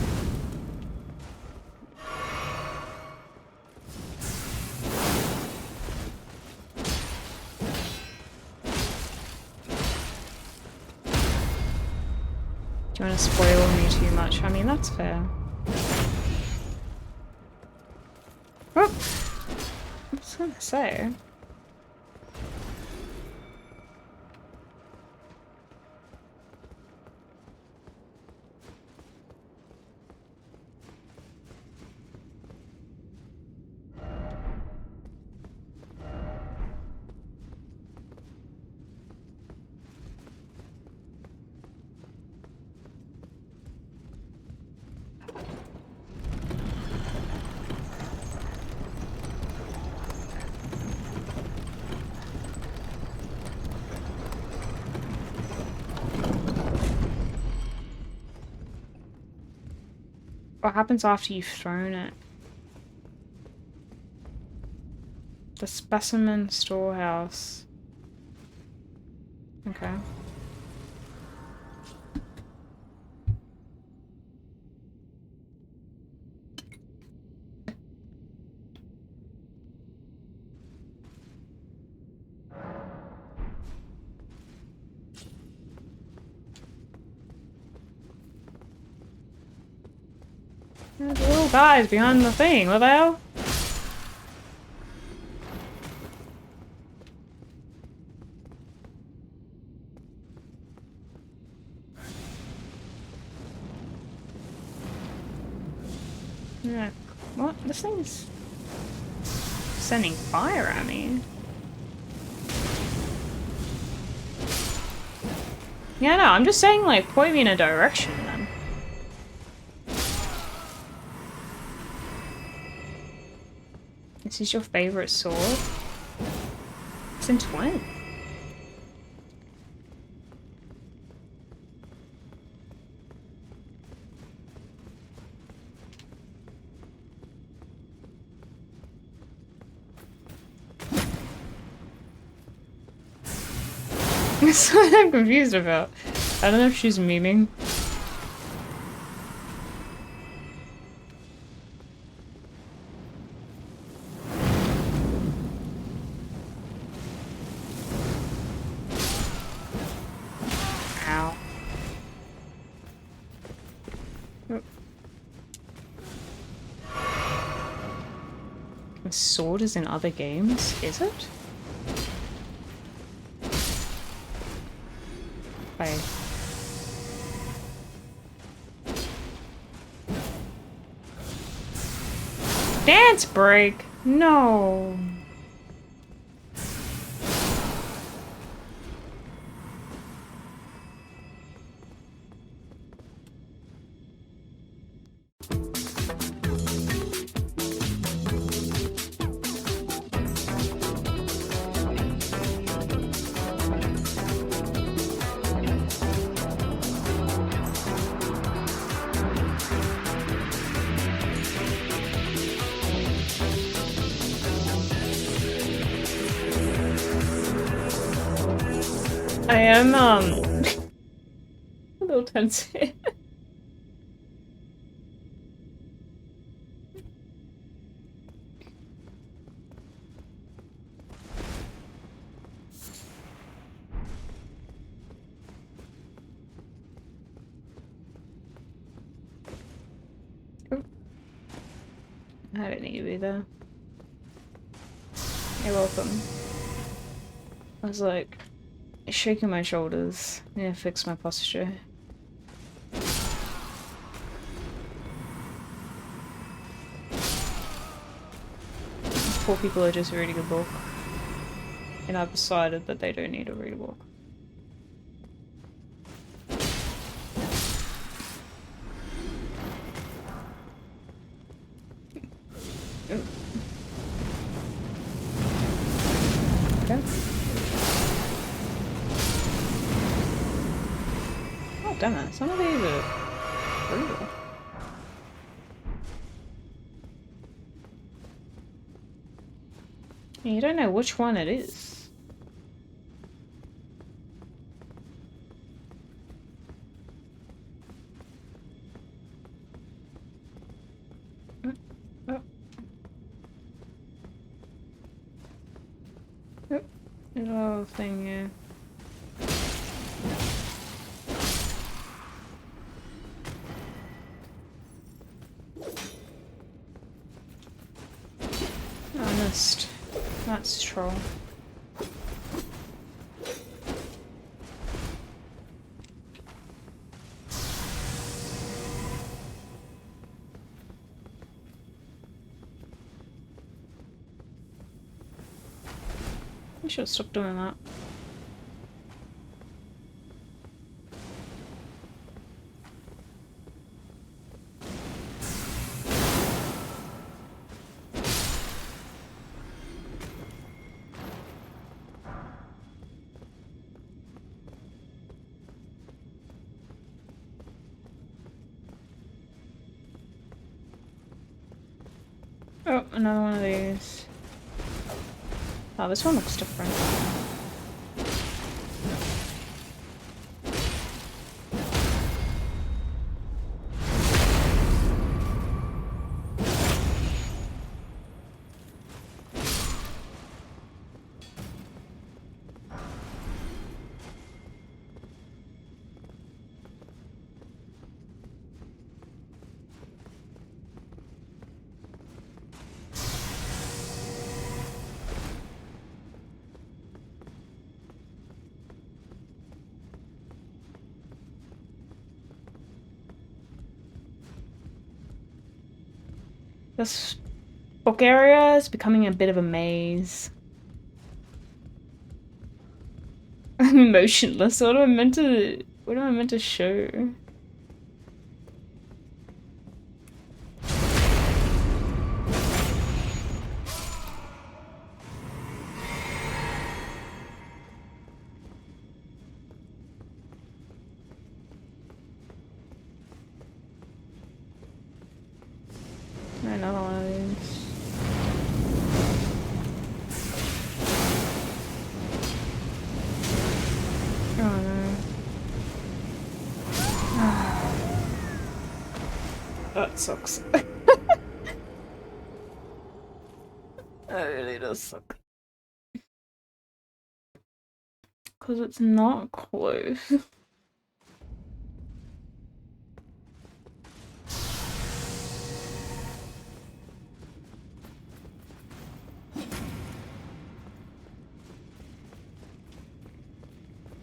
Do you want to spoil me too much? I mean, that's fair. Oh! I was gonna say. What happens after you've thrown it? The specimen storehouse. Okay. There's little guys behind the thing, what the hell? Yeah. What? This thing's sending fire at me. Yeah, no, I'm just saying, like, point me in a direction, then. This is your favorite sword? Since when? That's what I'm confused about. I don't know if she's memeing. Ow. Oh. The sword is in other games, is it? Wait. Dance break? No. I am, a little tense here. I don't need to be there. You're welcome. I was like, shaking my shoulders. I need to fix my posture. Poor people are just reading a book. And I've decided that they don't need to read a book. Okay. Oh damn it, some of these are brutal. You don't know which one it is. Oh. Oh. Little thing, yeah. I missed. That's troll. I should stop doing that. Oh, another one of these. Oh, this one looks different. This book area is becoming a bit of a maze. I'm emotionless. What am I meant to show? Another one of these. Oh no. That sucks. That really does suck. Because it's not close.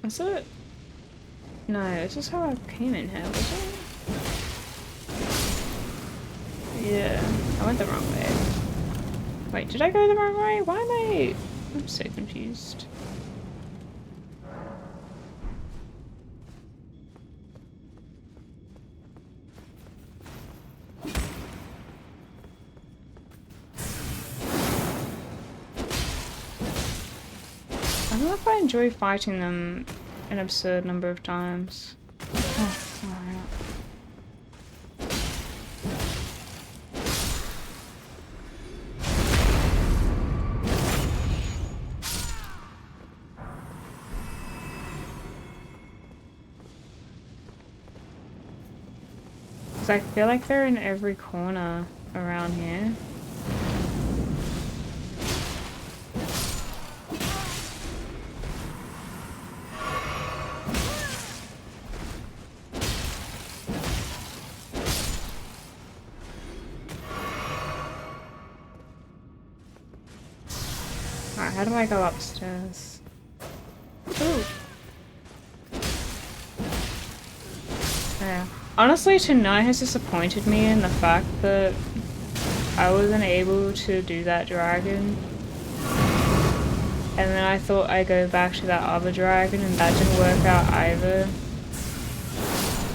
Is it? No, this is how I came in here, was it? Yeah, I went the wrong way. Wait, did I go the wrong way? Why am I... I'm so confused. I don't know if I enjoy fighting them an absurd number of times. Oh, alright. Because I feel like they're in every corner around here. Alright, how do I go upstairs? Ooh. Yeah. Honestly, tonight has disappointed me in the fact that I wasn't able to do that dragon. And then I thought I'd go back to that other dragon and that didn't work out either.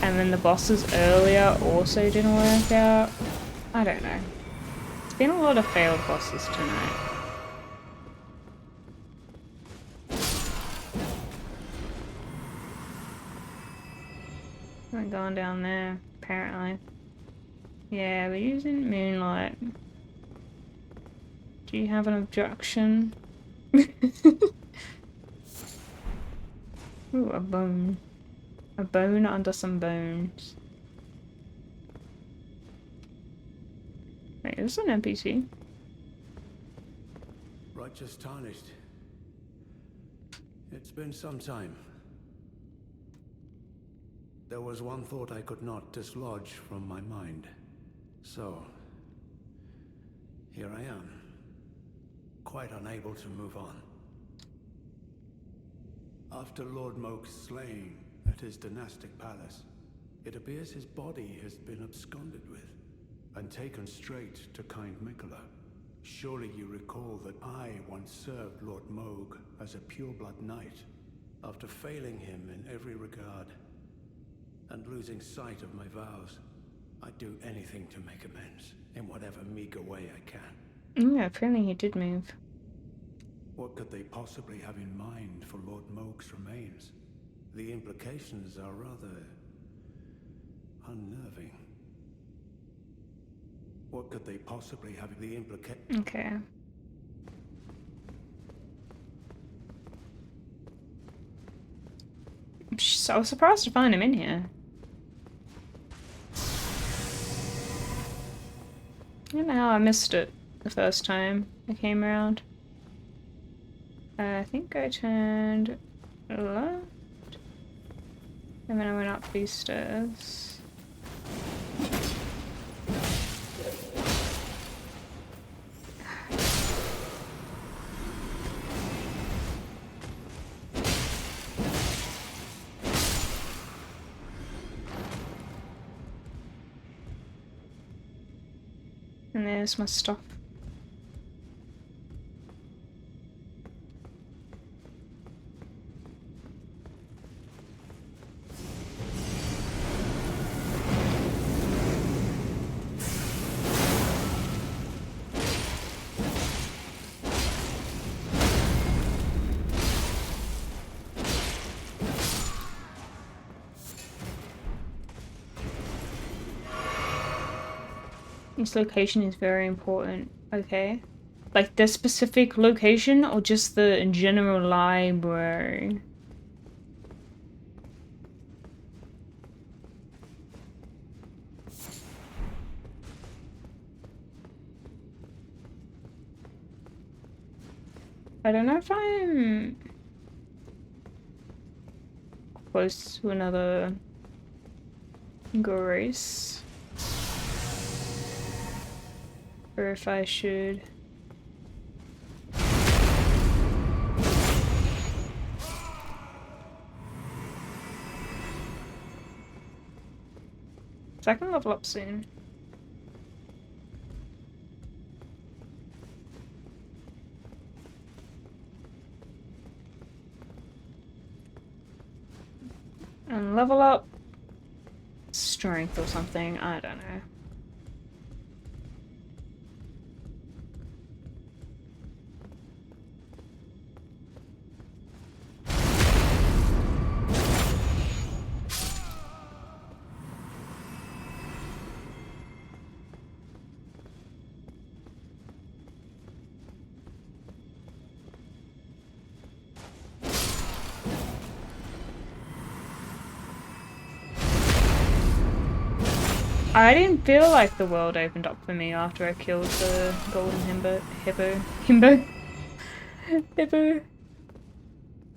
And then the bosses earlier also didn't work out. I don't know. It's been a lot of failed bosses tonight. I'm going down there, apparently. Yeah, we're using moonlight. Do you have an objection? Ooh, a bone. A bone under some bones. Wait, is this an NPC? Righteous tarnished. It's been some time. There was one thought I could not dislodge from my mind. So, here I am, quite unable to move on. After Lord Moke's slaying at his dynastic palace, it appears his body has been absconded with and taken straight to kind Mikola. Surely you recall that I once served Lord Moog as a pureblood knight, after failing him in every regard and losing sight of my vows. I'd do anything to make amends, in whatever meager way I can. Yeah, apparently he did move. What could they possibly have in mind for Lord Moog's remains? The implications are rather unnerving. What could they possibly have the implication? Okay. So I was surprised to find him in here. I don't know how I missed it the first time I came around. I think I turned left. And then I went up these stairs. And there's my stuff. This location is very important. Okay. Like this specific location or just the general library? I don't know if I'm close to another grace. Or if I should. So I can level up soon. And level up strength or something, I don't know. I didn't feel like the world opened up for me after I killed the golden hippo.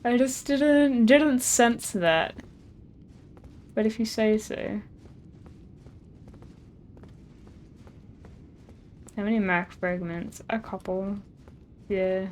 I just didn't sense that. But if you say so. How many Mac fragments? A couple. Yeah.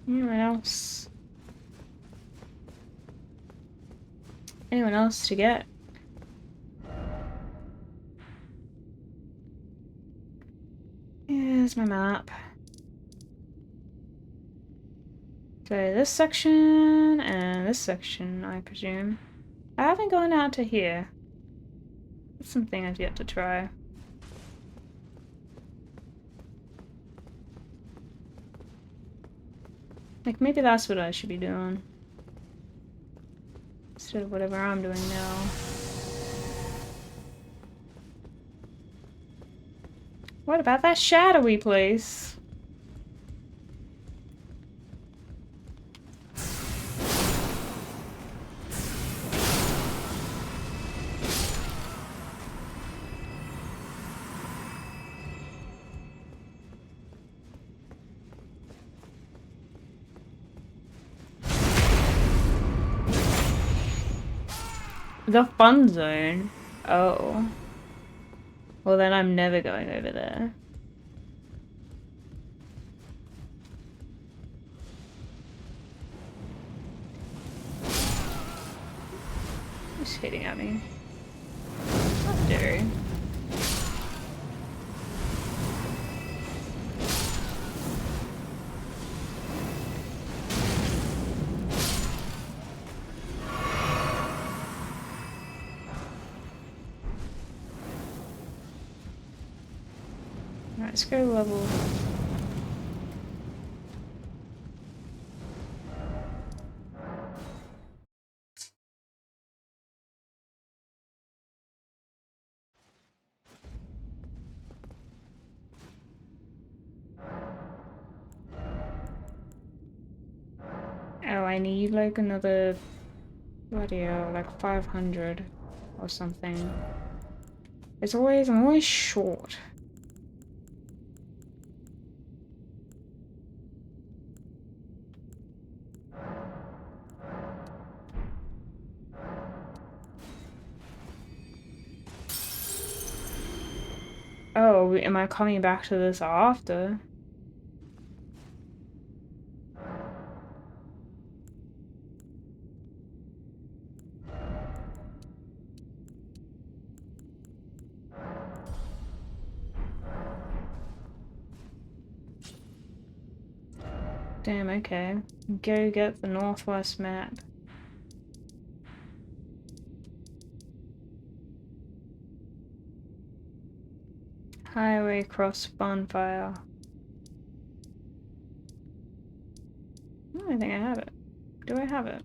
Anyone else? Anyone else to get? Here's my map. So this section and this section, I presume. I haven't gone out to here. That's something I've yet to try. Like, maybe that's what I should be doing. Instead of whatever I'm doing now. What about that shadowy place? The fun zone? Oh. Well then I'm never going over there. Who's hitting at me? How dare you? let's go level. Oh, I need like another, bloody hell, like 500 or something. I'm always short. Oh, am I coming back to this after? Damn, okay. Go get the Northwest map. Highway cross bonfire. I don't think I have it. Do I have it?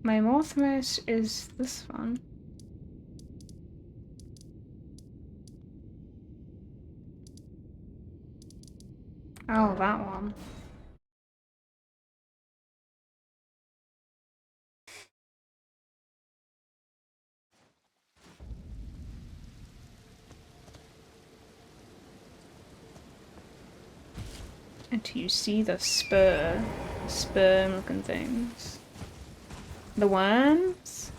My northmost is this one. Oh, that one. And you see the sperm looking things. The worms?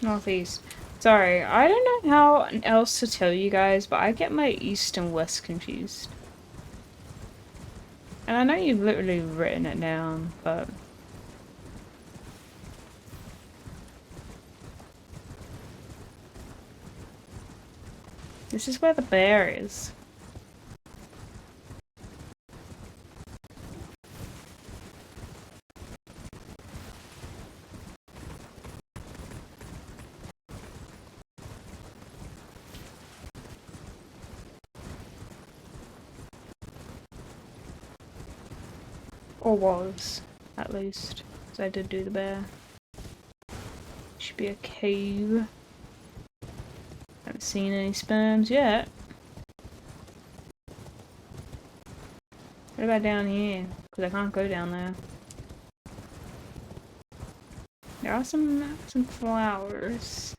Northeast. Sorry, I don't know how else to tell you guys, but I get my east and west confused. And I know you've literally written it down, but... This is where the bear is. Or was, at least. Because I did do the bear. Should be a cave. Haven't seen any sperms yet. What about down here? Because I can't go down there. There are some flowers.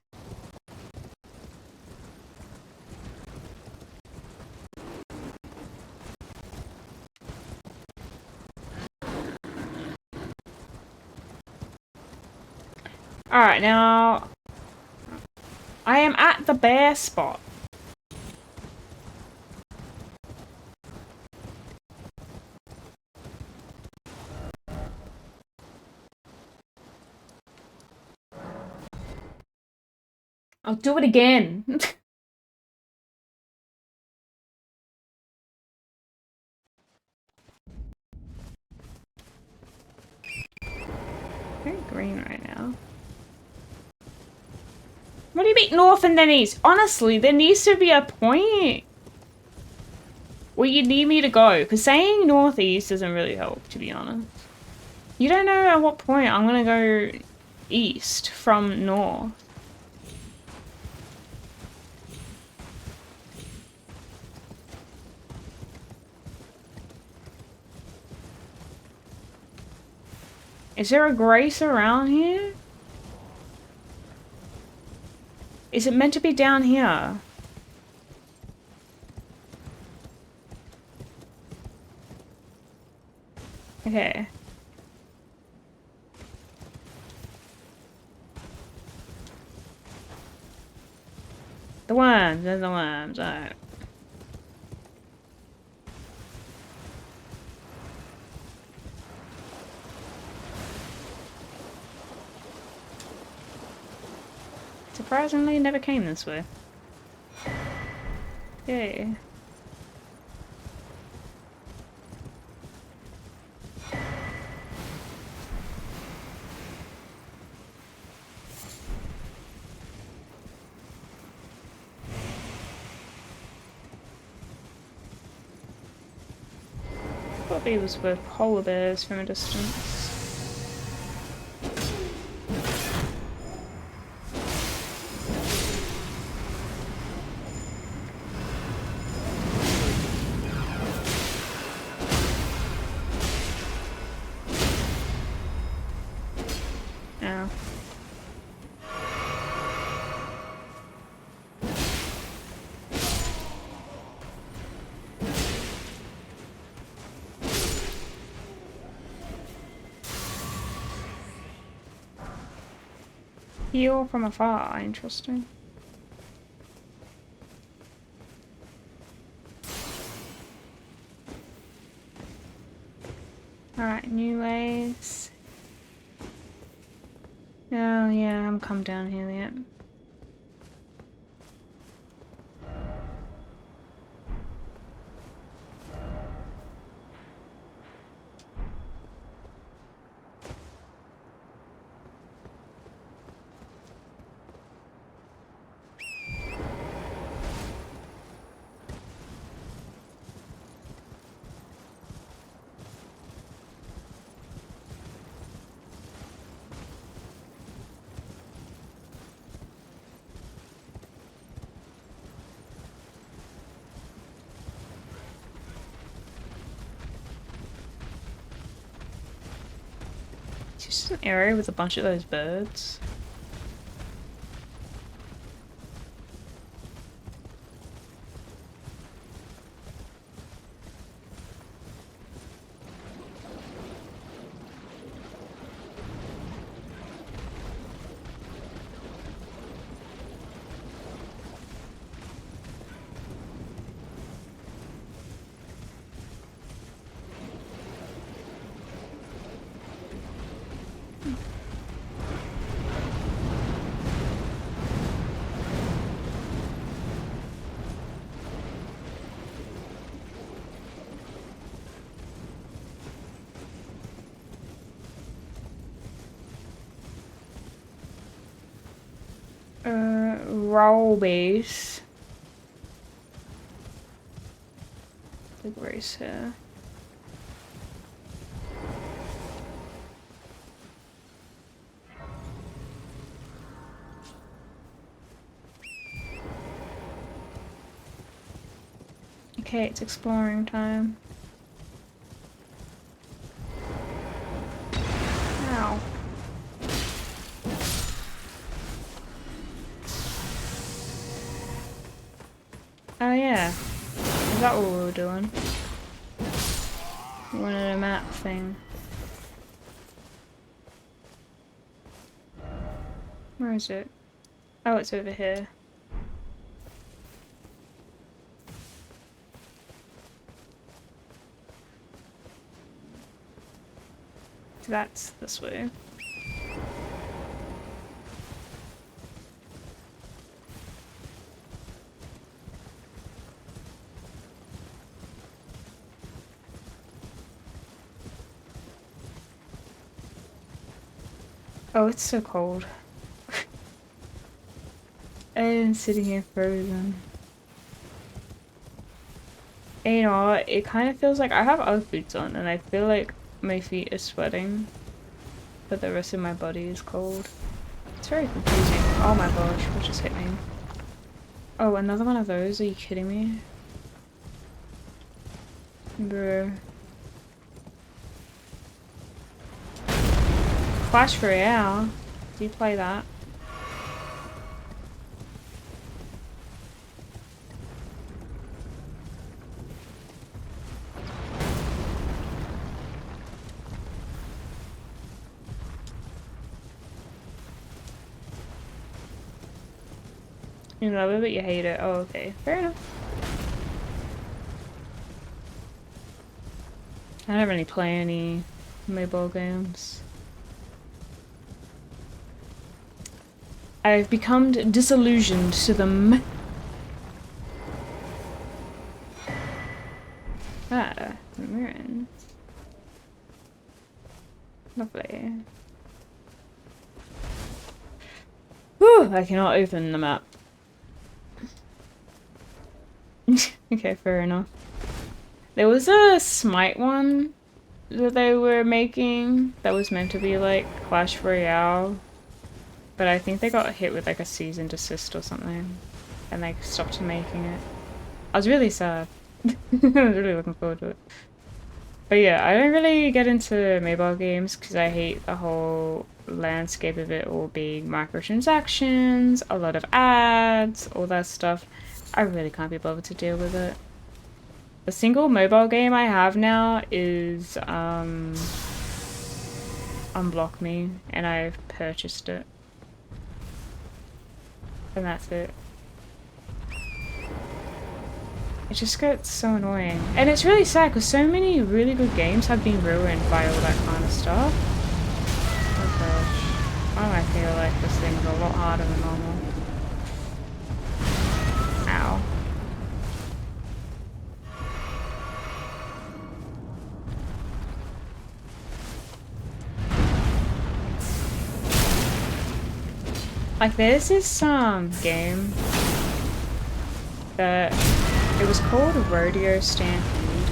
Alright, now... I am at the bear spot. I'll do it again. Very green right now. What do you mean north and then east? Honestly, there needs to be a point where you need me to go. Because saying northeast doesn't really help, to be honest. You don't know at what point I'm gonna go east from north. Is there a grace around here? Is it meant to be down here? Okay. The worms, there's the worms, alright. surprisingly never came this way. Yay. Thought he was with polar bears from a distance. Ow. Heal from afar, interesting. Alright, new ways. Oh yeah, I haven't come down here yet. It's just an area with a bunch of those birds. Roll base. Big race here. Okay, it's exploring time. Ow. Oh yeah. Is that what we were doing? We wanted a map thing. Where is it? Oh, it's over here. So that's this way. Oh, it's so cold. I'm sitting here frozen. And you know what? It kind of feels like I have other boots on and I feel like my feet are sweating, but the rest of my body is cold. It's very confusing. Oh my gosh, what just hit me? Oh, another one of those? Are you kidding me? Bro. Clash Royale? Do you play that? You love it, but you hate it. Oh, okay. Fair enough. I don't really play any mobile games. I've become disillusioned to them. Ah, ruins. Lovely. Whew, I cannot open the map. Okay, fair enough. There was a Smite one that they were making that was meant to be like Clash Royale, but I think they got hit with like a cease and desist or something and they stopped making it. I was really sad. I was really looking forward to it. But yeah, I don't really get into mobile games because I hate the whole landscape of it all being microtransactions, a lot of ads, all that stuff. I really can't be bothered to deal with it. The single mobile game I have now is Unblock Me, and I've purchased it. And that's it. It just gets so annoying. And it's really sad because so many really good games have been ruined by all that kind of stuff. Oh gosh. Why do I feel like this thing's a lot harder than normal? Ow. Like there's this game that it was called Rodeo Stampede.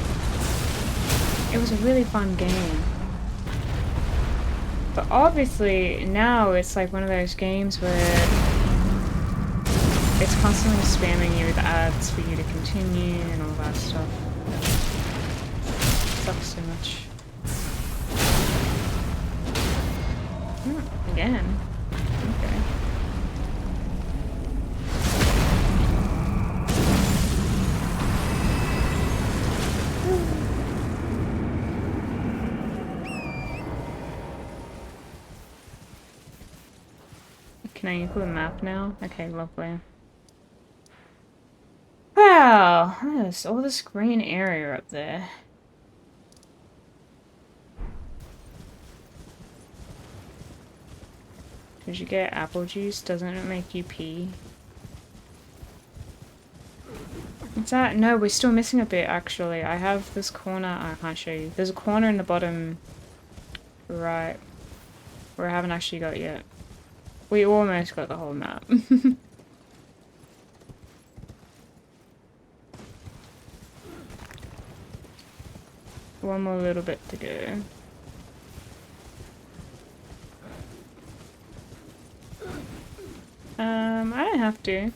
It was a really fun game. But obviously now it's like one of those games where it's constantly spamming you with ads for you to continue and all that stuff. It sucks so much. Again. Okay. Can I include a map now? Okay, lovely. Wow, there's all this green area up there. Did you get apple juice? Doesn't it make you pee? What's that? No, we're still missing a bit actually. I have this corner. I can't show you. There's a corner in the bottom right where I haven't actually got yet. We almost got the whole map. One more little bit to go. I don't have to.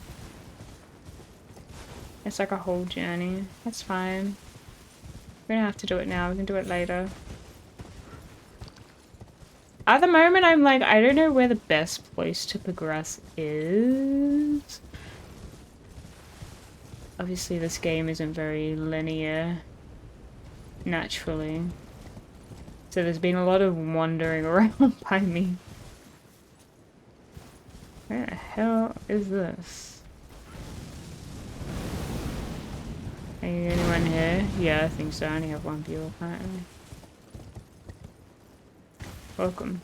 It's like a whole journey. That's fine. We don't have to do it now. We can do it later. At the moment, I'm like, I don't know where the best place to progress is. Obviously, this game isn't very linear, naturally. So there's been a lot of wandering around by me. Where the hell is this? Are you anyone here? Yeah, I think so. I only have one viewer, apparently. Welcome.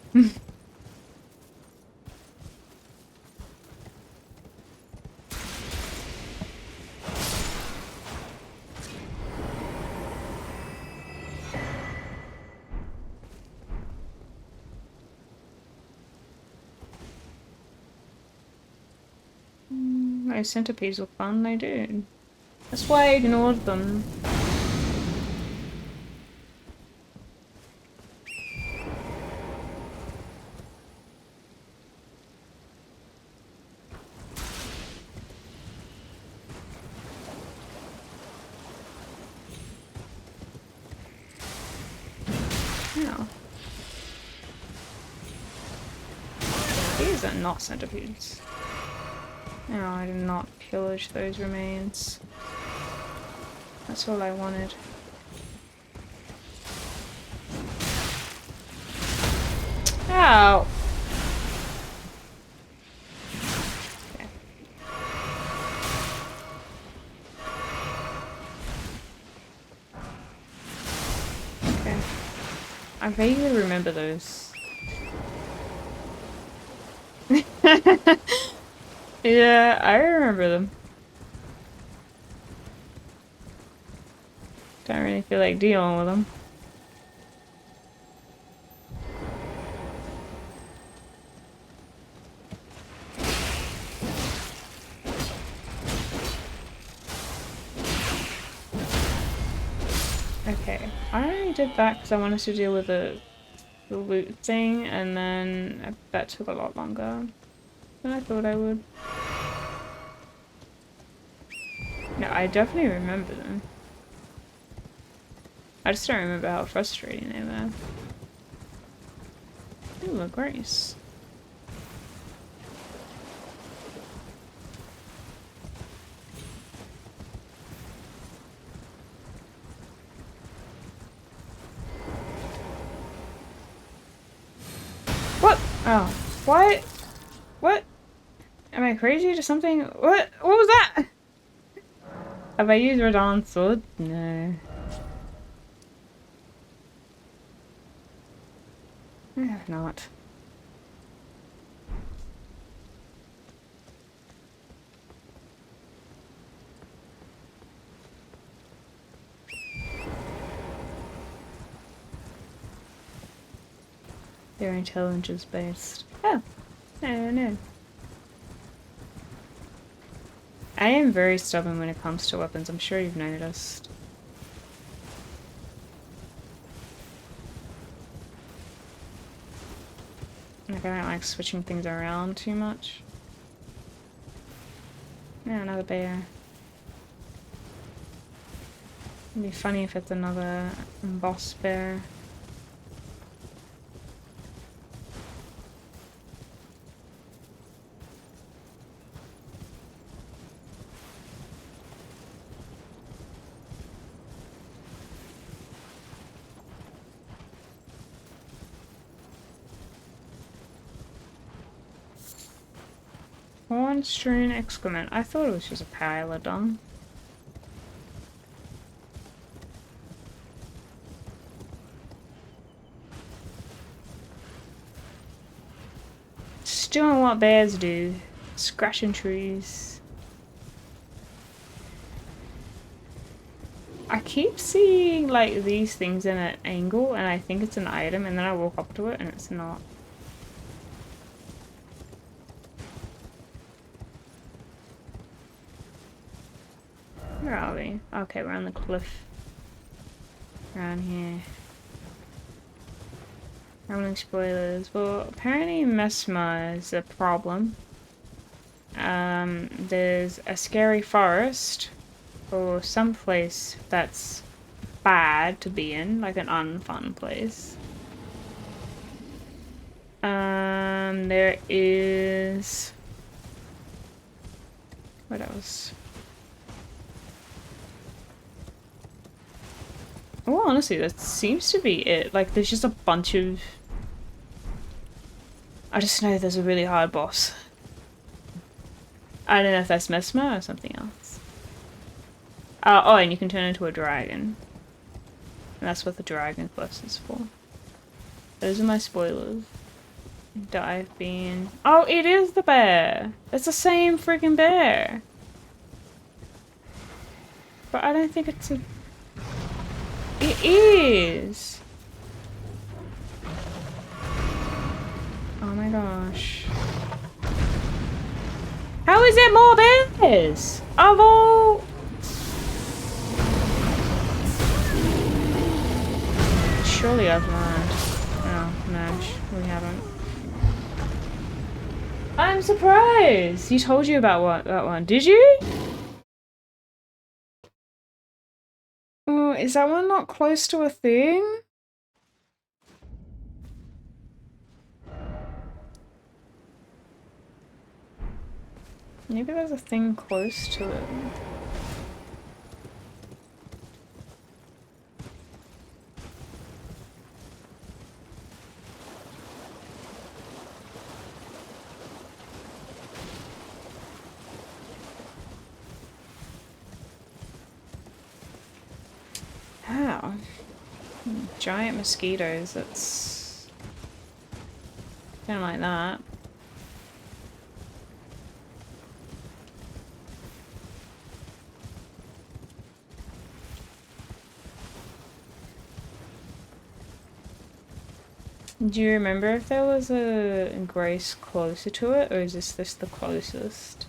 Those centipedes look fun, they do. That's why I ignored them. No. These are not centipedes. No, I did not pillage those remains. That's all I wanted. Ow! Okay. Okay. I vaguely remember those. Yeah, I remember them. Don't really feel like dealing with them. Okay, I only did that because I wanted to deal with the loot thing, and then that took a lot longer than I thought I would. No, I definitely remember them. I just don't remember how frustrating they were. Ooh, a grace. What? Oh. What? What? Am I crazy to something? What? What was that? Have I used Radon's sword? No. I have not. They're intelligence based. Oh. I don't know. I am very stubborn when it comes to weapons. I'm sure you've noticed. Like, I don't like switching things around too much. Yeah, another bear. It'd be funny if it's another boss bear. Horn strewn excrement. I thought it was just a pile of dung. Just doing what bears do. Scratching trees. I keep seeing like these things in an angle and I think it's an item and then I walk up to it and it's not. Where are we? Okay, we're on the cliff. Around here. Rolling spoilers. Well, apparently Mesmer is a problem. There's a scary forest or some place that's bad to be in, like an unfun place. There is... What else? Well, honestly, that seems to be it. Like, there's just a bunch of... I just know there's a really hard boss. I don't know if that's Mesmer or something else. Oh, and you can turn into a dragon. And that's what the dragon quest is for. Those are my spoilers. Dive bean. Oh, it is the bear! It's the same freaking bear! But I don't think it's a... It is! Oh my gosh. How is it more bears? Of all... Surely I've learned. Oh, no, we haven't. I'm surprised! He told you about that one. Did you? Oh, is that one not close to a thing? Maybe there's a thing close to it. How? Giant mosquitoes, that's... Don't like that. Do you remember if there was a grace closer to it, or is this the closest?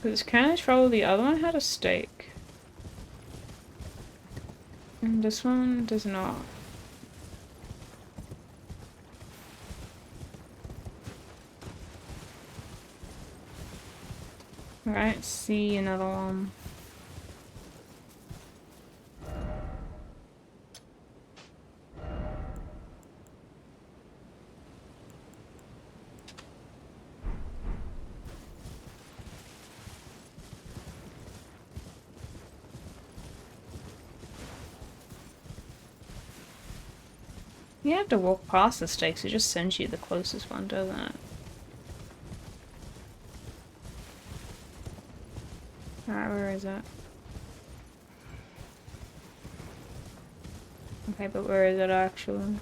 Because Carnage Troll, the other one had a stake. And this one does not. Alright, see another one. You have to walk past the stakes, it just sends you the closest one, doesn't it? Alright, where is it? Okay, but where is it actually?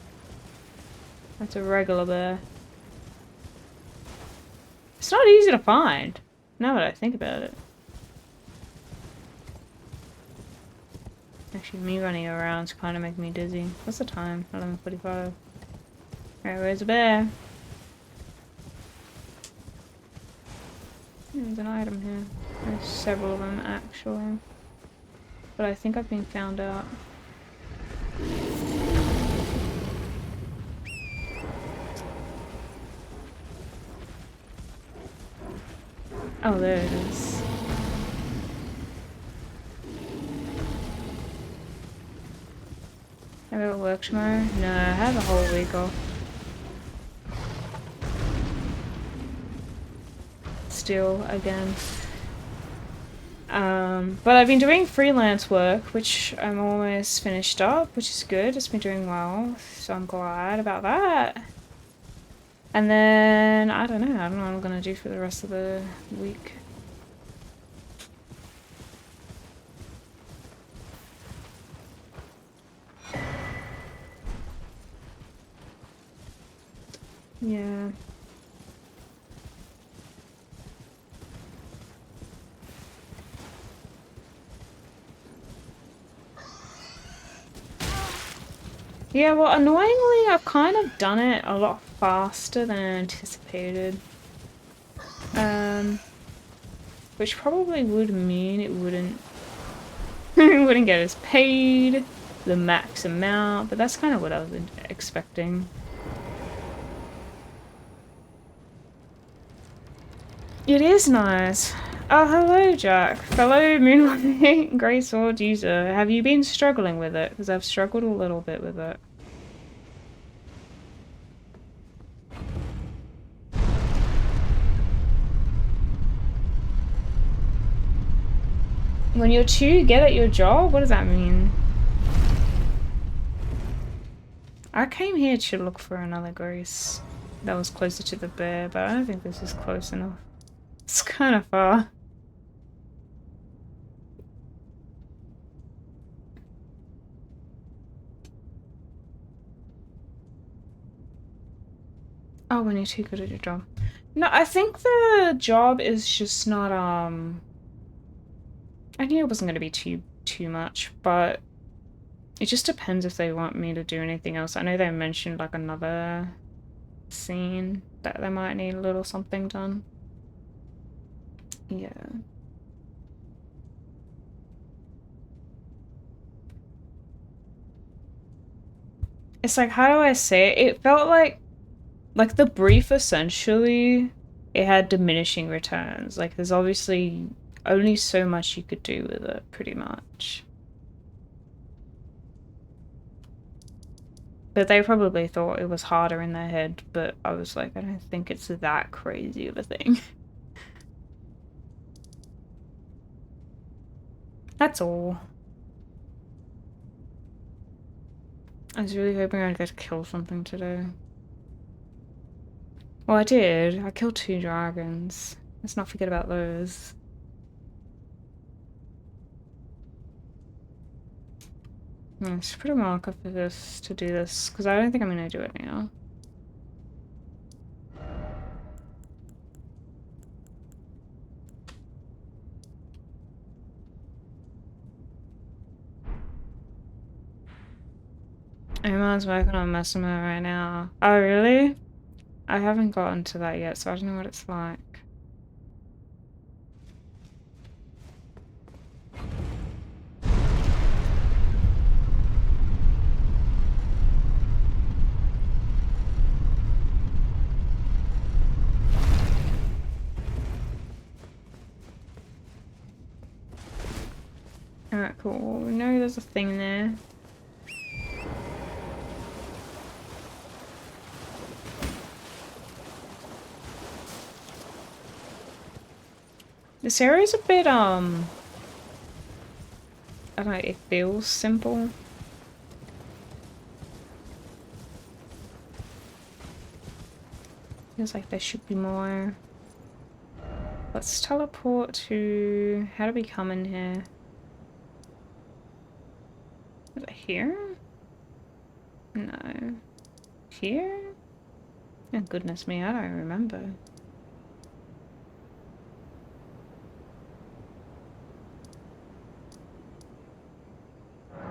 That's a regular bear. It's not easy to find, now that I think about it. Actually, me running around is kind of making me dizzy. What's the time? 11:45. Alright, where's the bear? There's an item here. There's several of them, actually. But I think I've been found out. Oh, there it is. Have it work tomorrow? No, I have a whole week off. Still, again. But I've been doing freelance work, which I'm almost finished up, which is good. It's been doing well, so I'm glad about that. And then, I don't know what I'm gonna do for the rest of the week. Yeah. Yeah, well, annoyingly, I've kind of done it a lot faster than anticipated. Which probably would mean it wouldn't it wouldn't get us paid the max amount, but that's kind of what I was expecting. It is nice. Oh, hello, Jack. Fellow Moonlight Grey Sword user. Have you been struggling with it? Because I've struggled a little bit with it. When you're too good at your job? What does that mean? I came here to look for another grace that was closer to the bear, but I don't think this is close enough. It's kind of far. Oh, when you're too good at your job. No, I think the job is just not, I knew it wasn't going to be too much, but it just depends if they want me to do anything else. I know they mentioned, like, another scene that they might need a little something done. Yeah. It's like, how do I say it? It felt like the brief essentially, it had diminishing returns. Like, there's obviously only so much you could do with it, pretty much. But they probably thought it was harder in their head, but I was like, I don't think it's that crazy of a thing. That's all. I was really hoping I'd get to kill something today. Well, I did. I killed 2 dragons. Let's not forget about those. Let's put a marker for this to do this, because I don't think I'm going to do it now. Omar's working on Massimo right now. Oh, really? I haven't gotten to that yet, so I don't know what it's like. Alright, cool. Well, we know there's a thing there. This area's a bit, I don't know, it feels simple. Feels like there should be more. Let's teleport to... How do we come in here? Is it here? No. Here? Oh, goodness me, I don't remember.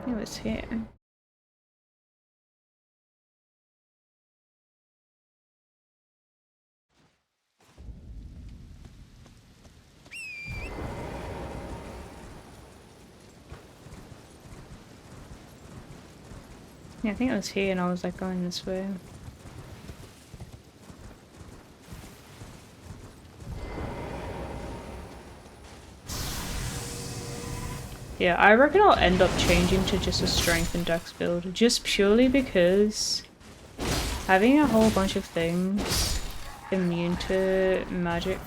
It was here. Yeah, I think it was here and I was like going this way. Yeah, I reckon I'll end up changing to just a strength and dex build, just purely because having a whole bunch of things immune to magic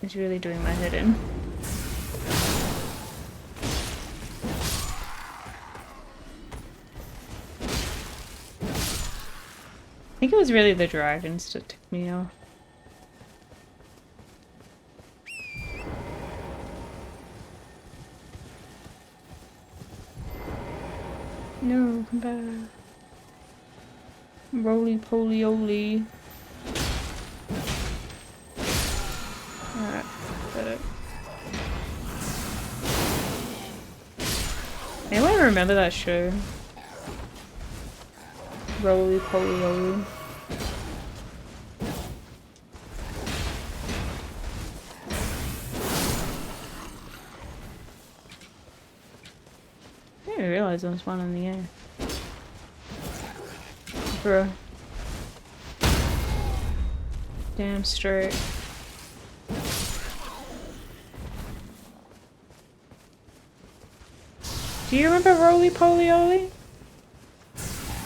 is really doing my head in. I think it was really the dragons that took me off. No, come back. Roly poly oly. Alright, got it. Anyone remember that show? Roly poly oly. I didn't realize there was one in the air. Bruh. Damn straight. Do you remember Roly Poly Oly?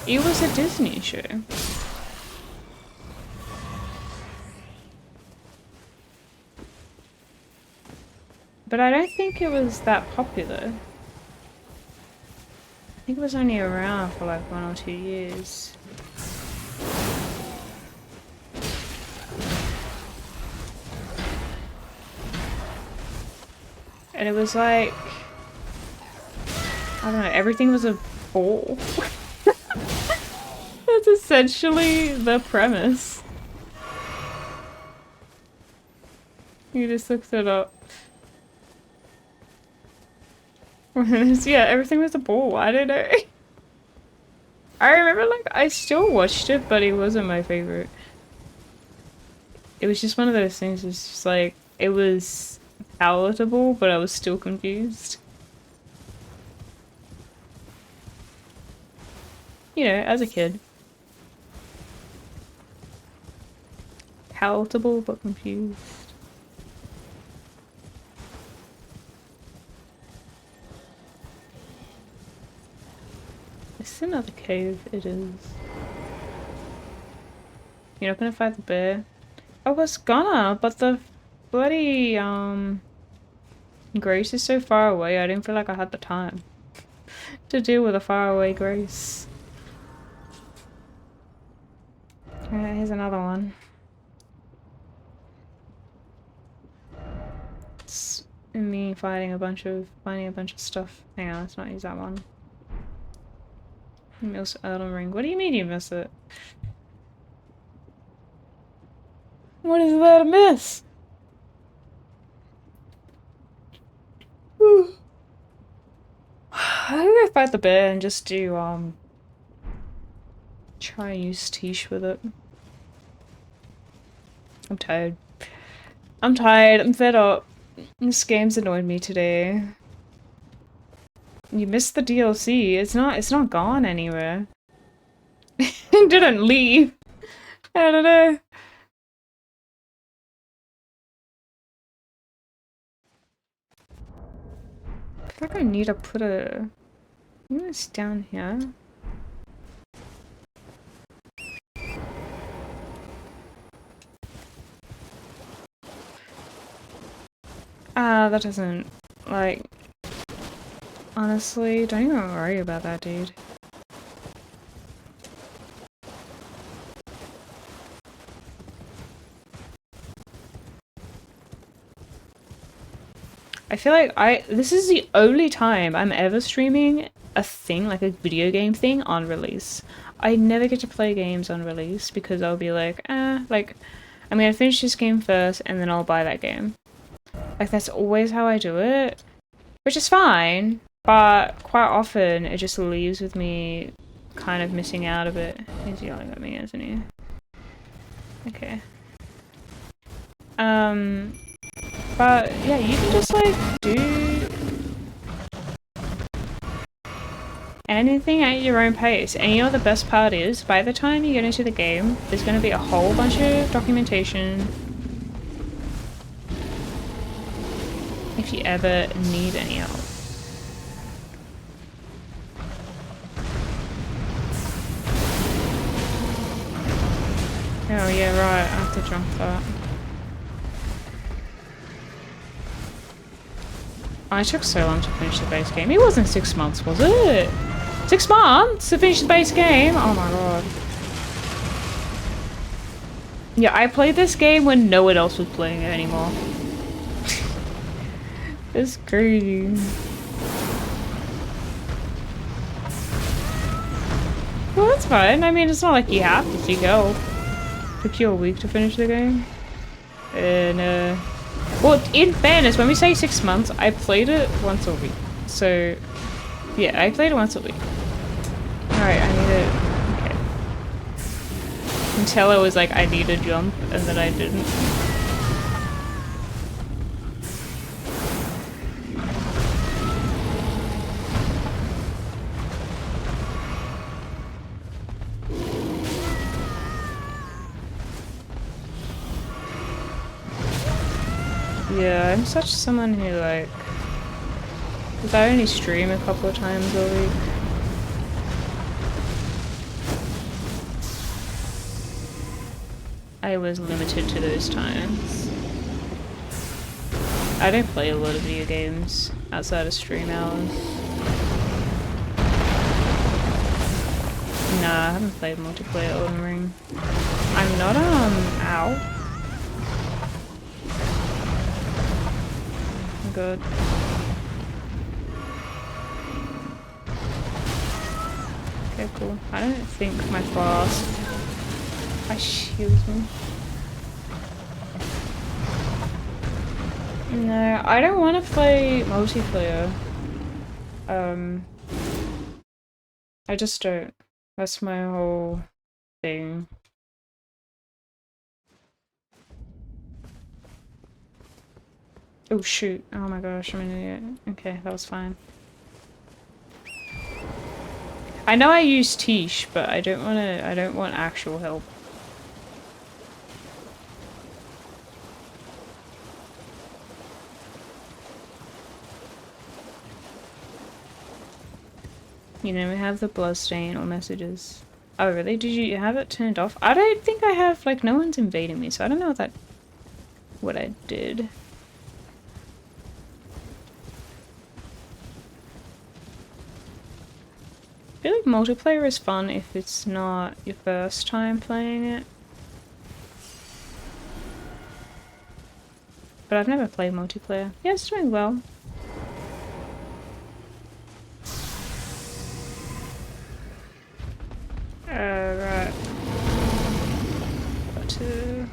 It was a Disney show. But I don't think it was that popular. I think it was only around for like 1 or 2 years. And it was like, I don't know, everything was a ball. That's essentially the premise. You just looked it up. Yeah, everything was a ball. I don't know. I remember, like, I still watched it, but it wasn't my favorite. It was just one of those things, it's just like, it was palatable, but I was still confused. You know, as a kid. Palatable, but confused. It's another cave, it is. You're not gonna fight the bear? I was gonna, but the bloody, Grace is so far away, I didn't feel like I had the time to deal with a faraway Grace. Alright, here's another one. It's me finding a bunch of stuff. Hang on, let's not use that one. Miss Elden Ring. What do you mean you miss it? What is there to miss? I'm gonna fight the bear and just do, try and use Tish with it. I'm tired. I'm tired, I'm fed up. This game's annoyed me today. You missed the DLC. It's not gone anywhere. It didn't leave. I don't know. I feel like I need to put a... Maybe it's down here. Ah, that doesn't... Like... Honestly, don't even worry about that, dude. I feel like this is the only time I'm ever streaming a thing, like a video game thing, on release. I never get to play games on release because I'll be like, like, I'm gonna finish this game first and then I'll buy that game. Like, that's always how I do it. Which is fine, but quite often it just leaves with me kind of missing out a bit. He's yelling at me, isn't he? Okay. But yeah, you can just like do anything at your own pace. And you know what the best part is? By the time you get into the game, there's going to be a whole bunch of documentation. If you ever need any help. Oh yeah, right, I have to jump that. Oh, it took so long to finish the base game. It wasn't 6 months, was it? 6 months to finish the base game? Oh my god. Yeah, I played this game when no one else was playing it anymore. It's crazy. Well, that's fine. I mean, it's not like you have to seek help. Took you a week to finish the game? And, well, in fairness, when we say 6 months, I played it once a week. So, yeah, I played it once a week. Alright, I need to... Okay. Until I was like, I need to jump, and then I didn't. Yeah, I'm such someone who like... Because I only stream a couple of times a week. I was limited to those times. I don't play a lot of video games outside of stream hours. Nah, I haven't played multiplayer Elden Ring. I'm not, ow. Good. Okay, cool. I don't think my flask... Excuse me. No, I don't want to play multiplayer. I just don't. That's my whole thing. Oh shoot. Oh my gosh, I'm an idiot. Okay, that was fine. I know I use Tish, but I don't want actual help. You know, we have the bloodstain or messages. Oh really? Did you have it turned off? I don't think I have, like, no one's invading me, so I don't know what I did. I feel like multiplayer is fun if it's not your first time playing it. But I've never played multiplayer. Yeah, it's doing well. Right. Got to...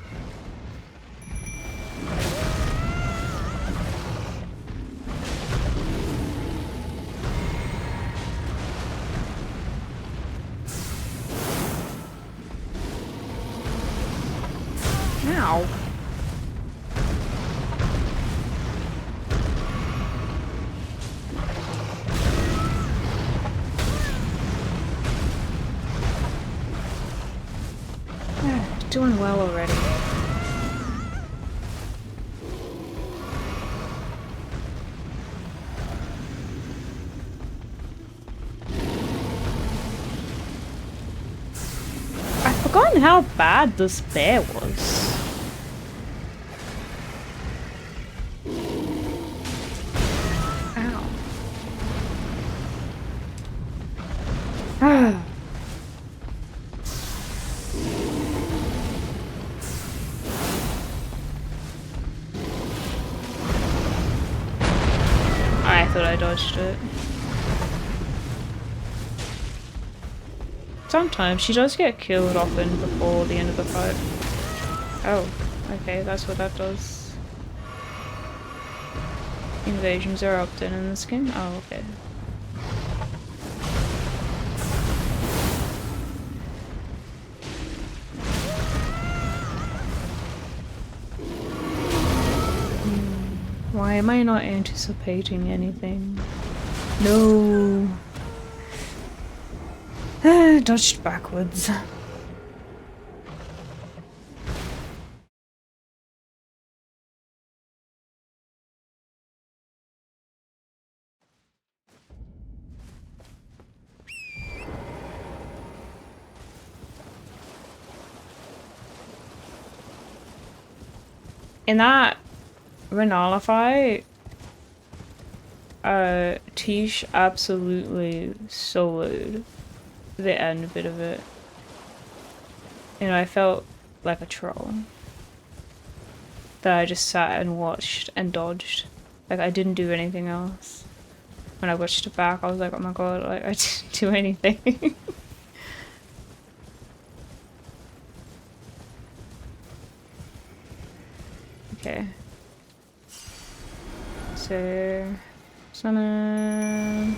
Ow. Doing well already. I've forgotten how bad this bear was. Ow. Ah. I thought I dodged it. Sometimes she does get killed often before the end of the fight. Oh, okay, that's what that does. Invasions are opt-in in this game? Oh, okay. Why am I not anticipating anything? No. Dodged backwards. In that Renala fight, Tish absolutely soloed the end bit of it. You know, I felt like a troll. That I just sat and watched and dodged. Like, I didn't do anything else. When I watched it back, I was like, oh my god, like, I didn't do anything. Okay. So... Summon...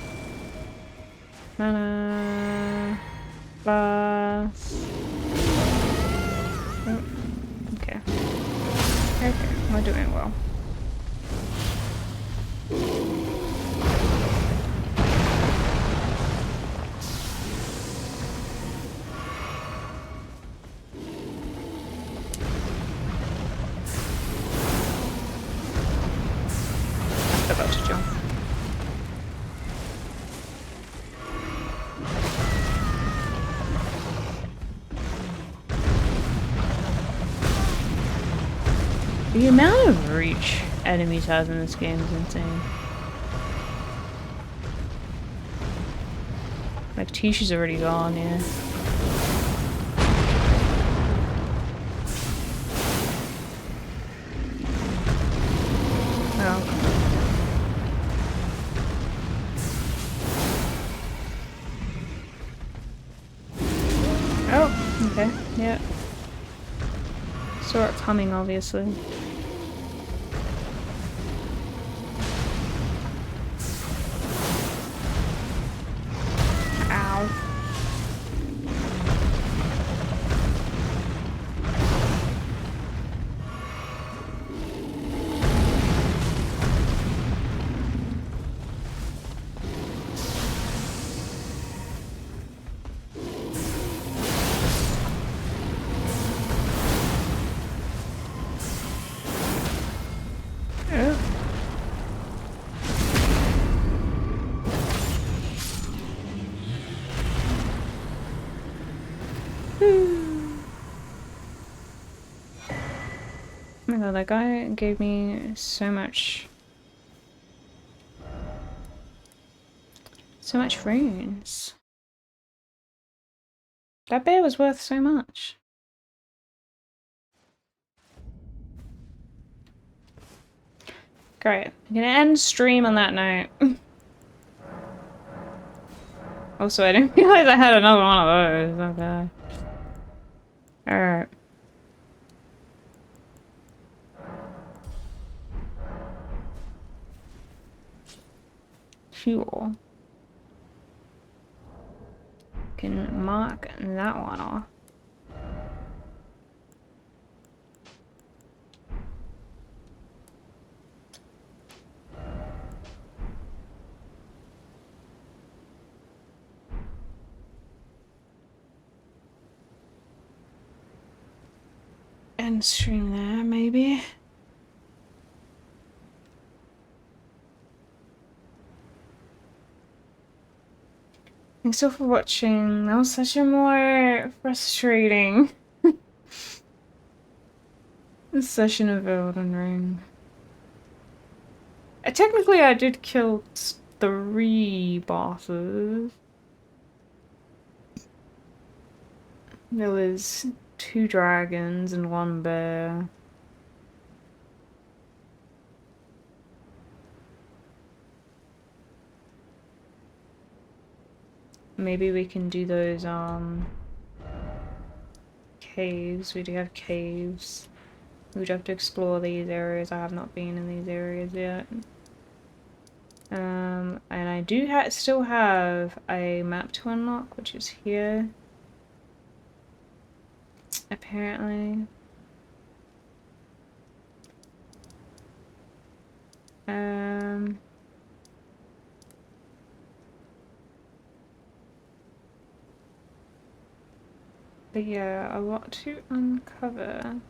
Mana... Blast... Oh, okay. Okay, we're doing well. About to jump. The amount of reach enemies have in this game is insane. Like, Tisha's already gone, yeah. Oh. Oh, okay, yeah. Saw it coming, obviously. Ow. Oh my god, that guy gave me so much runes. That bear was worth so much. Great. I'm gonna end stream on that note. Also, I didn't realize I had another one of those. Okay. Alright. Fuel. Can mark that one off. end stream there, maybe. Thanks all for watching. That was such a more frustrating session of Elden Ring. Technically, I did kill 3 bosses. There was 2 dragons and 1 bear. Maybe we can do those caves. We do have caves. We'd have to explore these areas. I have not been in these areas yet. And I do still have a map to unlock, which is here. Apparently. But yeah, a lot to uncover.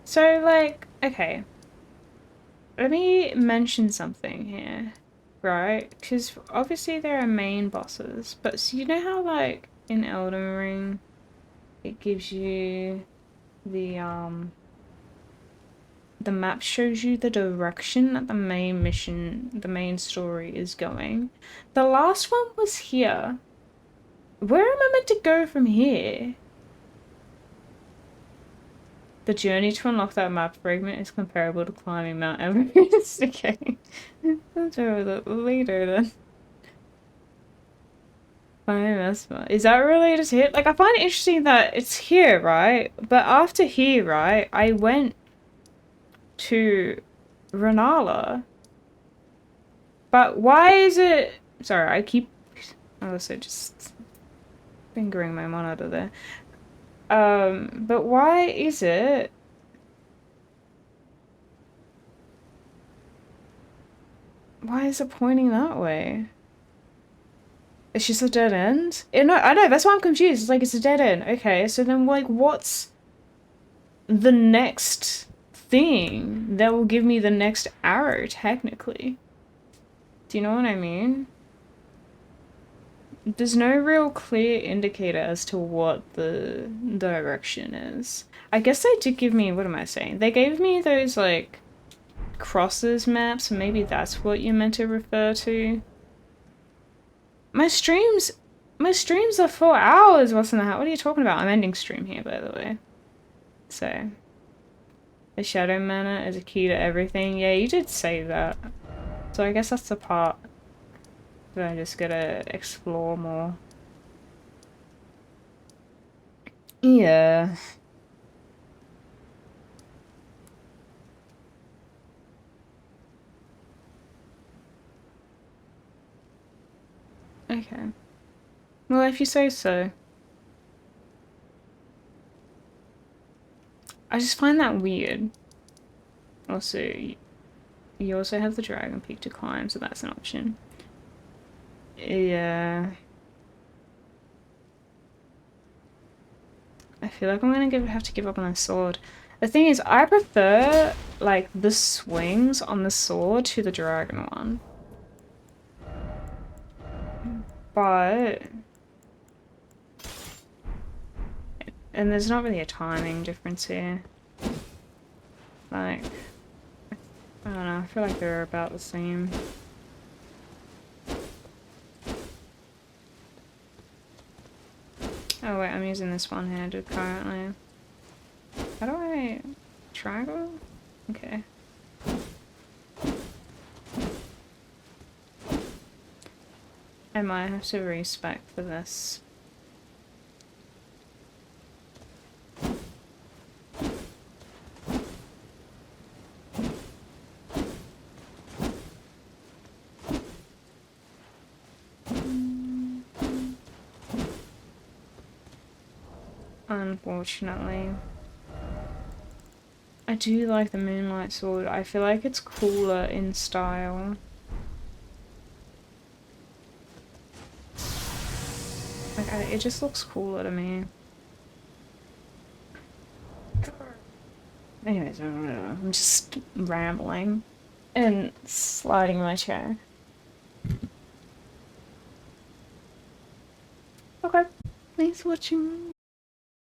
So, like, okay. Let me mention something here, right? Because obviously there are main bosses, but so you know how, like, in Elden Ring, it gives you the map shows you the direction that the main mission, the main story is going. The last one was here. Where am I meant to go from here? The journey to unlock that map fragment is comparable to climbing Mount Everest. Okay. I'll do that later then. Is that related to it? Like, I find it interesting that it's here, right? But after here, right, I went to Renala. But why is it... Sorry, I keep also just fingering my monitor there. But why is it... Why is it pointing that way? It's just a dead end? No, I know, that's why I'm confused. It's like, it's a dead end. Okay, so then, like, what's the next thing that will give me the next arrow, technically? Do you know what I mean? There's no real clear indicator as to what the direction is. I guess they did give me, what am I saying? They gave me those, like, crosses maps, maybe that's what you're meant to refer to. My streams are 4 hours, what's in the hell? What are you talking about? I'm ending stream here, by the way. So, the shadow mana is a key to everything. Yeah, you did say that. So I guess that's the part that I just gotta explore more. Yeah. Okay. Well, if you say so. I just find that weird. Also, you also have the Dragon Peak to climb, so that's an option. Yeah. I feel like I'm gonna have to give up on the sword. The thing is, I prefer, like, the swings on the sword to the dragon one. But... And there's not really a timing difference here. Like... I don't know, I feel like they're about the same. Oh wait, I'm using this one-handed currently. How do I... triangle? Okay. I might have to respec for this. Unfortunately. I do like the Moonlight Sword. I feel like it's cooler in style. Like, it just looks cooler to me. Anyways, I'm just rambling and sliding in my chair. Okay, thanks for watching.